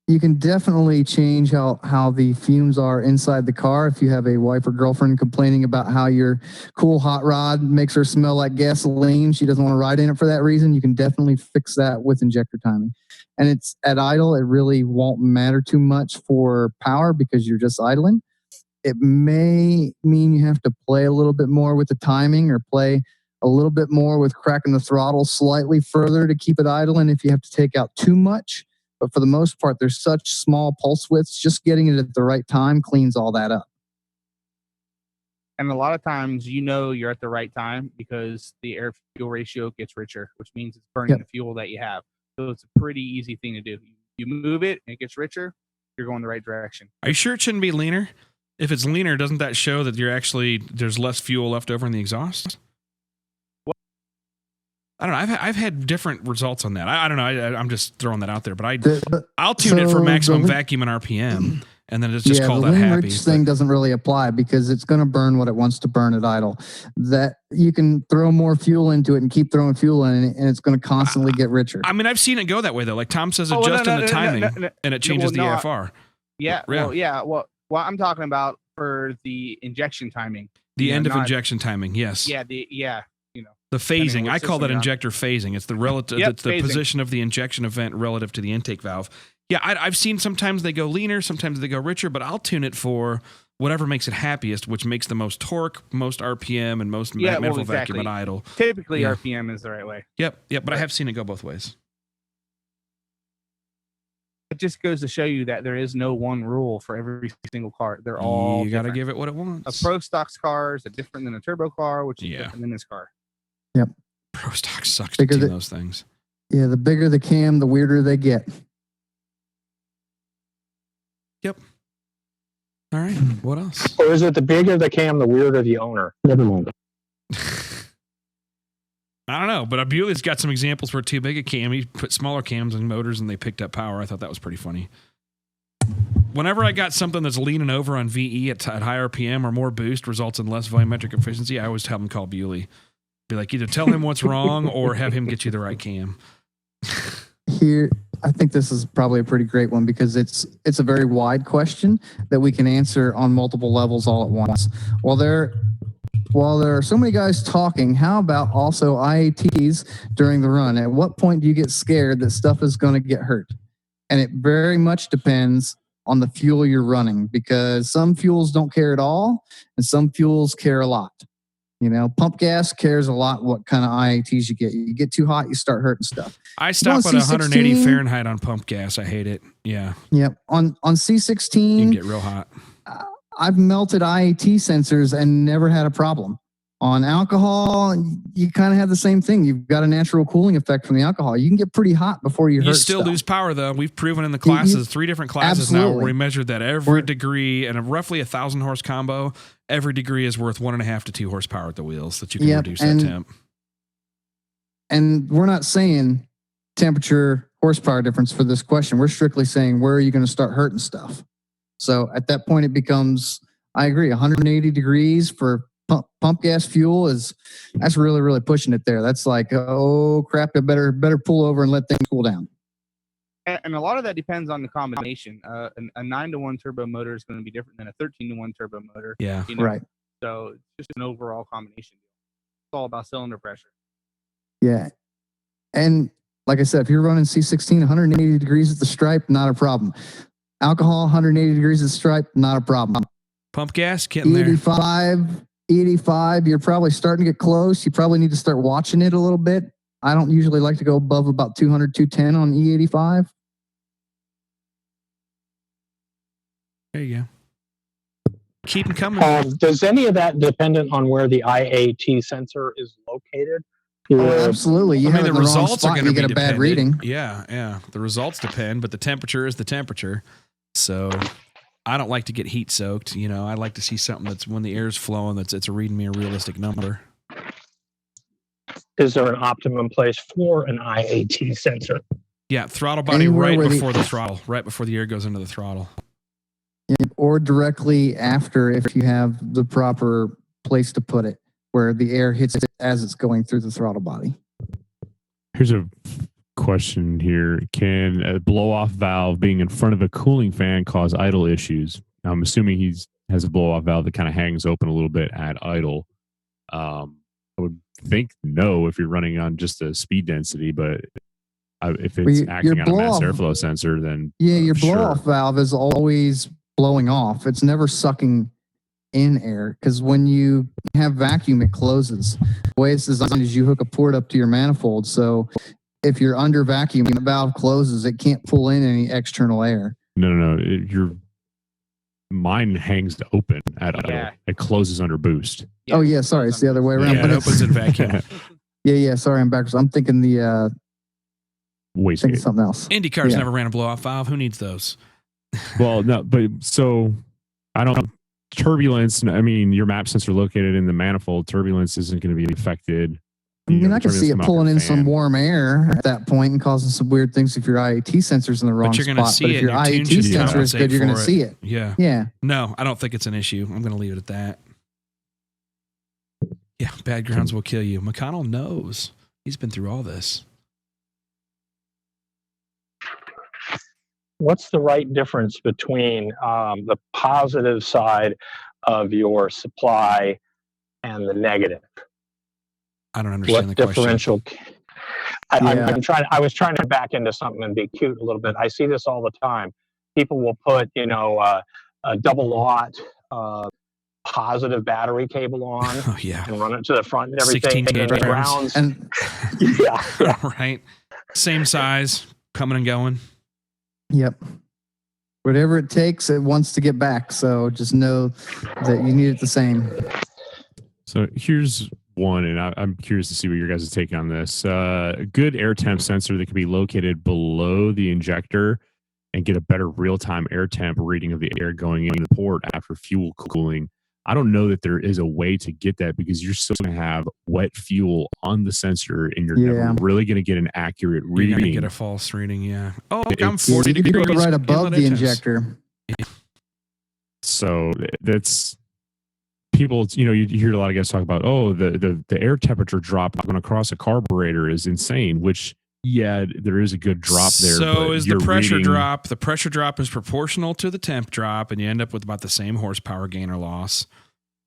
you can definitely change how the fumes are inside the car. If you have a wife or girlfriend complaining about how your cool hot rod makes her smell like gasoline, she doesn't want to ride in it for that reason, you can definitely fix that with injector timing. And it's at idle, it really won't matter too much for power because you're just idling. It may mean you have to play a little bit more with the timing or play a little bit more with cracking the throttle slightly further to keep it idling if you have to take out too much. But for the most part, there's such small pulse widths, just getting it at the right time cleans all that up. And a lot of times, you're at the right time because the air fuel ratio gets richer, which means it's burning the fuel that you have. So it's a pretty easy thing to do. You move it and it gets richer, you're going the right direction. Are you sure it shouldn't be leaner? If it's leaner, doesn't that show that there's less fuel left over in the exhaust? I don't know. I've had different results on that. I don't know. I'm just throwing that out there, but I'll tune it for maximum vacuum and RPM, and then it's just call that happy. The thing doesn't really apply because it's going to burn what it wants to burn at idle. That you can throw more fuel into it and keep throwing fuel in it, and it's going to constantly get richer. I mean, I've seen it go that way though. Like Tom says, adjust in the timing, and it changes the AFR. Yeah. Well, I'm talking about for the injection timing. The end of injection timing. Yes. Yeah. The phasing, I call that injector phasing. It's the relative. It's the position of the injection event relative to the intake valve. Yeah, I've seen sometimes they go leaner, sometimes they go richer, but I'll tune it for whatever makes it happiest, which makes the most torque, most RPM, and most manifold vacuum at idle. Typically, RPM is the right way. Yep. But I have seen it go both ways. It just goes to show you that there is no one rule for every single car. They're all you got to give it what it wants. A pro stocks car is different than a turbo car, which is different than this car. Yep. Pro stock sucks to tune those things. Yeah, the bigger the cam, the weirder they get. Yep. All right. What else? Or is it the bigger the cam, the weirder the owner? Never mind. I don't know, but Bewley's got some examples where too big a cam, he put smaller cams in motors and they picked up power. I thought that was pretty funny. Whenever I got something that's leaning over on VE at high RPM or more boost results in less volumetric efficiency, I always have him call Bewley. Be like, either tell him what's wrong or have him get you the right cam. Here, I think this is probably a pretty great one because it's a very wide question that we can answer on multiple levels all at once. While there are so many guys talking, how about also IATs during the run? At what point do you get scared that stuff is going to get hurt? And it very much depends on the fuel you're running because some fuels don't care at all and some fuels care a lot. You know, pump gas cares a lot what kind of IATs you get. You get too hot, you start hurting stuff. I stop at 180 Fahrenheit on pump gas. I hate it. Yeah. Yep. On C16, you can get real hot. I've melted IAT sensors and never had a problem. On alcohol, you kind of have the same thing. You've got a natural cooling effect from the alcohol. You can get pretty hot before you hurt You still lose power, though. We've proven in the classes, 3 different classes now, where we measured that every degree and a roughly 1,000 horse combo, every degree is worth 1.5 to 2 horsepower at the wheels that you can reduce that temp. And we're not saying temperature, horsepower difference for this question. We're strictly saying where are you going to start hurting stuff? So at that point, it becomes, I agree, 180 degrees for pump gas fuel that's really, really pushing it there. That's like, oh crap, I better pull over and let things cool down. And a lot of that depends on the combination. A 9-to-1 turbo motor is going to be different than a 13-to-1 turbo motor. Yeah. You know? Right. So it's just an overall combination. It's all about cylinder pressure. Yeah. And like I said, if you're running C16, 180 degrees at the stripe, not a problem. Alcohol, 180 degrees at the stripe, not a problem. Pump gas, getting there. 85, you're probably starting to get close. You probably need to start watching it a little bit. I don't usually like to go above about 200, 210 on E85. There you go. Keep them coming. Does any of that dependent on where the IAT sensor is located? Oh, absolutely. You have the results are going to get a bad reading. Yeah. The results depend, but the temperature is the temperature. So I don't like to get heat soaked. You know, I like to see something that's when the air's flowing, it's reading me a realistic number. Is there an optimum place for an IAT sensor? Yeah, throttle body right before the throttle, right before the air goes into the throttle. Or directly after if you have the proper place to put it, where the air hits it as it's going through the throttle body. Here's a question here. Can a blow-off valve being in front of a cooling fan cause idle issues? I'm assuming he has a blow-off valve that kind of hangs open a little bit at idle. I would think no if you're running on just a speed density, but if it's acting on a mass airflow sensor, then your blow-off valve is always blowing off. It's never sucking in air because when you have vacuum, it closes. The way it's designed is you hook a port up to your manifold. So if you're under vacuum, the valve closes. It can't pull in any external air. No. Mine hangs open at idle. It closes under boost. Yeah. Oh yeah, sorry, it's the other way around. Yeah, it opens in vacuum. Yeah. Sorry, I'm backwards. I'm thinking the wastegate. Something else. IndyCars never ran a blow off valve. Who needs those? Well, no, but so I don't. Turbulence. I mean, your map sensor located in the manifold. Turbulence isn't going to be affected. I mean, I can see it pulling in some warm air at that point and causing some weird things if your IAT sensor's in the wrong spot. But you're going to see it. If your IAT sensor is good, you're going to see it. Yeah. No, I don't think it's an issue. I'm going to leave it at that. Yeah, bad grounds will kill you. McConnell knows. He's been through all this. What's the right difference between the positive side of your supply and the negative? I don't understand the differential question. I was trying to back into something and be cute a little bit. I see this all the time. People will put, a double lot positive battery cable on and run it to the front and everything. 16 and grounds. And yeah. Right. Same size, coming and going. Yep. Whatever it takes, it wants to get back. So just know that you need it the same. So here's one, and I'm curious to see what your guys' take on this. A good air temp sensor that can be located below the injector and get a better real-time air temp reading of the air going in the port after fuel cooling. I don't know that there is a way to get that because you're still going to have wet fuel on the sensor, and you're never really going to get an accurate reading. You're going to get a false reading, yeah. Oh, I'm You 40 could degrees. go right above inlet the temps. injector. So that's people, you hear a lot of guys talk about, the air temperature drop going across a carburetor is insane, which, yeah, there is a good drop there. So is the pressure drop. The pressure drop is proportional to the temp drop, and you end up with about the same horsepower gain or loss.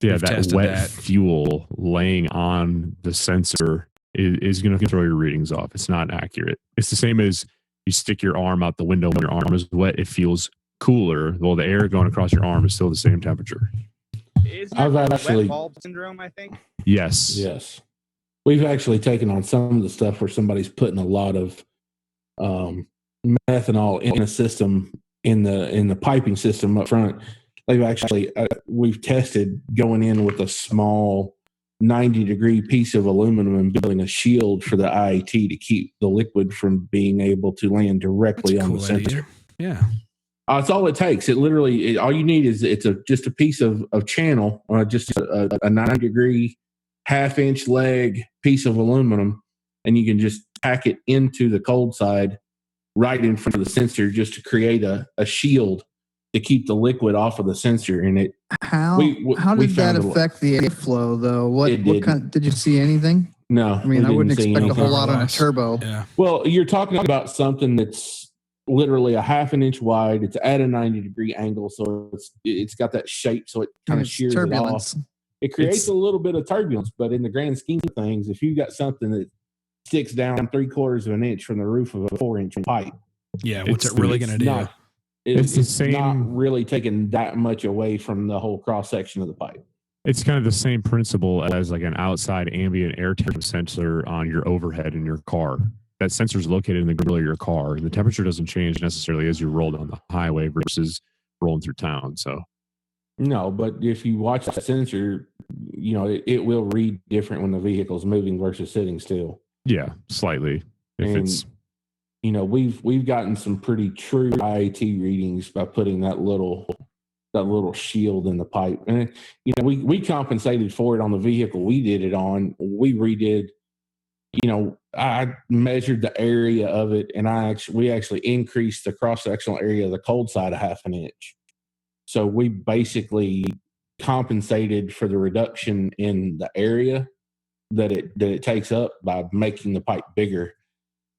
Yeah, that wet fuel laying on the sensor is going to throw your readings off. It's not accurate. It's the same as you stick your arm out the window when your arm is wet. It feels cooler. Well, the air going across your arm is still the same temperature. I've actually wet bulb syndrome, I think. Yes. We've actually taken on some of the stuff where somebody's putting a lot of methanol in a system in the piping system up front. They've actually we've tested going in with a small 90-degree piece of aluminum and building a shield for the IAT to keep the liquid from being able to land directly on the sensor. Yeah. It's all it takes. It literally, all you need is just a piece of channel, just a 90-degree half-inch leg piece of aluminum, and you can just pack it into the cold side right in front of the sensor just to create a shield to keep the liquid off of the sensor. And how did that affect the airflow though? What kind? Did you see anything? No, I mean, I wouldn't expect a whole lot on a turbo. Yeah. Well, you're talking about something that's literally a half an inch wide. It's at a 90-degree angle, so it's got that shape, so it kind of shears it off. It creates a little bit of turbulence, but in the grand scheme of things, if you've got something that sticks down 3/4 of an inch from the roof of a 4-inch pipe, what's it really going to do? It's the same. Not really taking that much away from the whole cross section of the pipe. It's kind of the same principle as like an outside ambient air temp sensor on your overhead in your car. That sensor is located in the grill of your car, and the temperature doesn't change necessarily as you roll down the highway versus rolling through town. So, no, but if you watch that sensor, it will read different when the vehicle's moving versus sitting still. Yeah, slightly. We've gotten some pretty true IAT readings by putting that little shield in the pipe, and we compensated for it on the vehicle we did it on. We redid. I measured the area of it, and we actually increased the cross-sectional area of the cold side a half an inch. So we basically compensated for the reduction in the area that it takes up by making the pipe bigger.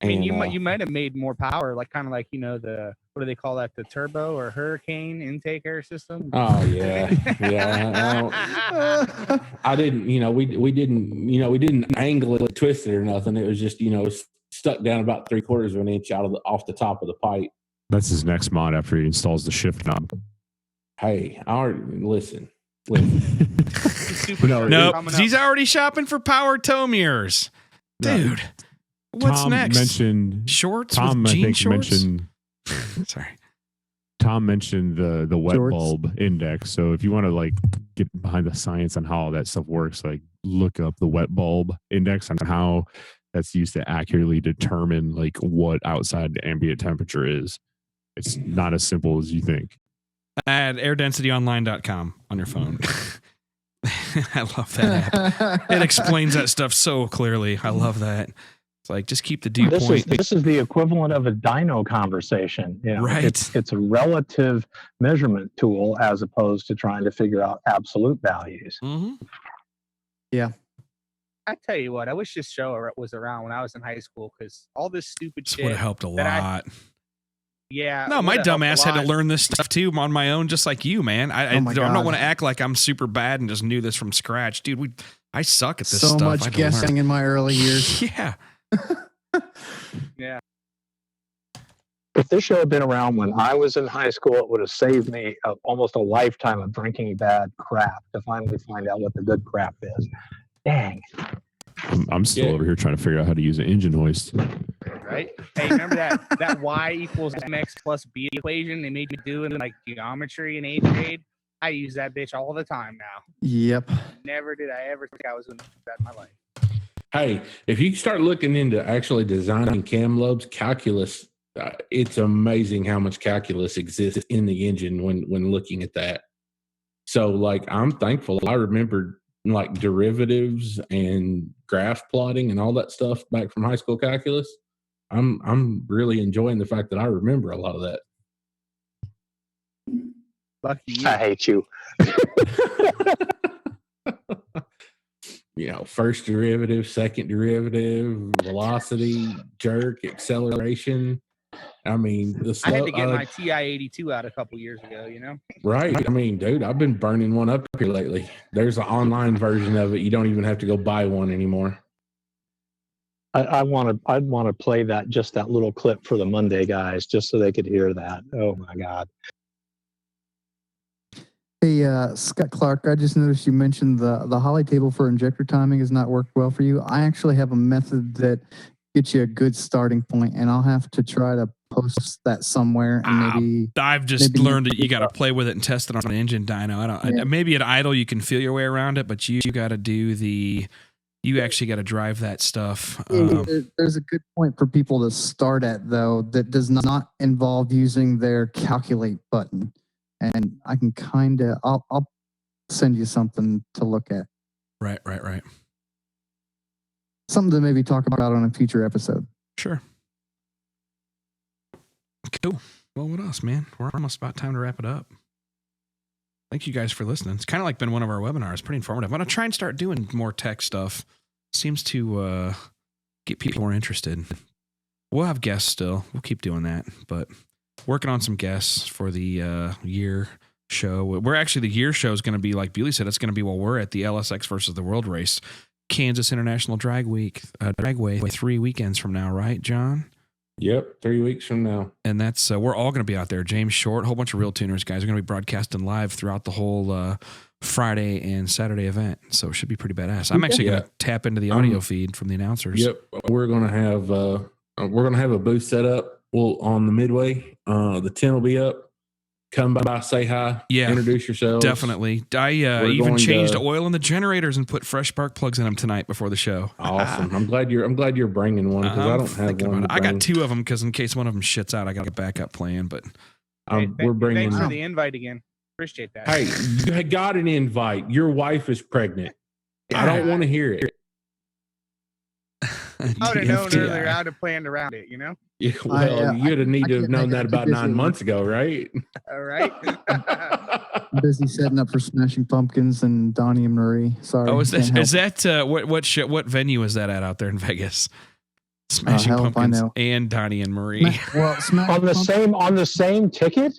I mean, you might have made more power, like kind of like the what do they call that, the turbo or hurricane intake air system? Oh yeah, yeah. I didn't, we didn't angle it, twist it or nothing. It was just stuck down about 3/4 of an inch off the top of the pipe. That's his next mod after he installs the shift knob. Hey, listen. Nope, he's already shopping for power toe mirrors, dude. What's Tom next? Mentioned shorts Tom, with jean I think shorts? mentioned. Sorry. Tom mentioned the wet Shorts. bulb index. So if you want to get behind the science on how all that stuff works, look up the wet bulb index on how that's used to accurately determine what outside ambient temperature is. It's not as simple as you think. At airdensityonline.com on your phone. I love that app. It explains that stuff so clearly. I love that. It's just keep the dew point. This is the equivalent of a dyno conversation. Right. It's a relative measurement tool as opposed to trying to figure out absolute values. Mm-hmm. Yeah. I tell you what, I wish this show was around when I was in high school, because all this stupid This shit would have helped a lot. No, my dumbass had to learn this stuff too on my own, just like you, man. I don't want to act like I'm super bad and just knew this from scratch, dude. I suck at this stuff. So much guessing in my early years. Yeah. Yeah. If this show had been around when I was in high school, it would have saved me almost a lifetime of drinking bad crap to finally find out what the good crap is. Dang. I'm still over here trying to figure out how to use an engine hoist. Right? Hey, remember that y equals mx plus b equation they made you do in geometry in 8th grade? I use that bitch all the time now. Yep. Never did I ever think I was going to do that in my life. Hey, if you start looking into actually designing cam lobes, calculus, it's amazing how much calculus exists in the engine when looking at that. So, like, I'm thankful. I remembered like derivatives and graph plotting and all that stuff back from high school calculus. I'm really enjoying the fact that I remember a lot of that. Lucky you. I hate you. You know, first derivative, second derivative, velocity, jerk, acceleration. I mean, I had to get my TI-82 out a couple years ago, you know? Right. I mean, dude, I've been burning one up here lately. There's an online version of it. You don't even have to go buy one anymore. I'd want to play that little clip for the Monday guys, just so they could hear that. Oh my God. Hey, Scott Clark, I just noticed you mentioned the Holley table for injector timing has not worked well for you. I actually have a method that gets you a good starting point, and I'll have to try to post that somewhere. And I've just learned that you got to play with it and test it on an engine dyno. Maybe at idle you can feel your way around it, but you got to do you actually got to drive that stuff. There's a good point for people to start at, though, that does not involve using their calculate button. And I can I'll send you something to look at. Right. Something to maybe talk about on a future episode. Sure. Cool. Well, what else, man? We're almost about time to wrap it up. Thank you guys for listening. It's kind of like been one of our webinars. Pretty informative. I'm going to try and start doing more tech stuff. Seems to get people more interested. We'll have guests still. We'll keep doing that. But working on some guests for the year show. We're actually, the year show is going to be, like Bewley said, it's going to be while we're at the LSX versus the World Race. Kansas International Dragway 3 weekends from now, right, John? Yep, 3 weeks from now. And that's we're all going to be out there. James Short, a whole bunch of RealTuners guys are going to be broadcasting live throughout the whole Friday and Saturday event. So it should be pretty badass. I'm actually going to tap into the audio feed from the announcers. Yep, we're going to have a booth set up. On the midway. The tent will be up. Come by, say hi. Yeah, introduce yourselves. Definitely. I even changed oil in the generators and put fresh spark plugs in them tonight before the show. Awesome. I'm glad you're bringing one because I don't have one. I got 2 of them because in case one of them shits out, I got a backup plan. But we're bringing. Thanks for the invite again. Appreciate that. Hey, you got an invite. Your wife is pregnant. I don't want to hear it. I would have known earlier. I would have planned around it, you know? Yeah, well, you'd have need to have known that about 9 months ago, right? All right. I'm busy setting up for Smashing Pumpkins and Donnie and Marie. Sorry. Oh, is that what venue is that at out there in Vegas? Smashing Pumpkins and Donnie and Marie. On the same ticket?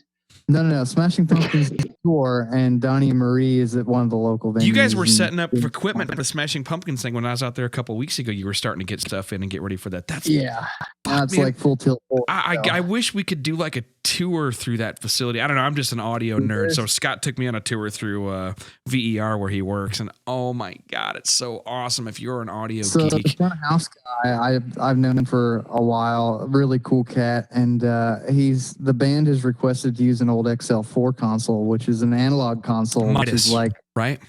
No. Smashing Pumpkins tour, and Donnie and Marie is at one of the local venues. You guys were setting up equipment for the Smashing Pumpkins thing when I was out there a couple of weeks ago. You were starting to get stuff in and get ready for that. It's like full tilt. I wish we could do like a tour through that facility. I don't know. I'm just an audio nerd. So Scott took me on a tour through VER where he works, and oh my God, it's so awesome if you're an audio geek. The front of house guy, I've known him for a while. Really cool cat, and the band has requested to use an old XL4 console, which is an analog console, which is like right.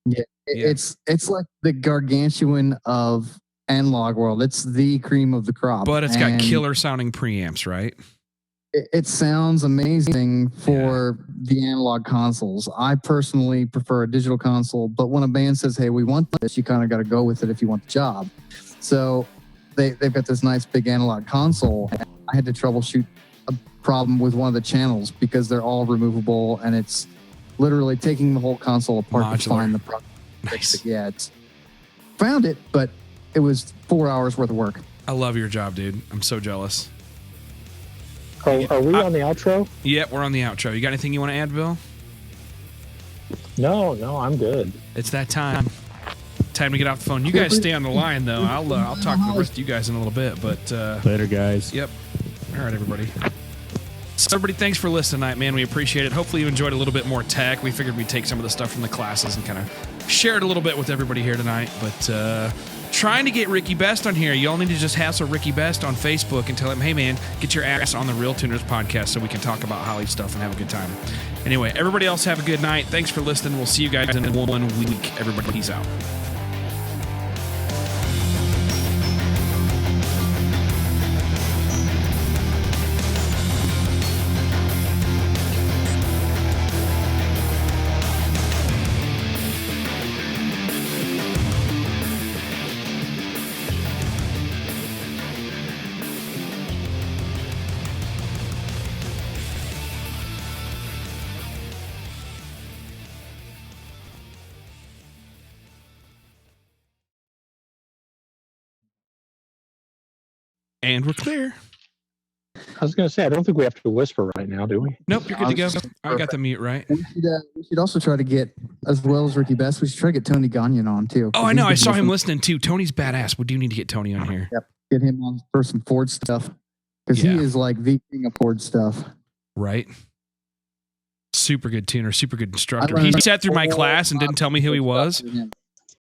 Yeah, it's like the gargantuan of analog world. It's the cream of the crop, but it's got killer sounding preamps, right? It sounds amazing for the analog consoles. I personally prefer a digital console, but when a band says, "Hey, we want this," you kind of got to go with it if you want the job. So they've got this nice big analog console. I had to troubleshoot a problem with one of the channels because they're all removable, and it's literally taking the whole console apart to find the problem. Nice. Yeah, it's found it, but it was 4 hours worth of work. I love your job, dude. I'm so jealous. Are we on the outro? Yep, we're on the outro. You got anything you want to add, Bill? No, I'm good. It's that time. Time to get off the phone. You guys stay on the line, though. I'll talk to the rest of you guys in a little bit. But later, guys. Yep. All right, everybody. So everybody, thanks for listening tonight, man. We appreciate it. Hopefully you enjoyed a little bit more tech. We figured we'd take some of the stuff from the classes and kind of share it a little bit with everybody here tonight. But trying to get Ricky Best on here. Y'all need to just hassle Ricky Best on Facebook and tell him, hey, man, get your ass on the RealTuners podcast so we can talk about Holley stuff and have a good time. Anyway, everybody else have a good night. Thanks for listening. We'll see you guys in 1 week. Everybody, peace out. And we're clear. I was going to say, I don't think we have to whisper right now, do we? Nope, you're good to go. I got the mute right. We should also try to get, as well as Ricky Best, we should try to get Tony Gagnon on too. Oh, I know. I saw him listening too. Tony's badass. We do need to get Tony on here. Yep. Get him on for some Ford stuff. Because he is like the king of Ford stuff. Right. Super good tuner, super good instructor. He sat through my class and didn't tell me who he was.